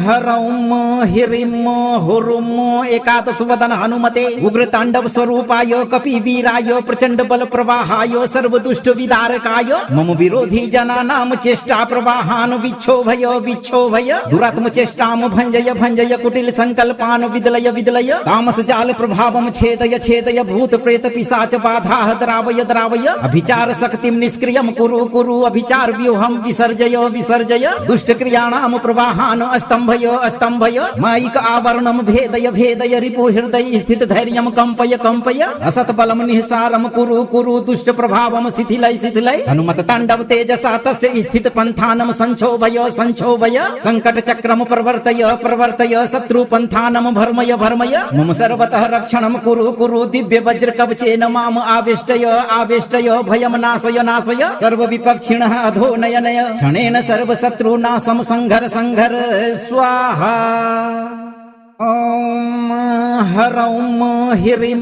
ह्रौं ह्रीं हुरुं एकादशवदन हनुमते उग्रतांडव स्वरूपाय कपिवीराय प्रचंड बल प्रवाहाय सर्वदुष्ट विदारकाय मम विरोधी जनानां चेष्टा प्रवाहान् विक्षोभय दुरात्म चेष्टां भंजय कुटिल संकल्पान् विदलय तामस जाल प्रभावं छेदय भूत प्रेत पिशाच बाधाः द्रावय अभिचार शक्तिं निष्क्रियं कुरु अभिचार व्यूहं विसर्जय दुष्ट क्रियाणां प्रवाहान् स्तंभय स्तंभय मायिक आवरणम भेदय भेदय रिपु हृदय स्थित धैर्यम कंपय कंपय असत बलम निःसारम कुरु कुरु दुष्ट प्रभावम शिथिलय शिथिलय हनुमत तांडव तेजसा तस्य स्थित पंथानम संक्षोभय संक्षोभय संकट चक्रम प्रवर्तय प्रवर्तय शत्रु पंथानम भर्मय भर्मय मम सर्वतः रक्षणम कुरु कुरु दिव्य वज्र कवचेन माम आवेष्टय आवेष्टय भयम नाशय नाशय सर्व विपक्षिणः अधो नय नय क्षणेन सर्व शत्रुनाशम संघर संघर स्वाहा। ओम ह्रौं ह्रीं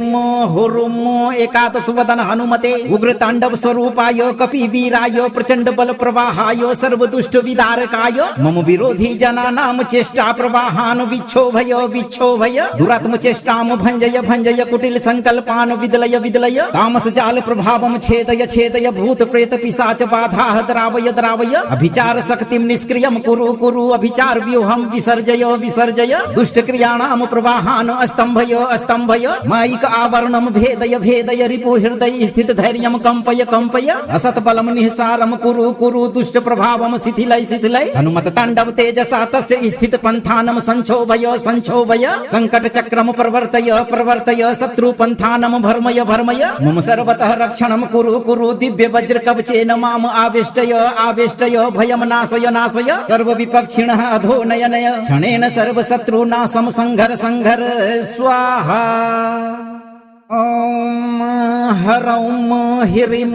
हुरुं एकादश वदन हनुमते उग्र तांडव स्वरूपाय कपि वीराय प्रचंड बल प्रवाहाय सर्व दुष्ट विदारकाय मम विरोधी जनानां चेष्टा प्रवाहान विक्षोभय विक्षोभय दुरात्म चेष्टाम भंजय भंजय कुटिल संकल्पान विदलय विदलय तामस जाल प्रभावम छेदय छेदय भूत प्रेत पिशाच बाधाः द्रावय द्रावय अभिचार शक्तिं निष्क्रियं कुरु कुरु अभिचार व्यूहं विसर्जय विसर्जय दुष्ट क्रियाणाम प्रवाहान स्तंभय स्तंभय मायिक आवरणम भेदय भेदय रिपु हृदय स्थित धैर्यम कंपय कंपय असत बलम निःसारम कुरु कुरु दुष्ट प्रभावम शिथिलय शिथिलय हनुमत तांडव तेजसा तस्य स्थित पंथानम संक्षोभय संक्षोभय संकट चक्रम प्रवर्तय प्रवर्तय शत्रु पंथानम भर्मय भर्मय मम सर्वतः रक्षणम कुरु कुरु दिव्य वज्र कवचेन माम आवेष्टय आवेष्टय भयम नाशय नाशय सर्व विपक्षिणः अधो नय नय क्षणेन सर्व शत्रुनाशम संघर संघर स्वाहा। ओम ह्रौं ह्रीं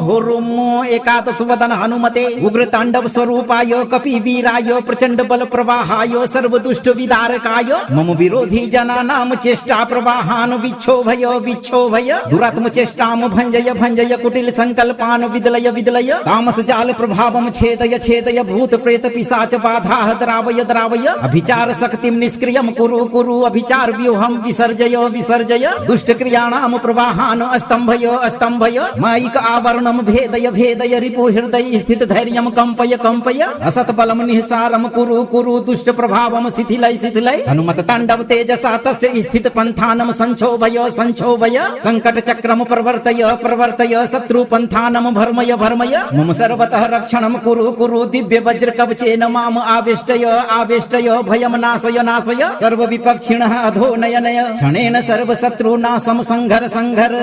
हुरुं एकादश वदन हनुमते उग्र तांडव स्वरूपाय कपि वीराय प्रचंड बल प्रवाहाय सर्व दुष्ट विदारकाय मम विरोधी जनानां चेष्टा प्रवाहान विक्षोभय विक्षोभय दुरात्म चेष्टाम भंजय भंजय कुटिल संकल्पान विदलय विदलय तामस जाल प्रभावम छेदय छेदय भूत प्रेत पिशाच बाधाः द्रावय द्रावय अभिचार शक्तिं निष्क्रियं कुरु कुरु अभिचार व्यूहं विसर्जय विसर्जय दुष्ट क्रियाणाम प्रवाहान स्तंभय स्तंभय मायिक आवरणम भेदय भेदय रिपु हृदय स्थित धैर्यम कंपय कंपय असत बलम निःसारम कुरु कुरु दुष्ट प्रभावम शिथिलय शिथिलय हनुमत तांडव तेजसा तस्य स्थित पंथानम संक्षोभय संक्षोभय संकट चक्रम प्रवर्तय प्रवर्तय शत्रु पंथानम भर्मय भर्मय मम सर्वतः रक्षणम कुरु कुरु दिव्य वज्र कवचेन माम आवेष्टय आवेष्टय भयम नाशय नाशय सर्व विपक्षिणः अधो नय नय क्षणेन सर्व शत्रुनाशम संघर संघर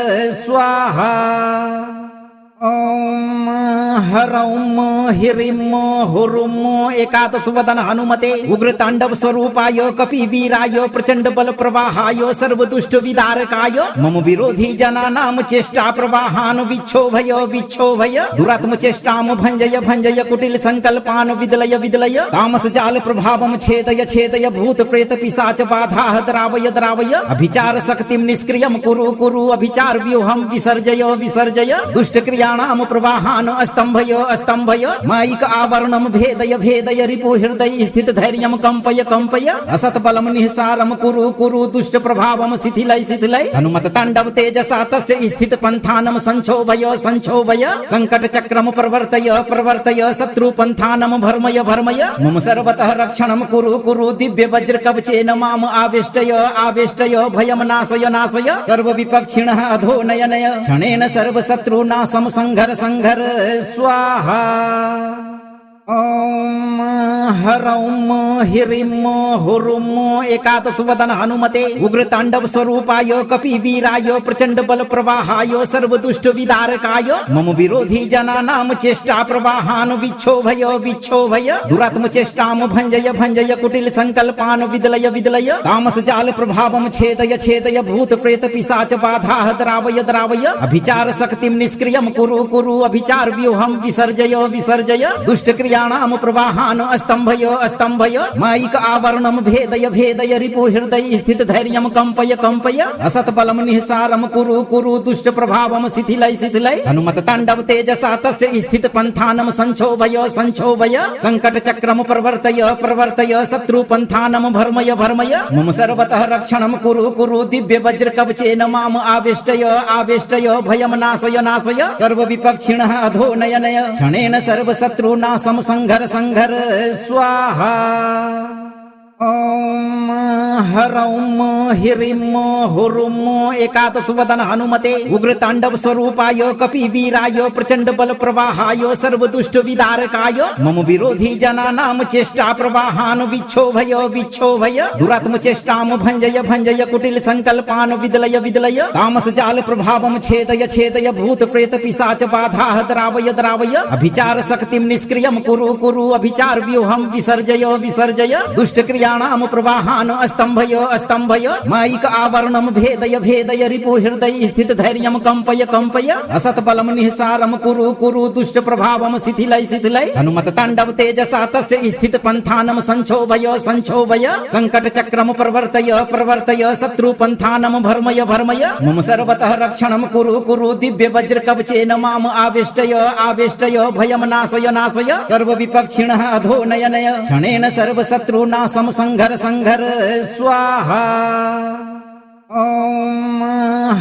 स्वाहा। ओम ह्रौं ह्रीं हुरुं एकादश वदन हनुमते उग्र तांडव स्वरूपाय कपि वीराय प्रचंड बल प्रवाहाय सर्व दुष्ट विदारकाय मम विरोधी जनानां चेष्टा प्रवाहान विक्षोभय विक्षोभय दुरात्म चेष्टाम भंजय भंजय कुटिल संकल्पान विदलय विदलय तामस जाल प्रभावम छेदय छेदय भूत प्रेत पिशाच बाधाः द्रावय द्रावय अभिचार शक्तिं निष्क्रियं कुरु कुरु अभिचार व्यूहं विसर्जय विसर्जय दुष्ट क्रिया प्रवाहान स्तंभय स्तंभय मायिक आवरणम भेदय भेदय रिपु हृदय स्थित धैर्यम कंपय कंपय असत बलम निःसारम कुरु कुरु दुष्ट प्रभावम शिथिलय शिथिलय हनुमत तांडव तेजसा तस्य स्थित पंथानम संक्षोभय संक्षोभय संकट चक्रम प्रवर्तय प्रवर्तय शत्रु पंथानम भर्मय भर्मय मम सर्वतः रक्षणम कुरु कुरु दिव्य वज्र कवचेन माम आवेष्टय आवेष्टय भयम नाशय नाशय सर्व विपक्षिणः अधो नय नय क्षणेन सर्व शत्रुनाशम संघर संघर स्वाहा। ओम ह्रौं ह्रीं हुरुं एकादश वदन हनुमते उग्र तांडव स्वरूपाय कपि वीराय प्रचंड बल प्रवाहाय सर्व दुष्ट विदारकाय मम विरोधी जनानां चेष्टा प्रवाहान विक्षोभय विक्षोभय दुरात्म चेष्टाम भंजय भंजय कुटिल संकल्पान विदलय विदलय तामस जाल प्रभावम छेदय छेदय भूत प्रेत पिशाच बाधाः द्रावय द्रावय अभिचार शक्तिं निष्क्रियं कुरु कुरु अभिचार व्यूहं विसर्जय विसर्जय दुष्ट क्रिया प्रवाहान स्तंभय स्तंभय मायिक आवरणम भेदय भेदय रिपु हृदय स्थित धैर्यम कंपय कंपय असत बलम निःसारम कुरु कुरु दुष्ट प्रभावम शिथिलय शिथिलय हनुमत तांडव तेजसा तस्य स्थित पंथानम संक्षोभय संक्षोभय संकट चक्रम प्रवर्तय प्रवर्तय शत्रु पंथानम भर्मय भर्मय मम सर्वतः रक्षणम कुरु कुरु दिव्य वज्र कवचेन माम आवेष्टय आवेष्टय भयम नाशय नाशय सर्व विपक्षिणः अधो नय नय क्षणेन सर्व शत्रुनाशम संघर संघर स्वाहा। ओम हरौम हिरिम हुरुम एकादशवदन हनुमते उग्रतांडव स्वरूपाय कपिवीराय प्रचंड बल प्रवाहाय सर्वदुष्ट विदारकाय मम विरोधी जनानां चेष्टा प्रवाहान विक्षोभय विक्षोभय दुरात्म चेष्टाम भंजय भंजय कुटिल संकल्पान विदलय विदलय तामस जाल प्रभावम छेदय छेदय भूत प्रेत पिशाच बाधा द्रावय द्रावय अभिचार शक्तिम निष्क्रियम कुरु कुरु अभिचार व्यूहम विसर्जय विसर्जय दुष्ट क्रियाणाम प्रवाहान अस्तंभय अस्तंभय माइक आवरणम भेदय भेदय रिपु हृदय स्थित धैर्यम कंपय कंपय असत बलम निहसारम कुरु कुरु दुष्ट प्रभावम शिथिलय शिथिलय हनुमत तांडव तेजसा तस्य स्थित पंथानम संक्षोभय संक्षोभय संकट चक्रम प्रवर्तय प्रवर्तय शत्रु पंथानम भर्मय भर्मय मम सर्वतः रक्षणम कुरु कुरु दिव्य वज्र कवचेन माम आवेष्टय आवेष्टय भयम नाशय नाशय सर्व विपक्षिणः अधो नय नय क्षणेन सर्व शत्रुनाशम संघर संघर स्वाहा ओम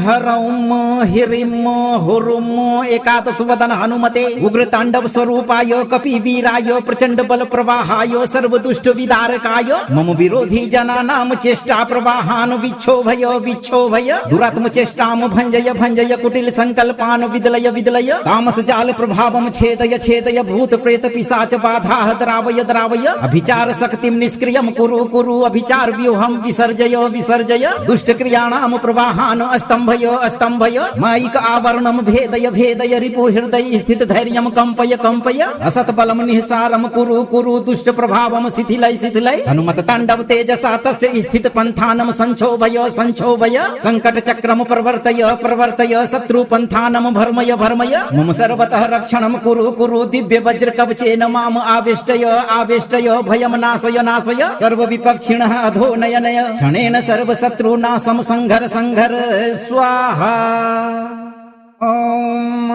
हरौम हिरिम हुरुम एकादशवदन हनुमते उग्रतांडव स्वरूपाय कपिवीराय प्रचंड बल प्रवाहाय सर्वदुष्ट विदारकाय मम विरोधी जनानां चेष्टा प्रवाहान विक्षोभय विक्षोभय दुरात्म चेष्टाम भंजय भंजय कुटिल संकल्पान विदलय विदलय तामस जाल प्रभावम छेदय छेदय भूत प्रेत पिशाच बाधा द्रावय द्रावय अभिचार शक्तिम निष्क्रियम कुरु कुरु अभिचार व्यूहम विसर्जय विसर्जय दुष्ट क्रियाणाम प्रवाहान अस्तंभय अस्तंभय माइक आवरणम भेदय भेदय रिपु हृदय स्थित धैर्यम कंपय कंपय असत बलम निहसारम कुरु कुरु दुष्ट प्रभावम शिथिलय शिथिलय हनुमत तांडव तेजसा तस्य स्थित पंथानम संक्षोभय संक्षोभय संकट चक्रम प्रवर्तय प्रवर्तय शत्रु पंथानम भर्मय भर्मय मम सर्वतः रक्षणम कुरु कुरु दिव्य वज्र कवचेन माम आवेष्टय आवेष्टय भयम नाशय नाशय सर्व विपक्षिणः अधो नय नय क्षणेन सर्व शत्रुनाशम संघर संघर स्वाहा ओम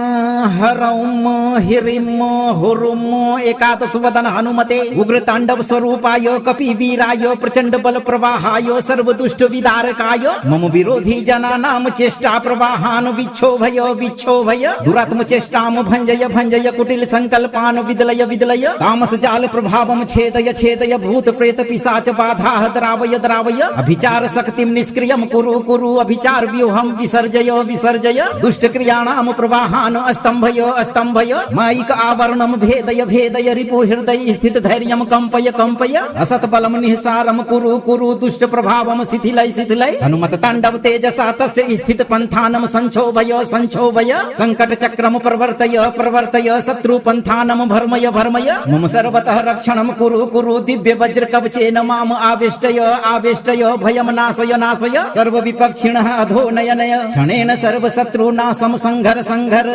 हरौम हिरिम हुरुम एकादशवदन हनुमते उग्रतांडव स्वरूपाय कपिवीराय प्रचंड बल प्रवाहाय सर्वदुष्ट विदारकाय मम विरोधी जनानां चेष्टा प्रवाहान विक्षोभय विक्षोभय दुरात्म चेष्टाम भंजय भंजय कुटिल संकल्पान विदलय विदलय तामस जाल प्रभावम छेदय छेदय भूत प्रेत पिशाच बाधा द्रावय द्रावय अभिचार शक्तिम निष्क्रियम कुरु कुरु अभिचार व्यूहम विसर्जय विसर्जय दुष्ट क्रियाणाम प्रवाहान अस्तंभय अस्तंभय माइक आवरणम भेदय भेदय रिपु हृदय स्थित धैर्यम कंपय कंपय असत बलम निहसारम कुरु कुरु दुष्ट प्रभावम शिथिलय शिथिलय हनुमत तांडव तेजसा तस्य स्थित पंथानम संक्षोभय संक्षोभय संकट चक्रम प्रवर्तय प्रवर्तय शत्रु पंथानम भर्मय भर्मय मम सर्वतः रक्षणम कुरु कुरु दिव्य वज्र कवचेन माम आवेष्टय आवेष्टय भयम नाशय नाशय सर्व विपक्षिणः अधो नय नय क्षणेन सर्व शत्रुनाशम संघर संघर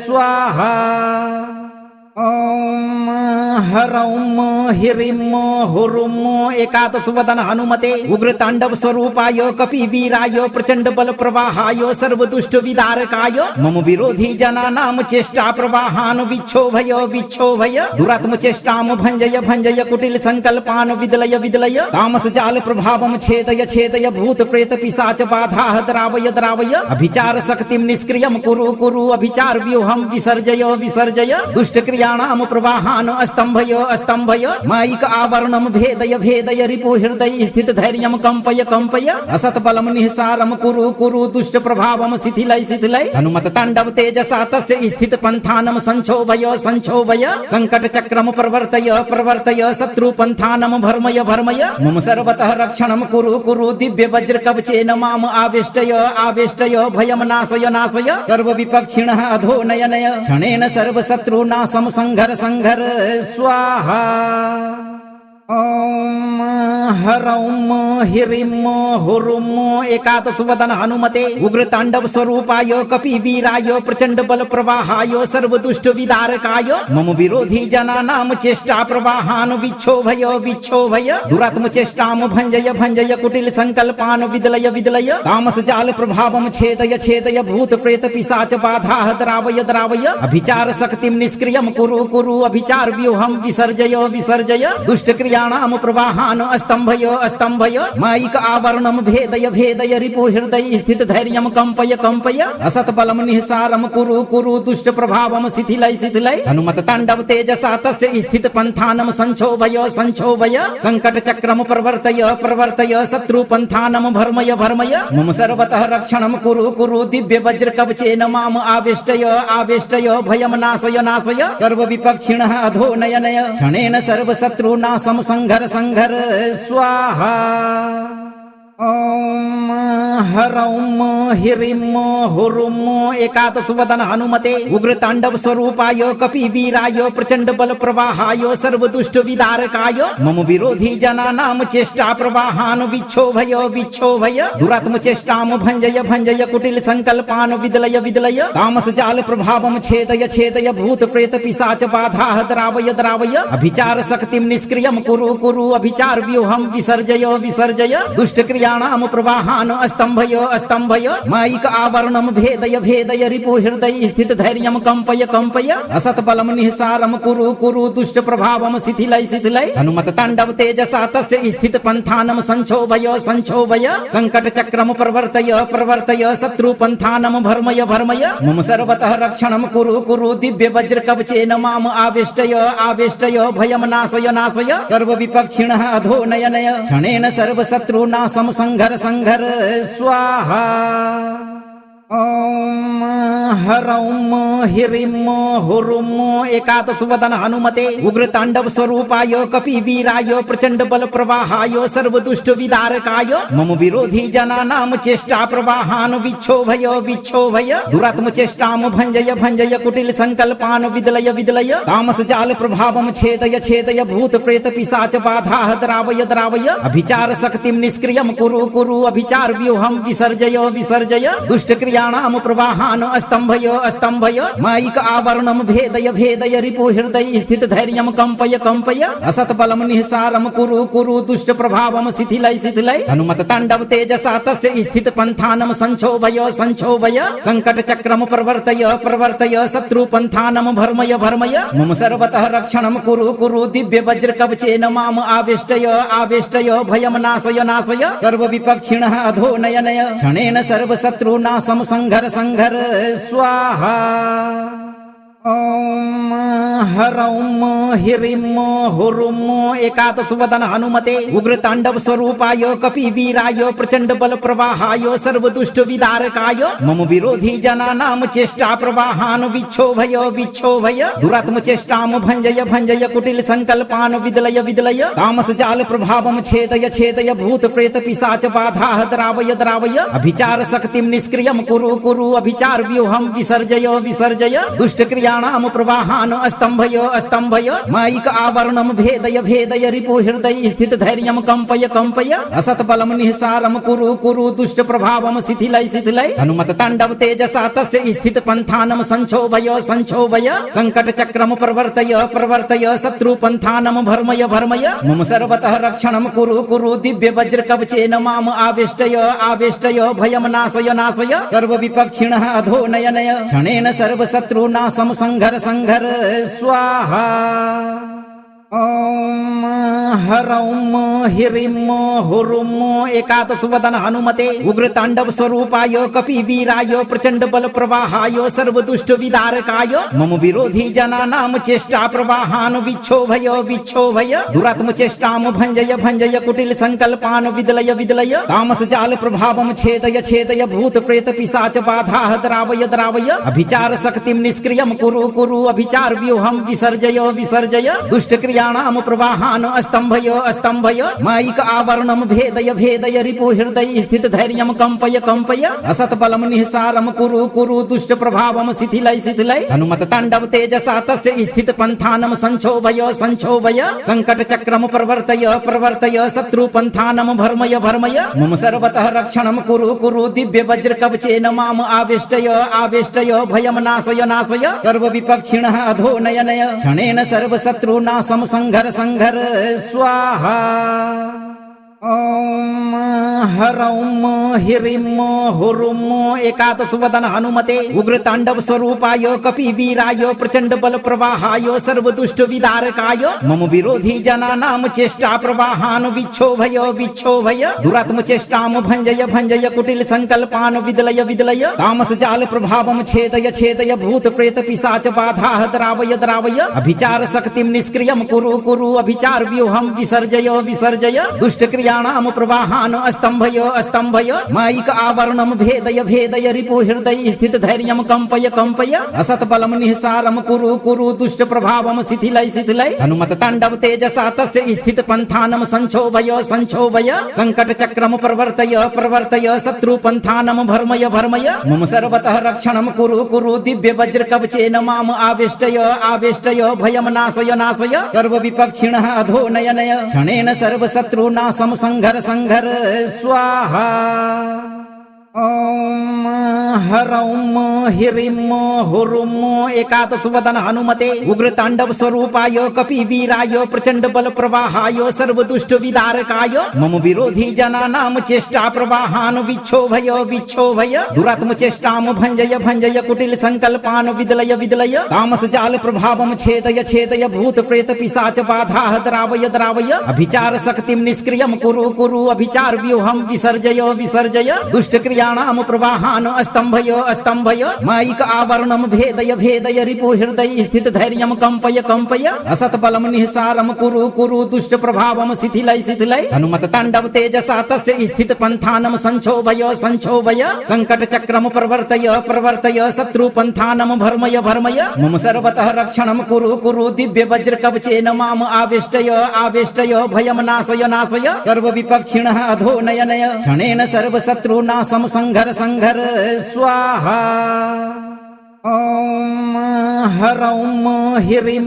स्वाहा ओम हरौम हिरिम हुरुम एकादशवदन हनुमते उग्रतांडव स्वरूपाय कपिवीराय प्रचंड बल प्रवाहाय सर्वदुष्ट विदारकाय मम विरोधी जनानां चेष्टा प्रवाहान विक्षोभय विक्षोभय दुरात्म चेष्टाम भंजय भंजय कुटिल संकल्पान विदलय विदलय तामस जाल प्रभावम छेदय छेदय भूत प्रेत पिशाच बाधा द्रावय द्रावय अभिचार शक्तिम निष्क्रियम कुरु कुरु अभिचार व्यूहम विसर्जय विसर्जय दुष्ट क्रियाणाम प्रवाहान अस्तंभय अस्तंभय माइक आवरणम भेदय भेदय रिपु हृदय स्थित धैर्यम कंपय कंपय असत बलम निहसारम कुरु कुरु दुष्ट प्रभावम शिथिलय शिथिलय हनुमत तांडव तेजसा तस्य स्थित पंथानम संक्षोभय संक्षोभय संकट चक्रम प्रवर्तय प्रवर्तय शत्रु पंथानम भर्मय भर्मय मम सर्वतः रक्षणम कुरु कुरु दिव्य वज्र कवचेन माम आवेष्टय आवेष्टय भयम नाशय नाशय सर्व विपक्षिणः अधो नय नय क्षणेन सर्व शत्रुनाशम संघर संघर स्वाहा ओम हरौम हिरिम हुरुम एकादशवदन हनुमते उग्रतांडव स्वरूपाय कपिवीराय प्रचंड बल प्रवाहाय सर्वदुष्ट विदारकाय मम विरोधी जनानां चेष्टा प्रवाहान विक्षोभय विक्षोभय दुरात्म चेष्टाम भंजय भंजय कुटिल संकल्पान विदलय विदलय तामस जाल प्रभावम छेदय छेदय भूत प्रेत पिशाच बाधा द्रावय द्रावय अभिचार शक्तिम निष्क्रियम कुरु कुरु अभिचार व्यूहम विसर्जय विसर्जय दुष्ट क्रिया दुष्टक्रियाणां प्रवाहान् स्तम्भय स्तम्भय मायिक आवरणं भेदय भेदय रिपु हृदय स्थित धैर्यं कंपय कंपय असत्बलं निःसारं कुरु कुरु दुष्ट प्रभावं शिथिलय शिथिलय हनुमत तांडव तेजसा तस्य स्थित पंथानं संक्षोभय संक्षोभय संकट चक्रम प्रवर्तय प्रवर्तय शत्रु पंथानं भर्मय भर्मय मम सर्वतः रक्षणं कुरु कुरु दिव्य वज्र कवचेन माम आविष्टय आविष्टय भयं नाशय नाशय सर्व विपक्षिणः अधो नय नय क्षणेन सर्व शत्रुनाशं संघर संघर स्वाहा। ओम ह्रौं ह्रीं हुरुं एकादश वदन हनुमते उग्र तांडव स्वरूपाय कपिवीराय प्रचंड बल प्रवाहाय सर्व दुष्ट विदारकाय मम विरोधी जनानां चेष्टा प्रवाहान् विक्षोभय विक्षोभय दुरात्म चेष्टां भंजय भंजय कुटिल संकल्पान् विदलय विदलय तामस जाल प्रभावं छेदय छेदय भूत प्रेत पिशाच बाधाः द्रावय द्रावय अभिचार शक्तिं निष्क्रियं कुरु कुरु अभिचार व्यूहं विसर्जय विसर्जय दुष्ट क्रियाणां प्रवाहान् स्तम्भय स्तम्भय मायिक आवरणं भेदय भेदय रिपु हृदय स्थित धैर्यं कंपय कंपय असत्बलं निःसारं कुरु कुरु दुष्ट प्रभावं शिथिलय शिथिलय हनुमत तांडव तेजसा तस्य स्थित पंथानं संक्षोभय संक्षोभय संकट चक्रम प्रवर्तय प्रवर्तय शत्रु पंथानं भर्मय भर्मय मम सर्वतः रक्षणं कुरु कुरु दिव्य वज्र कवचेन माम आविष्टय आविष्टय भयं नाशय नाशय सर्व विपक्षिणः अधो नय नय क्षणेन सर्व शत्रुनाशं संघर संघर स्वाहा। ओम ह्रौं ह्रीं हुरुं एकादश वदन हनुमते उग्र तांडव स्वरूपाय कपिवीराय प्रचंड बल प्रवाहाय सर्व दुष्ट विदारकाय मम विरोधी जनानां चेष्टा प्रवाहान् विक्षोभय विक्षोभय दुरात्म चेष्टां भंजय भंजय कुटिल संकल्पान् विदलय विदलय तामस जाल प्रभावं छेदय छेदय भूत प्रेत पिशाच बाधाः द्रावय द्रावय अभिचार शक्तिं निष्क्रियं कुरु कुरु अभिचार व्यूहं विसर्जय विसर्जय दुष्ट क्रियाणां प्रवाहान् स्तम्भय स्तम्भय मायिक आवरणं भेदय भेदय रिपु हृदय स्थित धैर्यं कंपय कंपय असत्बलं निःसारं कुरु कुरु दुष्ट प्रभावं शिथिलय शिथिलय हनुमत तांडव तेजसा तस्य स्थित पंथानं संक्षोभय संक्षोभय संकट चक्रम प्रवर्तय प्रवर्तय शत्रु पंथानं भर्मय भर्मय मम सर्वतः रक्षणं कुरु कुरु दिव्य वज्र कवचेन माम आविष्टय आविष्टय भयं नाशय नाशय सर्व विपक्षिणः अधो नय नय क्षणेन सर्व शत्रुनाशं संघर संघर स्वाहा। ओम ह्रौं ह्रीं हुरुं एकादश वदन हनुमते उग्र तांडव स्वरूपाय कपिवीराय प्रचंड बल प्रवाहाय सर्व दुष्ट विदारकाय मम विरोधी जनानां चेष्टा प्रवाहान् विक्षोभय विक्षोभय दुरात्म चेष्टां भंजय भंजय कुटिल संकल्पान् विदलय विदलय तामस जाल प्रभावं छेदय छेदय भूत प्रेत पिशाच बाधाः द्रावय द्रावय अभिचार शक्तिं निष्क्रियं कुरु कुरु अभिचार व्यूहं विसर्जय विसर्जय दुष्ट क्रियाणां प्रवाहान् स्तम्भय स्तम्भय मायिक आवरणं भेदय भेदय रिपु हृदय स्थित धैर्यं कंपय कंपय असत्बलं निःसारं कुरु कुरु दुष्ट प्रभावं शिथिलय शिथिलय हनुमत तांडव तेजसा तस्य स्थित पंथानं संक्षोभय संक्षोभय संकट चक्रम प्रवर्तय प्रवर्तय शत्रु पंथानं भर्मय भर्मय मम सर्वतः रक्षणं कुरु कुरु दिव्य वज्र कवचेन माम आविष्टय आविष्टय भयं नाशय नाशय सर्व विपक्षिणः अधो नय नय क्षणेन सर्व शत्रुनाशं संघर संघर स्वाहा। ओम ह्रौं ह्रीं हुरुं एकादश वदन हनुमते उग्र तांडव स्वरूपाय कपिवीराय प्रचंड बल प्रवाहाय सर्व दुष्ट विदारकाय मम विरोधी जनानां चेष्टा प्रवाहान् विक्षोभय विक्षोभय दुरात्म चेष्टां भंजय भंजय कुटिल संकल्पान् विदलय विदलय तामस जाल प्रभावं छेदय छेदय भूत प्रेत पिशाच बाधाः द्रावय द्रावय अभिचार शक्तिं निष्क्रियं कुरु कुरु अभिचार व्यूहं विसर्जय विसर्जय दुष्ट क्रियाणां प्रवाहान् स्तम्भय स्तम्भय मायिक आवरणं भेदय भेदय रिपु हृदय स्थित धैर्यं कंपय कंपय असत्बलं निःसारं कुरु कुरु दुष्ट प्रभावं शिथिलय शिथिलय हनुमत तांडव तेजसा तस्य स्थित पंथानं संक्षोभय संक्षोभय संकट चक्रम प्रवर्तय प्रवर्तय शत्रु पंथानं भर्मय भर्मय मम सर्वतः रक्षणं कुरु कुरु दिव्य वज्र कवचेन माम आविष्टय आविष्टय भयं नाशय नाशय सर्व विपक्षिणः अधो नय नय क्षणेन सर्व शत्रुनाशं संघर संघर स्वाहा। ओम हरौं ह्रीं हुरुं एकादशवदन हनुमते उग्रताण्डव स्वरूपाय कपिवीराय प्रचंड बल प्रवाहाय सर्वदुष्ट विदारकाय मम विरोधी जनानां चेष्टा प्रवाहान् विक्षोभय विक्षोभय दुरात्म चेष्टां भञ्जय भञ्जय कुटिल संकल्पान् विदलय विदलय तामस जाल प्रभावं छेदय छेदय भूत प्रेत पिशाच बाधाः द्रावय द्रावय अभिचार शक्तिं निष्क्रियं कुरु कुरु अभिचार व्यूहं विसर्जय विसर्जय दुष्ट क्रियाणां प्रवाहान् स्तंभय स्तंभय मायिक आवरणं भेदय भेदय रिपु हृदय स्थित धैर्यं कंपय कंपय असत बलं निःसारं कुरु कुरु दुष्ट प्रभावं शिथिलय शिथिलय हनुमत ताण्डव तेजसा तस्य स्थित पंथानं संक्षोभय संक्षोभय संकट चक्रम प्रवर्तय प्रवर्तय शत्रु पंथानं भर्मय भर्मय मम सर्वतः रक्षणं कुरु कुरु दिव्य वज्र कवचेन माम आवेष्टय आवेष्टय भयं नाशय नाशय सर्व विपक्षिणः अधो नय नय क्षणेन सर्व शत्रुनाशं संघर संघर स्वाहा ॐ हरौं ह्रीं हुरुं एकादशवदन हनुमते उग्रताण्डव स्वरूपाय कपिवीराय प्रचंड बल प्रवाहाय सर्वदुष्ट विदारकाय मम विरोधी जनानां चेष्टा प्रवाहान् विक्षोभय विक्षोभय दुरात्म चेष्टां भञ्जय भञ्जय कुटिल संकल्पान् विदलय विदलय तामस जाल प्रभावं छेदय छेदय भूत प्रेत पिशाच बाधाः द्रावय द्रावय अभिचार शक्तिं निष्क्रियं कुरु कुरु अभिचार व्यूहं विसर्जय विसर्जय दुष्ट क्रियाणां प्रवाहान् स्तंभय स्तंभय मायिक आवरणं भेदय भेदय रिपु हृदय स्थित धैर्यं कंपय कंपय असत बलं निःसारं कुरु कुरु दुष्ट प्रभावं शिथिलय शिथिलय हनुमत ताण्डव तेजसा तस्य स्थित पंथानं संक्षोभय संक्षोभय संकट चक्रम प्रवर्तय प्रवर्तय शत्रु पंथानं भर्मय भर्मय मम सर्वतः रक्षणं कुरु कुरु दिव्य वज्र कवचेन माम आवेष्टय आवेष्टय भयं नाशय नाशय सर्व विपक्षिणः अधो नय नय क्षणेन सर्व शत्रुनाशं संघर संघर स्वाहा ॐ हरौं ह्रीं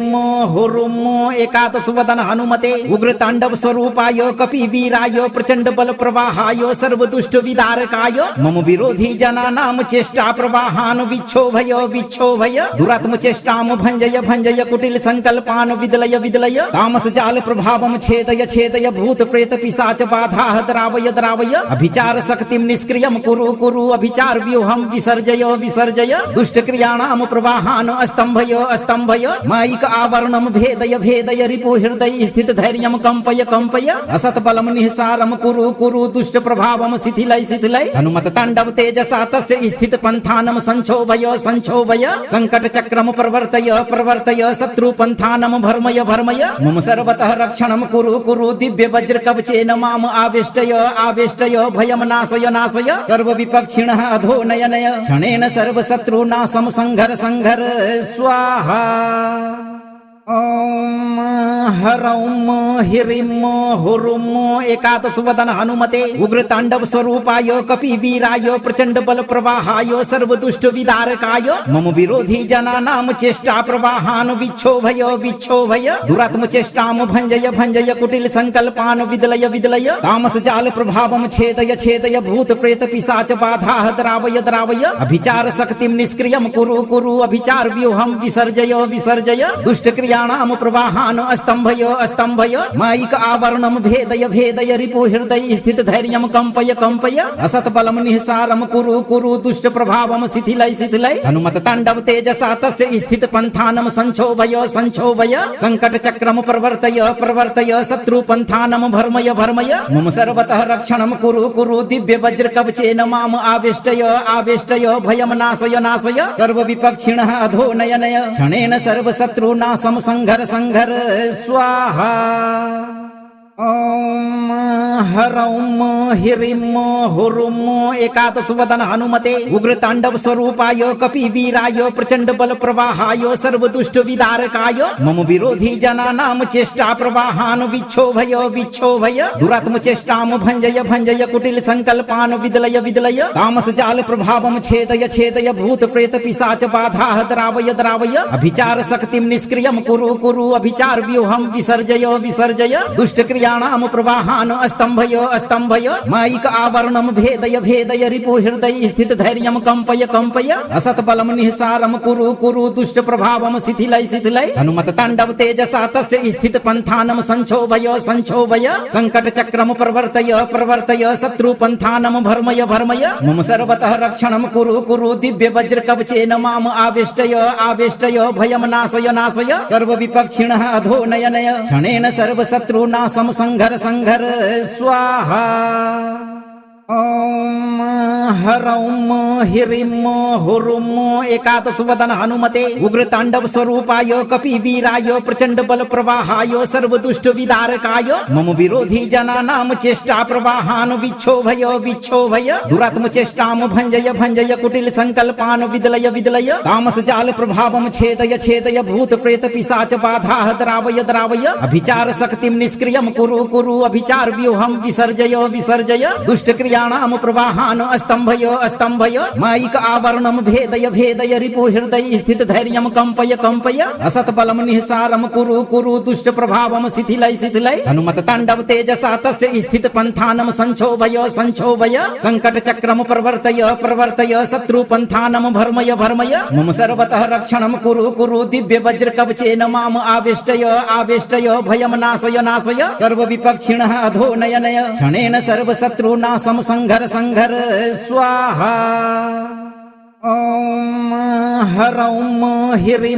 हुरुं एकादशवदन हनुमते उग्रताण्डव स्वरूपाय कपिवीराय प्रचंड बल प्रवाहाय सर्वदुष्ट विदारकाय मम विरोधी जनानां चेष्टा प्रवाहान् विक्षोभय विक्षोभय दुरात्म चेष्टां भञ्जय भञ्जय कुटिल संकल्पान् विदलय विदलय तामस जाल प्रभावं छेदय छेदय भूत प्रेत पिशाच बाधाः द्रावय द्रावय अभिचार शक्तिं निष्क्रियं कुरु कुरु अभिचार व्यूहं विसर्जय विसर्जय दुष्ट क्रियाणां प्रवाहान् स्तंभय स्तंभय मायिक आवरणं भेदय भेदय रिपु हृदय स्थित धैर्यं कंपय कंपय असत बलं निःसारं कुरु कुरु दुष्ट प्रभावं शिथिलय शिथिलय हनुमत ताण्डव तेजसा तस्य स्थित पंथानं संक्षोभय संक्षोभय संकट चक्रम प्रवर्तय प्रवर्तय शत्रु पंथानं भर्मय भर्मय मम सर्वतः रक्षणं कुरु कुरु दिव्य वज्र कवचेन माम आवेष्टय आवेष्टय भयं नाशय नाशय सर्व विपक्षिणः अधो नय नय क्षणेन सर्व शत्रुनाशं संघर संघर स्वाहा ॐ हरौं ह्रीं हुरुं एकादशवदन हनुमते उग्रताण्डव स्वरूपाय कपिवीराय प्रचंड बल प्रवाहाय सर्वदुष्ट विदारकाय मम विरोधी जनानां चेष्टा प्रवाहान् विक्षोभय विक्षोभय दुरात्म चेष्टां भञ्जय भञ्जय कुटिल संकल्पान् विदलय विदलय तामस जाल प्रभावं छेदय छेदय भूत प्रेत पिशाच बाधाः द्रावय द्रावय अभिचार शक्तिं निष्क्रियं कुरु कुरु अभिचार व्यूहं विसर्जय विसर्जय दुष्ट क्रियाणां प्रवाहान् स्तंभय स्तंभय मायिक आवरणं भेदय भेदय रिपु हृदय स्थित धैर्यं कंपय कंपय असत बलं निःसारं कुरु कुरु दुष्ट प्रभावं शिथिलय शिथिलय हनुमत ताण्डव तेजसा तस्य स्थित पंथानं संक्षोभय संक्षोभय संकट चक्रम प्रवर्तय प्रवर्तय शत्रु पंथानं भर्मय भर्मय मम सर्वतः रक्षणं कुरु कुरु दिव्य वज्र कवचेन माम आवेष्टय आवेष्टय भयं नाशय नाशय सर्व विपक्षिणः अधो नय नय क्षणेन सर्व शत्रुनाशं संघर संघर स्वाहा ॐ हरौं ह्रीं हुरुं एकादशवदन हनुमते उग्रताण्डव स्वरूपाय कपिवीराय प्रचंड बल प्रवाहाय सर्वदुष्ट विदारकाय मम विरोधी जनानां चेष्टा प्रवाहान् विक्षोभय विक्षोभय दुरात्म चेष्टां भञ्जय भञ्जय कुटिल संकल्पान् विदलय विदलय तामस जाल प्रभावं छेदय छेदय भूत प्रेत पिशाच बाधाः द्रावय द्रावय अभिचार शक्तिं निष्क्रियं कुरु कुरु अभिचार व्यूहं विसर्जय विसर्जय दुष्ट क्रियाणां प्रवाहान् स्तंभय स्तंभय माइक आवरणम भेदय भेदय रिपु हृदय स्थित धैर्यम कंपय कंपय असत बलम निःसारम कुरु कुरु दुष्ट प्रभावम शिथिलय शिथिलय हनुमत तांडव तेजसा तस्य स्थित पंथानम संक्षोभय संक्षोभय संकट चक्रम प्रवर्तय प्रवर्तय शत्रु पंथानम भर्मय भर्मय मम सर्वतः रक्षणम कुरु कुरु दिव्य वज्र कवचेन माम आविष्टय आविष्टय भयम नाशय नाशय सर्व विपक्षिणः अधो नय नय क्षणेन सर्व शत्रुनाशम संघर संघर स्वाहा। ओम ह्रौम ह्रीं हुरुं एकादश वदन हनुमते उग्र तांडव स्वरूपाय कपिवीराय प्रचंड बल प्रवाहाय सर्व दुष्ट विदारकाय मम विरोधी जनानां चेष्टा प्रवाहान विक्षोभय विक्षोभय दुरात्म चेष्टाम भंजय भंजय कुटिल संकल्पान विदलय विदलय तामस जाल प्रभावम छेदय छेदय भूत प्रेत पिशाच बाधा द्रावय द्रावय अभिचार शक्तिम निष्क्रियम कुरु कुरु अभिचार व्यूहम विसर्जय विसर्जय दुष्ट क्रिया प्रवाहान स्तंभय स्तंभय माइक आवरणम भेदय भेदय रिपु हृदय स्थित धैर्यम कंपय कंपय असत बलम निःसारम कुरु कुरु दुष्ट प्रभावम शिथिलय शिथिलय हनुमत तांडव तेजसा तस्य स्थित पंथानम संक्षोभय संक्षोभय संकट चक्रम प्रवर्तय प्रवर्तय शत्रु पंथानम भर्मय भर्मय मम सर्वतः रक्षणम कुरु कुरु दिव्य वज्र कवचेन माम आविष्टय आविष्टय भयम नाशय नाशय सर्व विपक्षिणः अधो नय नय क्षणेन सर्व शत्रुनाशम संघर संघर स्वाहा। ओम ह्रौं ह्रीं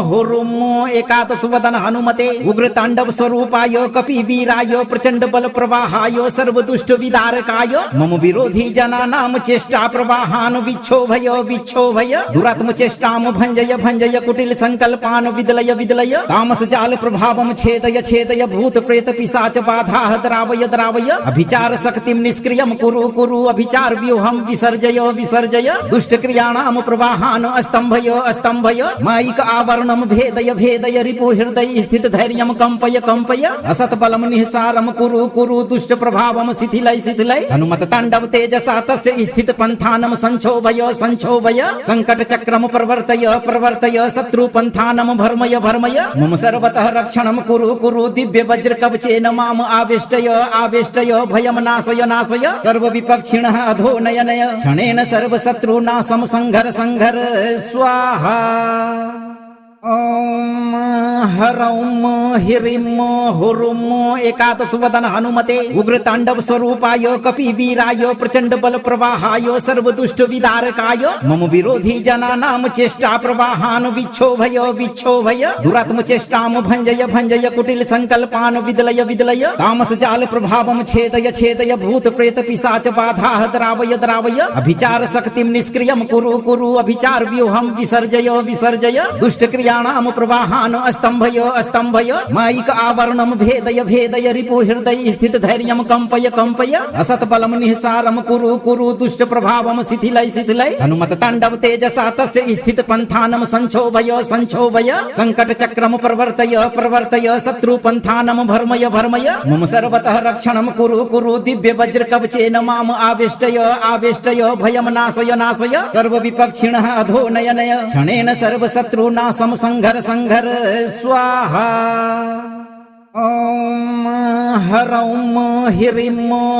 हुरुं एकादश वदन हनुमते उग्र तांडव स्वरूपाय कपिवीराय प्रचंड बल प्रवाहाय सर्व दुष्ट विदारकाय मम विरोधी जनानां चेष्टा प्रवाहान विक्षोभय विक्षोभय दुरात्म चेष्टाम भंजय भंजय कुटिल संकल्पान विदलय विदलय तामस जाल प्रभावम छेदय छेदय भूत प्रेत पिशाच बाधा द्रावय द्रावय अभिचार शक्तिम निष्क्रियम कुरु कुरु अभिचार व्यूहम विसर्जय विसर्जय दुष्ट क्रियाणाम प्रवाहान स्तंभय स्तंभय माइक आवरणम भेदय भेदय रिपु हृदय स्थित धैर्यम कंपय कंपय असत बलम निःसारम कुरु कुरु दुष्ट प्रभावम शिथिलय शिथिलय हनुमत तांडव तेजसा तस्य स्थित पंथानम संक्षोभय संक्षोभय संकट चक्रम प्रवर्तय प्रवर्तय शत्रु पंथानम भर्मय भर्मय मम सर्वतः रक्षणम कुरु कुरु दिव्य वज्र कवचेन माम आविष्टय आविष्टय भयम नाशय नाशय सर्व विपक्षिणः अधो नय नय क्षणेन सर्व शत्रुनाशम संघर संघर स्वाहा। ओम ह्रौं ह्रीं हुरुं एकादश वदन हनुमते उग्र तांडव स्वरूपाय कपिवीराय प्रचंड बल प्रवाहाय सर्व दुष्ट विदारकाय मम विरोधी जनानां चेष्टा प्रवाहान विक्षोभय विक्षोभय दुरात्म चेष्टाम भंजय भंजय कुटिल संकल्पान विदलय विदलय तामस जाल प्रभावम छेदय छेदय भूत प्रेत पिशाच बाधा द्रावय द्रावय अभिचार शक्तिम निष्क्रियम कुरु कुरु अभिचार व्यूहम विसर्जय विसर्जय दुष्ट क्रियाणाम प्रवाहान स्तंभय स्तंभय माइक आवरणम भेदय भेदय रिपु हृदय स्थित धैर्यम कंपय कंपय असत बलम निःसारम कुरु कुरु दुष्ट प्रभावम शिथिलय शिथिलय हनुमत तांडव तेजसा तस्य स्थित पंथानम संक्षोभय संक्षोभय संकट चक्रम प्रवर्तय प्रवर्तय शत्रु पंथानम भर्मय भर्मय मम सर्वतः रक्षणम कुरु कुरु दिव्य वज्र कवचेन माम आविष्टय आविष्टय भयम नाशय नाशय सर्व विपक्षिणः अधो नय नय क्षणेन सर्व शत्रुनाशम संघर संघर स्वाहा। ओम ह्रौं ह्रीं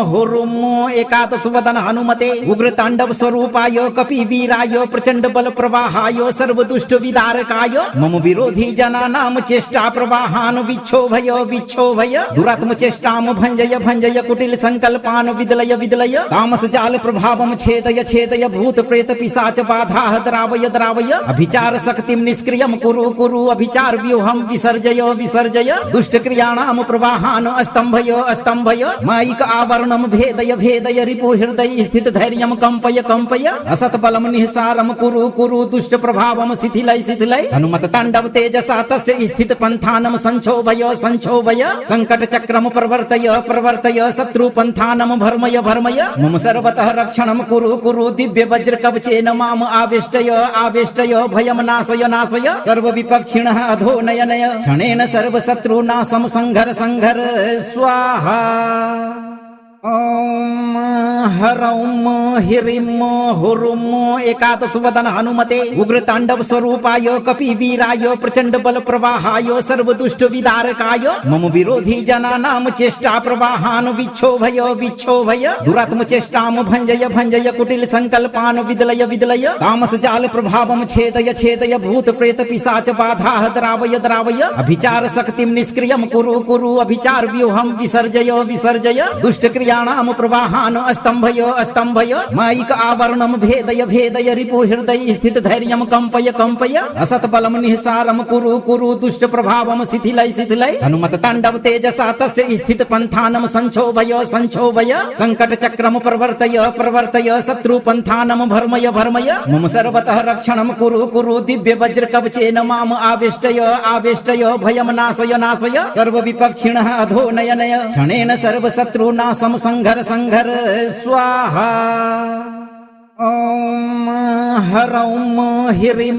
हुरुं एकादश वदन हनुमते उग्र तांडव स्वरूपाय कपिवीराय प्रचंड बल प्रवाहाय सर्व दुष्ट विदारकाय मम विरोधी जनानां चेष्टा प्रवाहान विक्षोभय विक्षोभय दुरात्म चेष्टाम भंजय भंजय कुटिल संकल्पान विदलय विदलय तामस जाल प्रभावम छेदय छेदय भूत प्रेत पिशाच बाधा द्रावय द्रावय अभिचार शक्तिम निष्क्रियम कुरु कुरु अभिचार व्यूहम विसर्जय विसर्जय दुष्ट क्रियाणाम प्रवाहान स्तंभय स्तंभय माइक आवरणम भेदय भेदय रिपु हृदय स्थित धैर्यम कंपय कंपय असत बलम निःसारम कुरु कुरु दुष्ट प्रभावम शिथिलय शिथिलय हनुमत तांडव तेजसा तस्य स्थित पंथानम संक्षोभय संक्षोभय संकट चक्रम प्रवर्तय प्रवर्तय शत्रु पंथानम भर्मय भर्मय मम सर्वतः रक्षणम कुरु कुरु दिव्य वज्र कवचेन माम आविष्टय आविष्टय भयम नाशय नाशय सर्व विपक्षिणः अधो नय नय क्षणेन सर्व शत्रुनाशम संघर संघर स्वाहा। ॐ ह्रौं ह्रीं हुरुं एकादशवदन हनुमते उग्रताण्डव स्वरूपाय कपिवीराय प्रचंड बल प्रवाहाय सर्वदुष्ट विदारकाय मम विरोधी जनानां चेष्टा प्रवाहान् विक्षोभय विक्षोभय दुरात्म चेष्टां भञ्जय भञ्जय कुटिल संकल्पान् विदलय विदलय तामस जाल प्रभावं छेदय छेदय भूत प्रेत पिशाच बाधाः द्रावय द्रावय अभिचार शक्तिं निष्क्रियं कुरु कुरु अभिचार व्यूहं विसर्जय विसर्जय दुष्ट क्रियाणां प्रवाहान् स्तंभय स्तंभय मायिक आवरणं भेदय भेदय रिपु हृदय स्थित धैर्यं कंपय कंपय असत बलं निःसारं कुरु कुरु दुष्ट प्रभावं शिथिलय शिथिलय हनुमत ताण्डव तेजसा तस्य स्थित पंथानं संक्षोभय संक्षोभय संकट चक्रम प्रवर्तय प्रवर्तय शत्रु पंथानं भर्मय भर्मय मम सर्वतः रक्षणं कुरु कुरु दिव्य वज्र कवचेन माम आवेष्टय आवेष्टय भयं नाशय नाशय सर्व विपक्षिणः अधो नय नय क्षणेन सर्व शत्रुनाशं संघर संघर स्वाहा। ॐ ह्रौं ह्रीं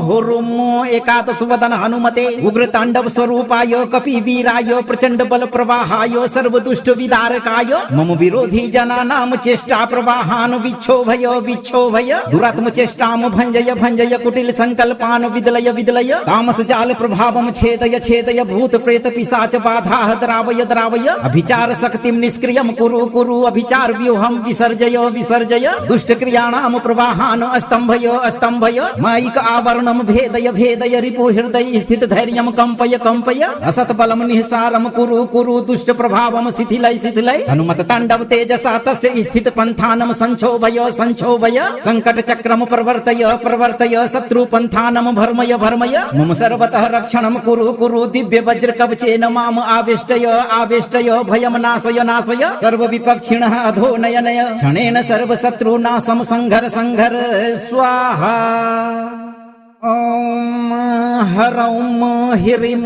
हुरुं एकादशवदन हनुमते उग्रताण्डव स्वरूपाय कपिवीराय प्रचंड बल प्रवाहाय सर्वदुष्ट विदारकाय मम विरोधी जनानां चेष्टा प्रवाहान् विक्षोभय विक्षोभय दुरात्म चेष्टां भञ्जय भञ्जय कुटिल संकल्पान् विदलय विदलय तामस जाल प्रभावं छेदय छेदय भूत प्रेत पिशाच बाधाः द्रावय द्रावय अभिचार शक्तिं निष्क्रियं कुरु कुरु अभिचार व्यूहं विसर्जय विसर्जय दुष्ट क्रियाणां प्रवाहान् स्तंभय स्तंभय मायिक आवरणं भेदय भेदय रिपु हृदय स्थित धैर्यं कंपय कंपय असत बलं निःसारं कुरु कुरु दुष्ट प्रभावं शिथिलय शिथिलय हनुमत ताण्डव तेजसा तस्य स्थित पंथानं संक्षोभय संक्षोभय संकट चक्रम प्रवर्तय प्रवर्तय शत्रु पंथानं भर्मय भर्मय मम सर्वतः रक्षणं कुरु कुरु दिव्य वज्र कवचेन माम आवेष्टय आवेष्टय भयं नाशय नाशय सर्व विपक्षिणः अधो नय नय क्षणेन सर्व शत्रुनाशं संघर संघर स्वाहा। ॐ ह्रौं ह्रीं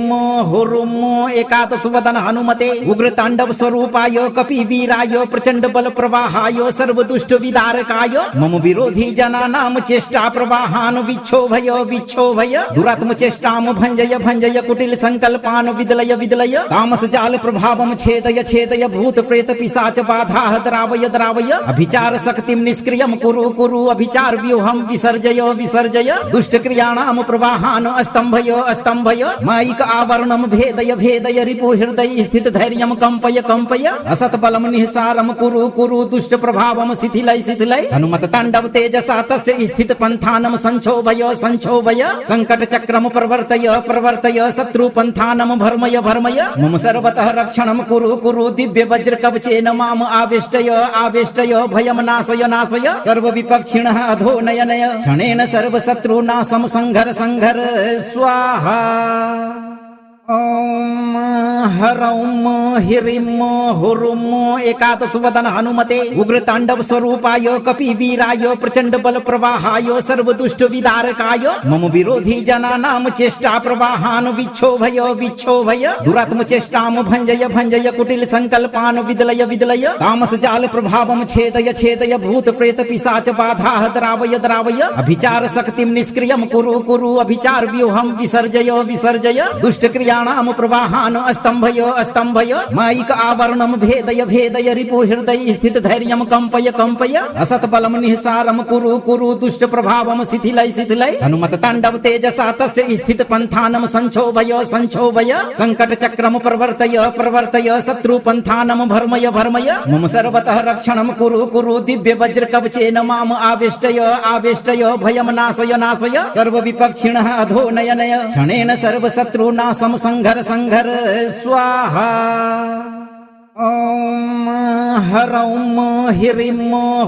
हुरुं एकादशवदन हनुमते उग्रताण्डव स्वरूपाय कपिवीराय प्रचंड बल प्रवाहाय सर्वदुष्ट विदारकाय मम विरोधी जनानां चेष्टा प्रवाहान् विक्षोभय विक्षोभय दुरात्म चेष्टां भञ्जय भञ्जय कुटिल संकल्पान् विदलय विदलय तामस जाल प्रभावं छेदय छेदय भूत प्रेत पिशाच बाधाः द्रावय द्रावय अभिचार शक्तिं निष्क्रियं कुरु कुरु अभिचार व्यूहं विसर्जय विसर्जय दुष्ट क्रियाणां प्रवाहान् स्तंभय स्तंभय मायिक आवरणं भेदय भेदय रिपु हृदय स्थित धैर्यं कंपय कंपय असत बलं निःसारं कुरु कुरु दुष्ट प्रभावं शिथिलय शिथिलय हनुमत ताण्डव तेजसा तस्य स्थित पंथानं संक्षोभय संक्षोभय संकट चक्रम प्रवर्तय प्रवर्तय शत्रु पंथानं भर्मय भर्मय मम सर्वतः रक्षणं कुरु कुरु दिव्य वज्र कवचेन माम आवेष्टय आवेष्टय भयं नाशय नाशय सर्व विपक्षिणः अधो नय नय क्षणेन सर्व शत्रुनाशं संघर संघर स्वाहा। ॐ ह्रौं ह्रीं हुरुं एकादशवदन हनुमते उग्रताण्डव स्वरूपाय कपिवीराय प्रचंड बल प्रवाहाय सर्वदुष्ट विदारकाय मम विरोधी जनानां चेष्टा प्रवाहान् विक्षोभय विक्षोभय दुरात्म चेष्टां भञ्जय भञ्जय कुटिल संकल्पान् विदलय विदलय तामस जाल प्रभावं छेदय छेदय भूत प्रेत पिशाच बाधाः द्रावय द्रावय अभिचार शक्तिं निष्क्रियं कुरु कुरु अभिचार व्यूहं विसर्जय विसर्जय दुष्ट क्रियाणां प्रवाहान् स्तंभय स्तंभय मायिक आवरणं भेदय भेदय रिपु हृदय स्थित धैर्यं कंपय कंपय असत बलं निःसारं कुरु कुरु दुष्ट प्रभावं शिथिलय शिथिलय हनुमत ताण्डव तेजसा तस्य स्थित पंथानं संक्षोभय संक्षोभय संकट चक्रम प्रवर्तय प्रवर्तय शत्रु पंथानं भर्मय भर्मय मम सर्वतः रक्षणं कुरु कुरु दिव्य वज्र कवचेन माम आवेष्टय आवेष्टय भयं नाशय नाशय सर्व विपक्षिणः अधो नय नय क्षणेन सर्व शत्रुनाशं संघर संघर स्वाहा। ॐ ह्रौं ह्रीं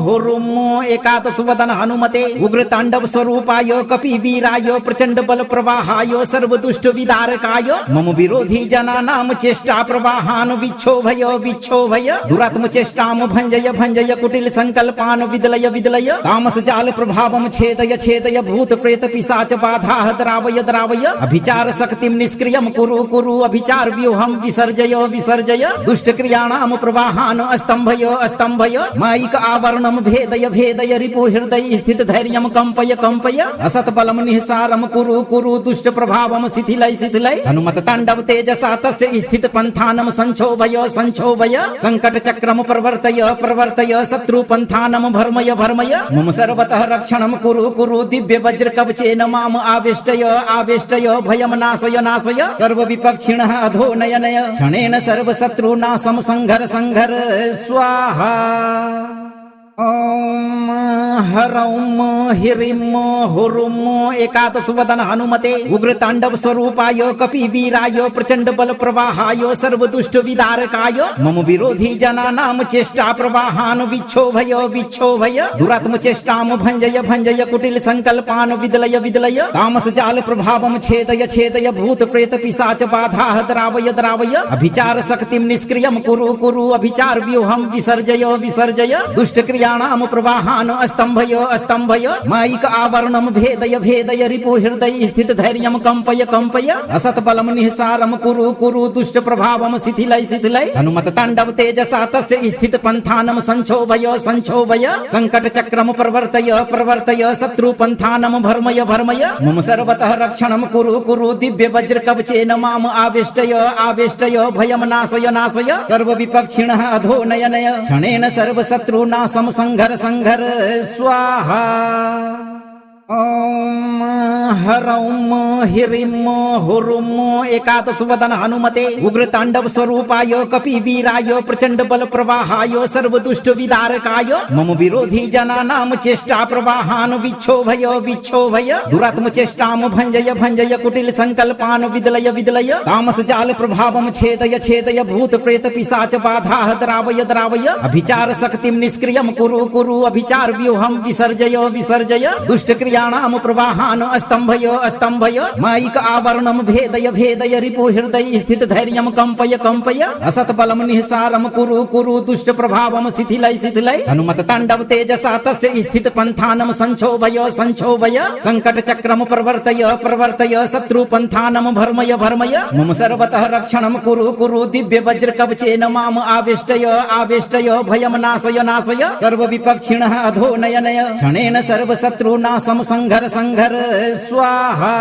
हुरुं एकादशवदन हनुमते उग्रताण्डव स्वरूपाय कपिवीराय प्रचंड बल प्रवाहाय सर्वदुष्ट विदारकाय मम विरोधी जनानां चेष्टा प्रवाहान् विक्षोभय विक्षोभय दुरात्म चेष्टां भञ्जय भञ्जय कुटिल संकल्पान् विदलय विदलय तामस जाल प्रभावं छेदय छेदय भूत प्रेत पिशाच बाधाः द्रावय द्रावय अभिचार शक्तिं निष्क्रियं कुरु कुरु अभिचार व्यूहं विसर्जय विसर्जय दुष्ट क्रियाणां प्रवाहान् स्तंभय स्तंभयो स्तंभय मायिक आवरणम भेदय भेदय रिपु हृदय स्थित धैर्यम कंपय कंपय असत बलम निःसारम कुरु कुरु दुष्ट प्रभावम शिथिलय शिथिलय हनुमत तांडव तेजसा तस्य स्थित पंथानम संक्षोभय संक्षोभय संकट चक्रम प्रवर्तय प्रवर्तय शत्रु पंथानम भर्मय भर्मय मम सर्वतः रक्षणम कुरु कुरु दिव्य वज्र कवचेन माम आविष्टय आविष्टय भयम नाशय नाशय सर्व विपक्षिणः अधो नय नय क्षणेन सर्व शत्रुनाशम संघर संघर स्वाहा। ओम ह्रौम ह्रीं हुरुं एकादश वदन हनुमते उग्र तांडव स्वरूपाय कपि वीराय प्रचंड बल प्रवाहाय सर्व दुष्ट विदारकाय मम विरोधी जनानां चेष्टा प्रवाहान विक्षोभय विक्षोभय दुरात्म चेष्टाम भंजय भंजय कुटिल संकल्पान विदलय विदलय तामस जाल प्रभावम छेदय छेदय भूत प्रेत पिशाच बाधा द्रावय द्रावय अभिचार शक्तिम निष्क्रियम कुरु कुरु अभिचार व्यूहम विसर्जय विसर्जय दुष्ट क्रियाणाम प्रवाहान स्तंभय स्तंभय मायिक आवरणम भेदय भेदय रिपु हृदय स्थित धैर्यम कंपय कंपय असत बलम निःसारम कुरु कुरु दुष्ट प्रभावम शिथिलय शिथिलय हनुमत तांडव तेजसा तस्य स्थित पंथानम संक्षोभय संक्षोभय संकट चक्रम प्रवर्तय प्रवर्तय शत्रु पंथानम भर्मय भर्मय मम सर्वतः रक्षणम कुरु कुरु दिव्य वज्र कवचेन माम आविष्टय आविष्टय भयम नाशय नाशय सर्व विपक्षिणः अधो नय नय क्षणेन सर्व शत्रुनाशम संघर संघर स्वाहा। ओम ह्रौम ह्रीं हुरुं एकादश वदन हनुमते उग्र तांडव स्वरूपाय कपि वीराय प्रचंड बल प्रवाहाय सर्व दुष्ट विदारकाय मम विरोधी जनानां चेष्टा प्रवाहान विक्षोभय विक्षोभय दुरात्म चेष्टाम भंजय भंजय कुटिल संकल्पान विदलय विदलय तामस जाल प्रभावम छेदय छेदय भूत प्रेत पिशाच बाधा द्रावय द्रावय अभिचार शक्तिम निष्क्रियम कुरु कुरु अभिचार व्यूहम विसर्जय विसर्जय दुष्ट क्रिया प्रवाहान स्तंभय स्तंभय मायिक आवरणम भेदय भेदय रिपु हृदय स्थित धैर्यम कंपय कंपय असत बलम निःसारम कुरु कुरु दुष्ट प्रभावम शिथिलय शिथिलय हनुमत तांडव तेजसा तस्य स्थित पंथानम संक्षोभय संक्षोभय संकट चक्रम प्रवर्तय प्रवर्तय शत्रु पंथानम भर्मय भर्मय मम सर्वतः रक्षणम कुरु कुरु दिव्य वज्र कवचेन माम आविष्टय आविष्टय भयम नाशय नाशय सर्व विपक्षिणः अधो नय नय क्षणेन सर्व शत्रुनाशम संघर संघर स्वाहा।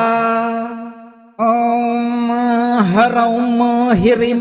ओम ह्रौम ह्रीं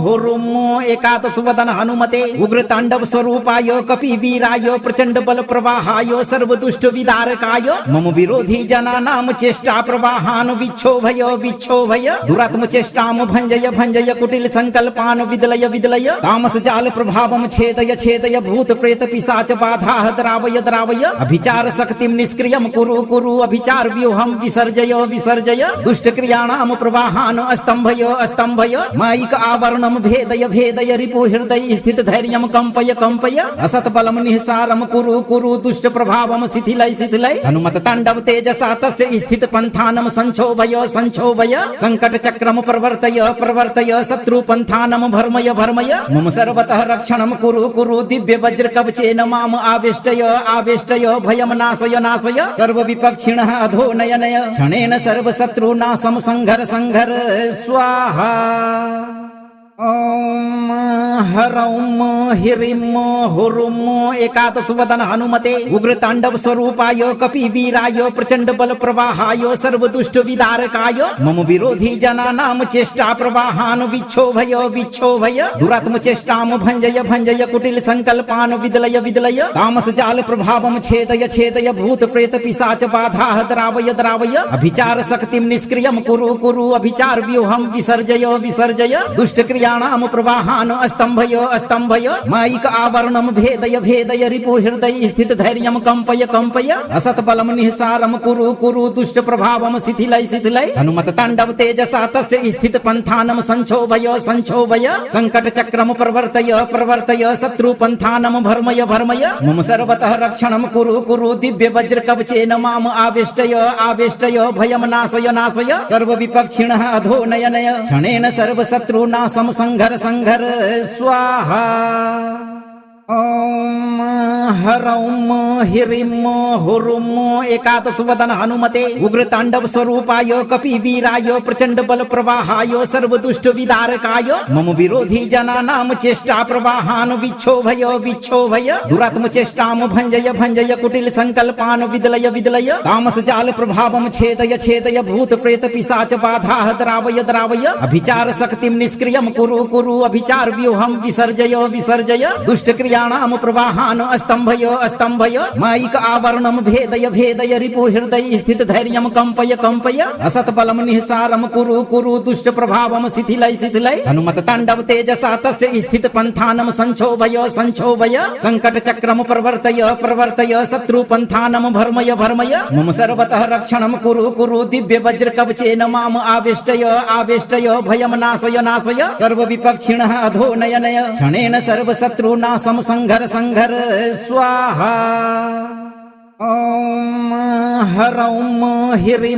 हुरुं एकादश वदन हनुमते उग्र तांडव स्वरूपाय कपि वीराय प्रचंड बल प्रवाहाय सर्व दुष्ट विदारकाय मम विरोधी जनानां चेष्टा प्रवाहान विक्षोभय विक्षोभय दुरात्म चेष्टाम भंजय भंजय कुटिल संकल्पान विदलय विदलय तामस जाल प्रभावम छेदय छेदय भूत प्रेत पिशाच बाधा द्रावय द्रावय अभिचार शक्तिम निष्क्रियम कुरु कुरु अभिचार व्यूहम विसर्जय विसर्जय दुष्ट क्रिया प्रवाहान स्तंभय स्तंभय मायिक आवरणम भेदय भेदय रिपु हृदय स्थित धैर्यम कंपय कंपय असत बलम निःसारम कुरु कुरु दुष्ट प्रभावम शिथिलय शिथिलय हनुमत तांडव तेजसा तस्य स्थित पंथानम संक्षोभय संक्षोभय संकट चक्रम प्रवर्तय प्रवर्तय शत्रु पंथानम भर्मय भर्मय मम सर्वतः रक्षणम कुरु कुरु दिव्य वज्र कवचेन माम आविष्टय आविष्टय भयम नाशय नाशय सर्व विपक्षिणः अधो नय नय क्षणेन सर्व शत्रुनाशम संघर संघर स्वाहा। ओम ह्रौम ह्रीं हुरुं एकादश वदन हनुमते उग्र तांडव स्वरूपाय कपि वीराय प्रचंड बल प्रवाहाय सर्व दुष्ट विदारकाय मम विरोधी जनानां चेष्टा प्रवाहान विक्षोभय विक्षोभय दुरात्म चेष्टाम भंजय भंजय कुटिल संकल्पान विदलय विदलय तामस जाल प्रभावम छेदय छेदय भूत प्रेत पिशाच बाधा द्रावय द्रावय अभिचार शक्तिम निष्क्रियम कुरु कुरु अभिचार व्यूहम विसर्जय विसर्जय दुष्ट क्रिया प्रवाहान स्तंभय स्तंभय मायिक आवरणम भेदय भेदय रिपु हृदय स्थित धैर्यम कंपय कंपय असत बलम निःसारम कुरु कुरु दुष्ट प्रभावम शिथिलय शिथिलय हनुमत तांडव तेजसा तस्य स्थित पंथानम संक्षोभय संक्षोभय संकट चक्रम प्रवर्तय प्रवर्तय शत्रु पंथानम भर्मय भर्मय मम सर्वतः रक्षणम कुरु कुरु दिव्य वज्र कवचेन माम आविष्टय आविष्टय भयम नाशय नाशय सर्व विपक्षिणः अधो नय नय क्षणेन सर्व शत्रुनाशम संघर संघर स्वाहा। ॐ ह्रौं ह्रीं हुरुं एकादशवदन हनुमते उग्रतांडव स्वरूपाय कपिवीराय प्रचंड बल प्रवाहाय सर्वदुष्ट विदारकाय मम विरोधी जनानां चेष्टा प्रवाहान् विक्षोभय विक्षोभय दुरात्म चेष्टां भंजय भंजय कुटिल संकल्पान् विदलय विदलय तामस जाल प्रभावं छेदय छेदय भूत प्रेत पिशाच बाधाः द्रावय द्रावय अभिचार शक्तिं निष्क्रियं कुरु कुरु अभिचार व्यूहं विसर्जय विसर्जय दुष्ट क्रियाणां प्रवाहान् अस्तंभय अस्तंभय मायिक आवरणं भेदय भेदय रिपु हृदय स्थित धैर्यं कंपय कंपय असत बलं निःसारं कुरु कुरु दुष्ट प्रभावं शिथिलय शिथिलय हनुमत तांडव तेजसा तस्य स्थित पंथानं संक्षोभय संक्षोभय संकट चक्रम प्रवर्तय प्रवर्तय शत्रु पंथानं भर्मय भर्मय मम सर्वतः रक्षणं कुरु कुरु दिव्य वज्र कवचेन माम आवेष्टय आवेष्टय भयं नाशय नाशय सर्व विपक्षिणः अधो नय नय क्षणेन सर्व शत्रुनाशं संघर संघर स्वाहा। ॐ ह्रौं ह्रीं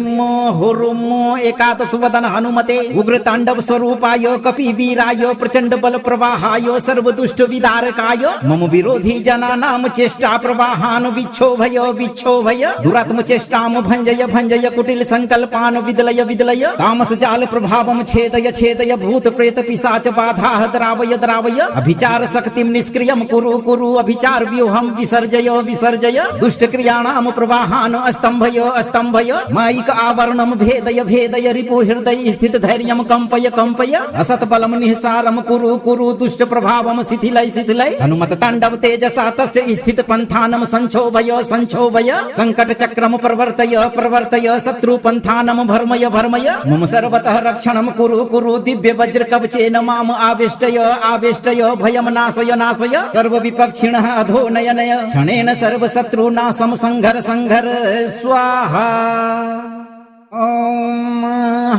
हुरुं एकादशवदन हनुमते उग्रतांडव स्वरूपाय कपिवीराय प्रचंड बल प्रवाहाय सर्वदुष्ट विदारकाय मम विरोधी जनानां चेष्टा प्रवाहान् विक्षोभय विक्षोभय दुरात्म चेष्टां भंजय भंजय कुटिल संकल्पान् विदलय विदलय तामस जाल प्रभावं छेदय छेदय भूत प्रेत पिशाच बाधाः द्रावय द्रावय अभिचार शक्तिं निष्क्रियं कुरु कुरु अभिचार व्यूहं विसर्जय विसर्जय दुष्ट क्रियाणां प्रवाहान् अस्तंभय अस्तंभय मायिक आवरणं भेदय भेदय रिपु हृदय स्थित धैर्यं कंपय कंपय असत बलं निःसारं कुरु कुरु दुष्ट प्रभावं शिथिलय शिथिलय हनुमत तांडव तेजसा तस्य स्थित पंथानं संक्षोभय संक्षोभय संकट चक्रम प्रवर्तय प्रवर्तय शत्रु पंथानं भर्मय भर्मय मम सर्वतः रक्षणं कुरु कुरु दिव्य वज्र कवचेन माम आवेष्टय आवेष्टय भयं नाशय नाशय सर्व विपक्षिणः अधो नय नय क्षणेन सर्व शत्रुनाशं संघर संघर स्वाहा। ॐ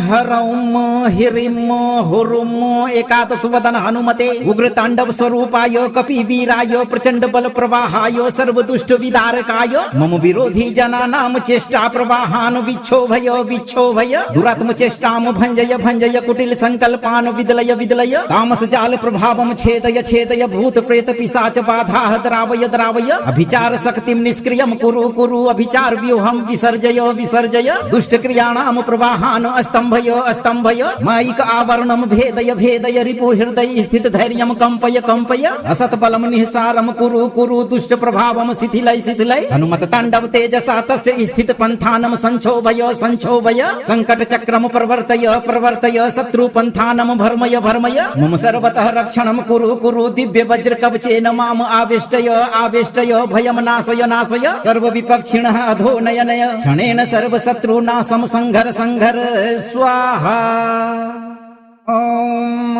ह्रौं ह्रीं हुरुं एकादशवदन हनुमते उग्रतांडव स्वरूपाय कपिवीराय प्रचंड बल प्रवाहाय सर्वदुष्ट विदारकाय मम विरोधी जनानां चेष्टा प्रवाहान् विक्षोभय विक्षोभय दुरात्म चेष्टां भंजय भंजय कुटिल संकल्पान् विदलय विदलय तामस जाल प्रभावं छेदय छेदय भूत प्रेत पिशाच बाधाः द्रावय द्रावय अभिचार शक्तिं निष्क्रियं कुरु कुरु अभिचार व्यूहं विसर्जय विसर्जय दुष्ट क्रियाणां प्रवाहान् अस्तंभय अस्तंभय मायिक आवरणं भेदय भेदय रिपु हृदय स्थित धैर्यं कंपय कंपय असत बलं निःसारं कुरु कुरु दुष्ट प्रभावं शिथिलय शिथिलय हनुमत तांडव तेजसा तस्य स्थित पंथानं संक्षोभय संक्षोभय संकट चक्रम प्रवर्तय प्रवर्तय शत्रु पंथानं भर्मय भर्मय मम सर्वतः रक्षणं कुरु कुरु दिव्य वज्र कवचेन माम आवेष्टय आवेष्टय भयं नाशय नाशय सर्व विपक्षिणः अधो नय नय क्षणेन सर्व शत्रुनाशं संघर संघर स्वाहा। ॐ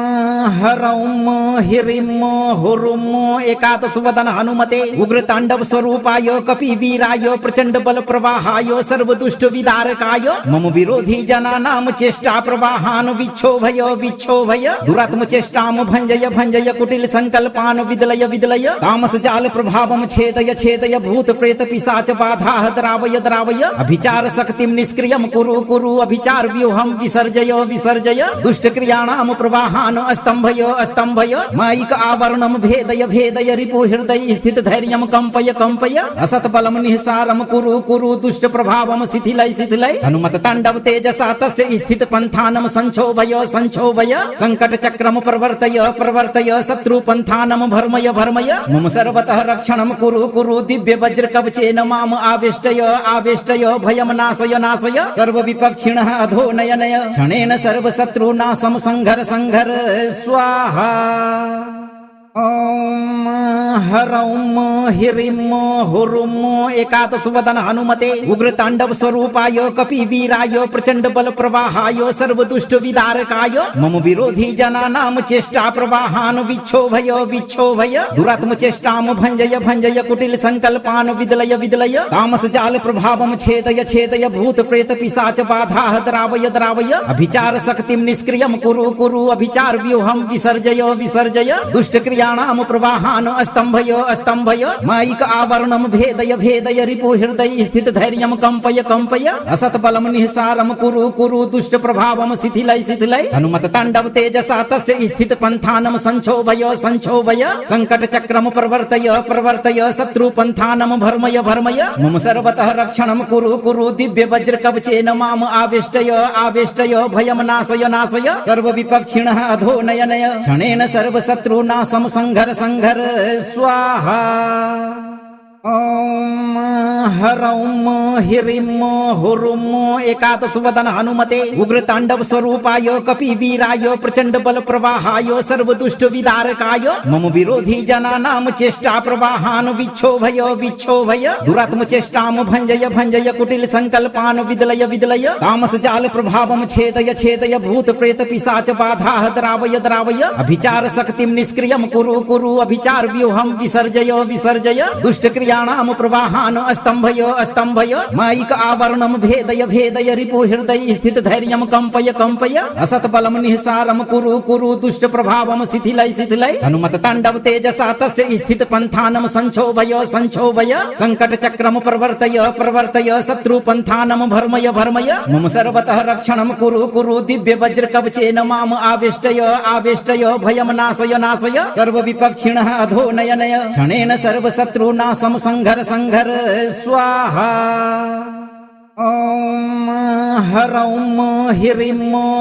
ह्रौं ह्रीं हुरुं एकादशवदन हनुमते उग्रतांडव स्वरूपाय कपिवीराय प्रचंड बल प्रवाहाय सर्वदुष्ट विदारकाय मम विरोधी जनानां चेष्टा प्रवाहान् विक्षोभय विक्षोभय दुरात्म चेष्टां भंजय भंजय कुटिल संकल्पान् विदलय विदलय तामस जाल प्रभावं छेदय छेदय भूत प्रेत पिशाच बाधाः द्रावय द्रावय अभिचार शक्तिं निष्क्रियं कुरु कुरु अभिचार व्यूहं विसर्जय विसर्जय दुष्ट क्रियाणां प्रवाहान् अस्तंभय अस्तंभय मायिक आवरणं भेदय भेदय रिपु हृदय स्थित धैर्यं कंपय कंपय असत बलं निःसारं कुरु कुरु दुष्ट प्रभावं शिथिलय शिथिलय हनुमत तांडव तेजसा तस्य स्थित पंथानं संक्षोभय संक्षोभय संकट चक्रम प्रवर्तय प्रवर्तय शत्रु पंथानं भर्मय भर्मय मम सर्वतः रक्षणं कुरु कुरु दिव्य वज्र कवचेन माम आवेष्टय आवेष्टय भयं नाशय नाशय सर्व विपक्षिणः अधो नय नय क्षणेन सर्व शत्रुनाशं संघर संघर स्वाहा। ॐ ह्रौं ह्रीं हुरुं एकादशवदन हनुमते उग्रतांडव स्वरूपाय कपिवीराय प्रचंड बल प्रवाहाय सर्वदुष्ट विदारकाय मम विरोधी जनानां चेष्टा प्रवाहान् विक्षोभय विक्षोभय दुरात्म चेष्टां भंजय भंजय कुटिल संकल्पान् विदलय विदलय तामस जाल प्रभावं छेदय छेदय भूत प्रेत पिशाच बाधाः द्रावय द्रावय अभिचार शक्तिं निष्क्रियं कुरु कुरु अभिचार व्यूहं विसर्जय विसर्जय दुष्ट क्रियाणां प्रवाहान् अस्तंभय स्तंभय स्तंभय मायिक आवरणम भेदय भेदय रिपु हृदय स्थित धैर्यम कंपय कंपय असत बलम निःसारम कुरु कुरु दुष्ट प्रभावम शिथिलय शिथिलय हनुमत तांडव तेजसा तस्य स्थित पंथानम संक्षोभय संक्षोभय संकट चक्रम प्रवर्तय प्रवर्तय शत्रु पंथानम भर्मय भर्मय मम सर्वतः रक्षणम कुरु कुरु दिव्य वज्र कवचेन माम आवेष्टय आवेष्टय भयम नाशय नाशय सर्व विपक्षिणः अधो नय नय क्षणेन सर्व शत्रुनाशम संघर संघर स्वाहा। ओम ह्रौम ह्रीं हुरुं एकादश वदन हनुमते उग्र तांडव स्वरूपाय कपि वीराय प्रचंड बल प्रवाहाय सर्व दुष्ट विदारकाय मम विरोधी जनानां चेष्टा प्रवाहान विक्षोभय विक्षोभय दुरात्म चेष्टाम भंजय भंजय कुटिल संकल्पान विदलय विदलय तामस जाल प्रभावम छेदय छेदय भूत प्रेत पिशाच बाधा द्रावय द्रावय अभिचार शक्तिम निष्क्रियम कुरु कुरु अभिचार व्यूहम विसर्जय विसर्जय दुष्ट क्रियाणाम प्रवाहान स्तंभय स्तंभय मायिक आवरणम भेदय भेदय रिपु हृदय स्थित धैर्यम कंपय कंपय असत बलम निःसारम कुरु कुरु दुष्ट प्रभावम शिथिलय शिथिलय हनुमत तांडव तेजसा तस्य स्थित पंथानम संक्षोभय संक्षोभय संकट चक्रम प्रवर्तय प्रवर्तय शत्रु पंथानम भर्मय भर्मय मम सर्वतः रक्षणम कुरु कुरु दिव्य वज्र कवचेन माम आवेष्टय आवेष्टय भयम नाशय नाशय सर्व विपक्षिणः अधो नय नय क्षणेन सर्व शत्रुनाशम संघर संघर स्वाहा। ओम ह्रौम ह्रीं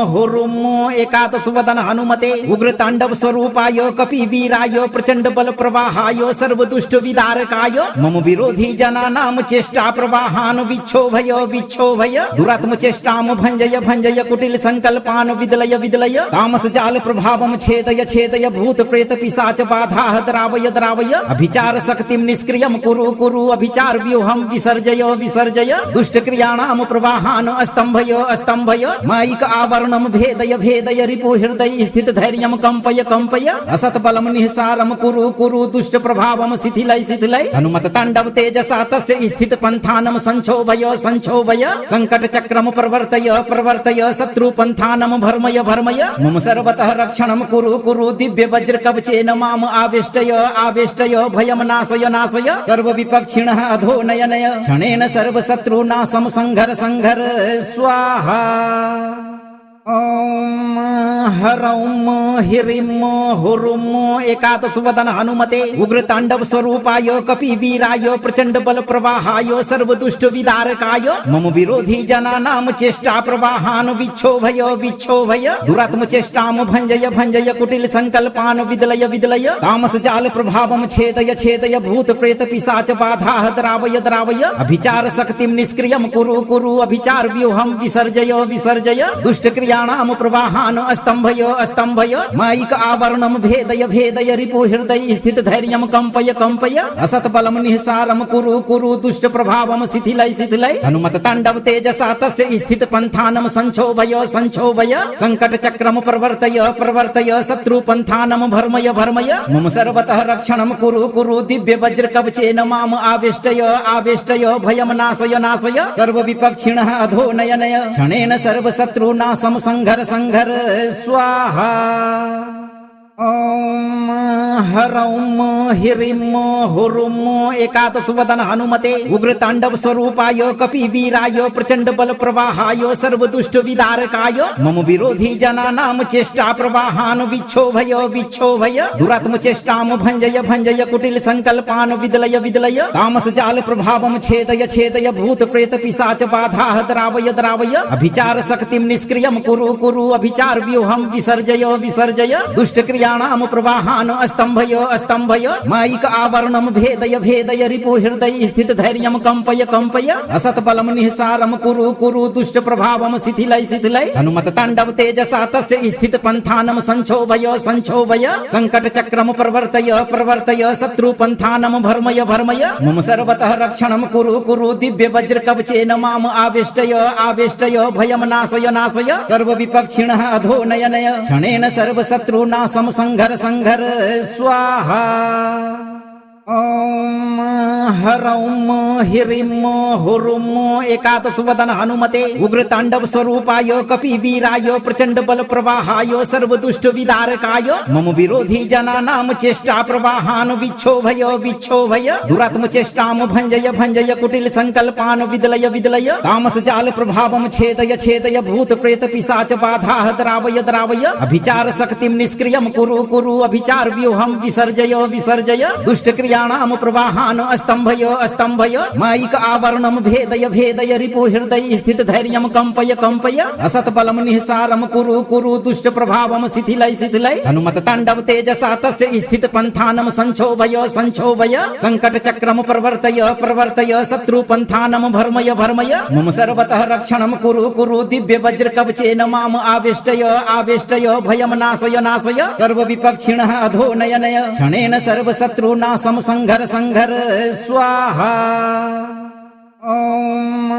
हुरुं एकादश वदन हनुमते उग्र तांडव स्वरूपाय कपि वीराय प्रचंड बल प्रवाहाय सर्व दुष्ट विदारकाय मम विरोधी जनानां चेष्टा प्रवाहान विक्षोभय विक्षोभय दुरात्म चेष्टाम भंजय भंजय कुटिल संकल्पान विदलय विदलय तामस जाल प्रभावम छेदय छेदय भूत प्रेत पिशाच बाधा द्रावय द्रावय अभिचार शक्तिम निष्क्रियम कुरु कुरु अभिचार व्यूहम विसर्जय विसर्जय दुष्ट क्रियाणाम प्रवाहान स्तंभय स्तंभय मायिक आवरणम भेदय भेदय रिपु हृदय स्थित धैर्यम कंपय कंपय असत बलम निःसारम कुरु कुरु दुष्ट प्रभावम शिथिलय शिथिलय हनुमत तांडव तेजसा तस्य स्थित पंथानम संक्षोभय संक्षोभय संकट चक्रम प्रवर्तय प्रवर्तय शत्रु पंथानम भर्मय भर्मय मम सर्वतः रक्षणम कुरु कुरु दिव्य वज्र कवचेन माम आवेष्टय आवेष्टय भयम नाशय नाशय सर्व विपक्षिणः अधो नय नय क्षणेन सर्व शत्रुनाशम संघर संघर स्वाहा। ओम ह्रौम ह्रीं हुरुं एकादश वदन हनुमते उग्र तांडव स्वरूपाय कपि वीराय प्रचंड बल प्रवाहाय सर्व दुष्ट विदारकाय मम विरोधी जनानां चेष्टा प्रवाहान विक्षोभय विक्षोभय दुरात्म चेष्टाम भंजय भंजय कुटिल संकल्पान विदलय विदलय तामस जाल प्रभावम छेदय छेदय भूत प्रेत पिशाच बाधा द्रावय द्रावय अभिचार शक्तिम निष्क्रियम कुरु कुरु अभिचार व्यूहम विसर्जय विसर्जय दुष्ट क्रियाणाम प्रवाहान स्तंभय स्तंभय मायिक आवरणम भेदय भेदय रिपु हृदय स्थित धैर्यम कंपय कंपय असत बलम निःसारम कुरु कुरु दुष्ट प्रभावम शिथिलय शिथिलय हनुमत तांडव तेजसा तस्य स्थित पंथानम संक्षोभय संक्षोभय संकट चक्रम प्रवर्तय प्रवर्तय शत्रु पंथानम भर्मय भर्मय मम सर्वतः रक्षणम कुरु कुरु दिव्य वज्र कवचेन माम आवेष्टय आवेष्टय भयम नाशय नाशय सर्व विपक्षिणः अधो नय नय क्षणेन सर्व शत्रुनाशम संघर संघर स्वाहा। ओम ह्रौम ह्रीं हुरुं एकादश वदन हनुमते उग्र तांडव स्वरूपाय कपि वीराय प्रचंड बल प्रवाहाय सर्व दुष्ट विदारकाय मम विरोधी जनानां चेष्टा प्रवाहान विक्षोभय विक्षोभय दुरात्म चेष्टाम भंजय भंजय कुटिल संकल्पान विदलय विदलय तामस जाल प्रभावम छेदय छेदय भूत प्रेत पिशाच बाधा द्रावय द्रावय अभिचार शक्तिम निष्क्रियम कुरु कुरु अभिचार व्यूहम विसर्जय विसर्जय दुष्ट क्रिया प्रवाहान स्तंभय स्तंभय मायिक आवरणम भेदय भेदय रिपु हृदय स्थित धैर्यम कंपय कंपय असत बलम निःसारम कुरु कुरु दुष्ट प्रभावम शिथिलय शिथिलय हनुमत तांडव तेजसा तस्य स्थित पंथानम संक्षोभय संक्षोभय संकट चक्रम प्रवर्तय प्रवर्तय शत्रु पंथानम भर्मय भर्मय मम सर्वतः रक्षणम कुरु कुरु दिव्य वज्र कवचेन माम आवेष्टय आवेष्टय भयम नाशय नाशय सर्व विपक्षिणः अधो नय नय क्षणेन सर्व शत्रुनाशम संघर संघर स्वाहा। ॐ ह्रौं ह्रीं हुरुं एकादशवदन हनुमते उग्रताण्डव स्वरूपाय कपिवीराय प्रचंड बल प्रवाहाय सर्वदुष्ट विदारकाय मम विरोधी जनानां चेष्टा प्रवाहान् विक्षोभय विक्षोभय दुरात्म चेष्टां भञ्जय भञ्जय कुटिल संकल्पान् विदलय विदलय तामस जाल प्रभावं छेदय छेदय भूत प्रेत पिशाच बाधाः द्रावय द्रावय अभिचार शक्तिं निष्क्रियं कुरु कुरु अभिचार व्यूहं विसर्जय विसर्जय दुष्ट क्रियाणां प्रवाहान् स्तंभय स्तंभय मायिक आवरणं भेदय भेदय रिपु हृदय स्थित धैर्यं कंपय कंपय असत बलम निःसारं कुरु कुरु दुष्ट प्रभावं शिथिलय शिथिलय हनुमत तांडव तेजसा तस्य स्थित पंथानं संक्षोभय संक्षोभय संकट चक्रम प्रवर्तय प्रवर्तय शत्रु पंथानं भर्मय भर्मय मम सर्वतः रक्षणं कुरु कुरु दिव्य वज्र कवचेन माम आवेष्टय आवेष्टय भयं नाशय नाशय सर्व विपक्षिणः अधो नय नय क्षणेन सर्व शत्रुनाशं संघर संघर स्वाहा। ॐ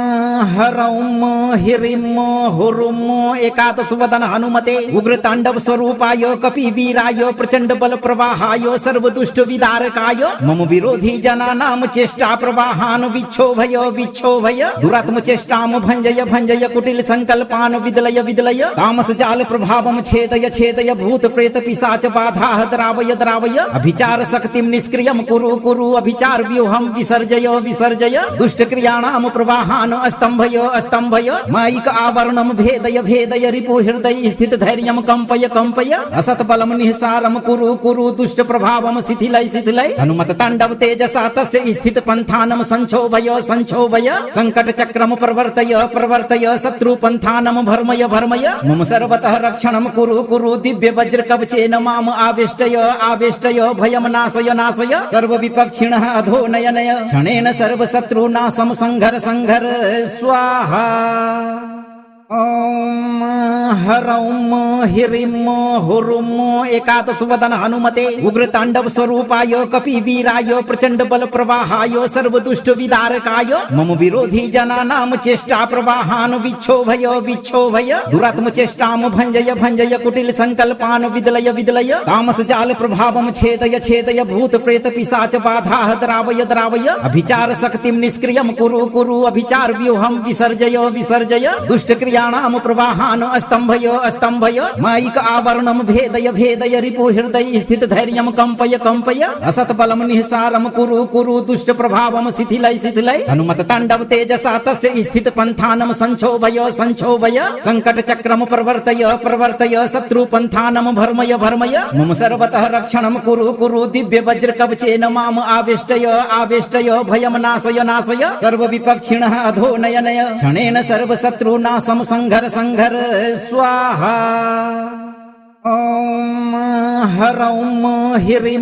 ह्रौं ह्रीं हुरुं एकादशवदन हनुमते उग्रताण्डव स्वरूपाय कपिवीराय प्रचंड बल प्रवाहाय सर्वदुष्ट विदारकाय मम विरोधी जनानां चेष्टा प्रवाहान् विक्षोभय विक्षोभय दुरात्म चेष्टां भञ्जय भञ्जय कुटिल संकल्पान् विदलय विदलय तामस जाल प्रभावं छेदय छेदय भूत प्रेत पिशाच बाधाः द्रावय द्रावय अभिचार शक्तिं निष्क्रियं कुरु कुरु अभिचार व्यूहं विसर्जय विसर्जय दुष्ट क्रियाणां प्रवाहान् स्तंभय स्तंभय मायिक आवरणं भेदय भेदय रिपु हृदय स्थित धैर्यं कंपय कंपय असत बलम निःसारं कुरु कुरु दुष्ट प्रभावं शिथिलय शिथिलय हनुमत तांडव तेजसा तस्य स्थित पंथानं संक्षोभय संक्षोभय संकट चक्रम प्रवर्तय प्रवर्तय शत्रु पंथानं भर्मय भर्मय मम सर्वतः रक्षणं कुरु कुरु दिव्य वज्र कवचेन माम आवेष्टय आवेष्टय भयं नाशय नाशय सर्व विपक्षिणः अधो नय नय क्षणेन सर्व शत्रुनाशं संघर संघर स्वाहा। ॐ ह्रौं ह्रीं हुरुं एकादशवदन हनुमते उग्रताण्डव स्वरूपाय कपिवीराय प्रचंड बल प्रवाहाय सर्वदुष्ट विदारकाय मम विरोधी जनानां चेष्टा प्रवाहान् विक्षोभय विक्षोभय दुरात्म चेष्टां भञ्जय भञ्जय कुटिल संकल्पान् विदलय विदलय तामस जाल प्रभावं छेदय छेदय भूत प्रेत पिशाच बाधाः द्रावय द्रावय अभिचार शक्तिं निष्क्रियं कुरु कुरु अभिचार व्यूहं विसर्जय विसर्जय दुष्ट क्रियाणां प्रवाहान् स्तंभय स्तंभय मायिक आवरणं भेदय भेदय रिपु हृदय स्थित धैर्यं कंपय कंपय असत बलम निःसारं कुरु कुरु दुष्ट प्रभावं शिथिलय शिथिलय हनुमत तांडव तेजसा तस्य स्थित पंथानं संक्षोभय संक्षोभय संकट चक्रम प्रवर्तय प्रवर्तय शत्रु पंथानं भर्मय भर्मय मम सर्वतः रक्षणं कुरु कुरु दिव्य वज्र कवचेन माम आवेष्टय आवेष्टय भयं नाशय नाशय सर्व विपक्षिणः अधो नय नय क्षणेन सर्व शत्रुनाशं संघर संघर स्वाहा। ॐ ह्रौं ह्रीं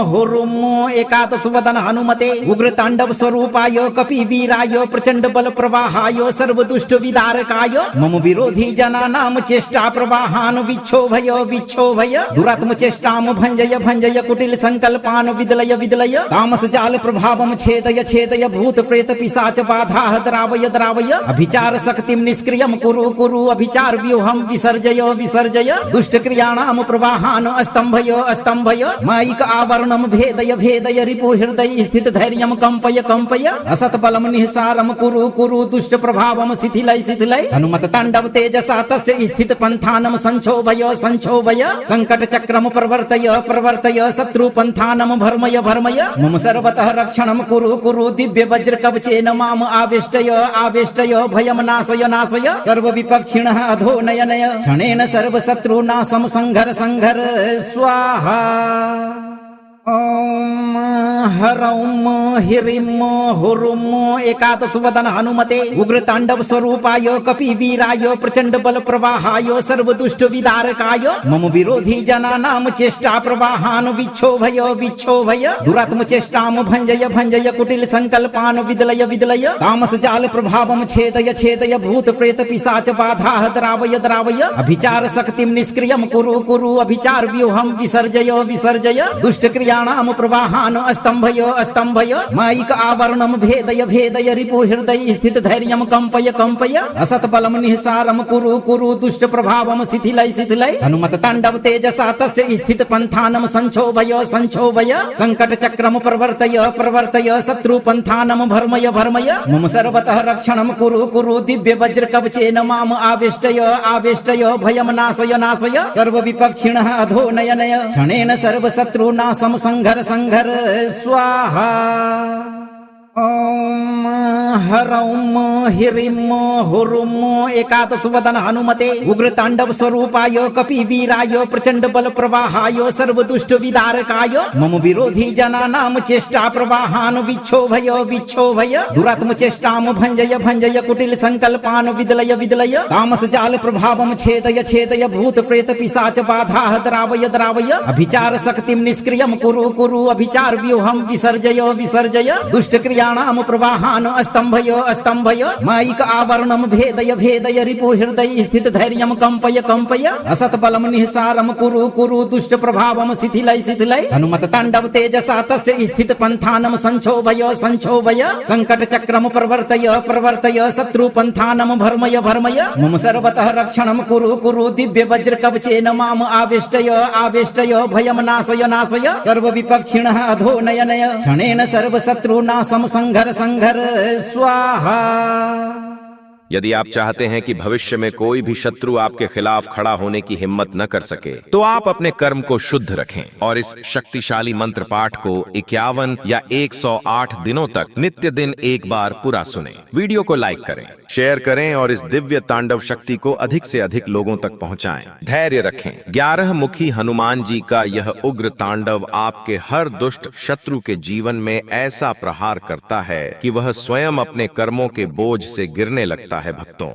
हुरुं एकादशवदन हनुमते उग्रताण्डव स्वरूपाय कपिवीराय प्रचंड बल प्रवाहाय सर्वदुष्ट विदारकाय मम विरोधी जनानां चेष्टा प्रवाहान् विक्षोभय विक्षोभय दुरात्म चेष्टां भञ्जय भञ्जय कुटिल संकल्पान् विदलय विदलय तामस जाल प्रभावं छेदय छेदय भूत प्रेत पिशाच बाधाः द्रावय द्रावय अभिचार शक्तिं निष्क्रियं कुरु कुरु अभिचार व्यूहं विसर्जय विसर्जय दुष्ट क्रियाणां प्रवाहान् स्तंभय स्तंभय मायिक आवरणं भेदय भेदय रिपु हृदय स्थित धैर्यं कंपय कंपय असत बलम निःसारं कुरु कुरु दुष्ट प्रभावं शिथिलय शिथिलय हनुमत तांडव तेजसा तस्य स्थित पंथानं संक्षोभय संक्षोभय संकट चक्रम प्रवर्तय प्रवर्तय शत्रु पंथानं भर्मय भर्मय मम सर्वतः रक्षणं कुरु कुरु दिव्य वज्र कवचेन माम आवेष्टय आवेष्टय भयं नाशय नाशय सर्व विपक्षिणः अधो नय नय क्षणेन सर्व शत्रुनाशं संघर संघर स्वाहा। ॐ ह्रौं ह्रीं हुरुं एकादशवदन हनुमते उग्रताण्डव स्वरूपाय कपिवीराय प्रचंड बल प्रवाहाय सर्वदुष्ट विदारकाय मम विरोधी जनानां चेष्टा प्रवाहान् विक्षोभय विक्षोभय दुरात्म चेष्टां भञ्जय भञ्जय कुटिल संकल्पान् विदलय विदलय तामस जाल प्रभावं छेदय छेदय भूत प्रेत पिशाच बाधाः द्रावय द्रावय अभिचार शक्तिं निष्क्रियं कुरु कुरु अभिचार व्यूहं विसर्जय विसर्जय दुष्ट क्रियाणां प्रवाहान् अस्तंभय अस्तंभय मायिक आवरणम भेदय भेदय रिपु हृदय स्थित धैर्यम कंपय कंपय असत बलम निःसारम कुरु कुरु दुष्ट प्रभावम शिथिलय शिथिलय हनुमत तांडव तेजसा तस्य स्थित पंथानम संक्षोभय संक्षोभय संकट चक्रम प्रवर्तय प्रवर्तय शत्रु पंथानम भर्मय भर्मय मम सर्वतः रक्षणम कुरु कुरु दिव्य वज्र कवचेन माम आवेष्टय आवेष्टय भयम नाशय नाशय सर्व विपक्षिणः अधो नय नय क्षणेन सर्व शत्रुनाशम संघर संघर स्वाहा। ओम ह्रौम ह्रीं हुरुं एकादश वदन हनुमते उग्र तांडव स्वरूपाय कपिवीराय प्रचंड बल प्रवाहाय सर्व दुष्ट विदारकाय मम विरोधी जनानां चेष्टा प्रवाहान विक्षोभय विक्षोभय दुरात्म चेष्टाम भंजय भंजय कुटिल संकल्पान विदलय विदलय तामस जाल प्रभावम छेदय छेदय भूत प्रेत पिशाच बाधा द्रावय द्रावय अभिचार शक्तिम निष्क्रियम कुरु कुरु अभिचार व्यूहम विसर्जय विसर्जय दुष्ट क्रियाणाम प्रवाहान अस्तंभय अस्तंभय मायिक आवरणम भेदय भेदय रिपु हृदय स्थित धैर्यम कंपय कंपय असत बलम निःसारम कुरु कुरु दुष्ट प्रभावम शिथिलय शिथिलय हनुमत तांडव तेजसा तस्य स्थित पंथानम संक्षोभय संक्षोभय संकट चक्रम प्रवर्तय प्रवर्तय शत्रु पंथानम भर्मय भर्मय मम सर्वतः रक्षणम कुरु कुरु दिव्य वज्र कवचेन माम आवेष्टय आवेष्टय भयम नाशय नाशय सर्व विपक्षिणः अधो नय नय क्षणेन सर्व शत्रुनाशम संघर संघर स्वाहा।
यदि आप चाहते हैं कि भविष्य में कोई भी शत्रु आपके खिलाफ खड़ा होने की हिम्मत न कर सके तो आप अपने कर्म को शुद्ध रखें और इस शक्तिशाली मंत्र पाठ को 51 या 108 दिनों तक नित्य दिन एक बार पूरा सुनें। वीडियो को लाइक करें, शेयर करें और इस दिव्य तांडव शक्ति को अधिक से अधिक लोगों तक पहुंचाएं। धैर्य रखें। 11 मुखी हनुमान जी का यह उग्र तांडव आपके हर दुष्ट शत्रु के जीवन में ऐसा प्रहार करता है कि वह स्वयं अपने कर्मों के बोझ से गिरने लगता है। भक्तों,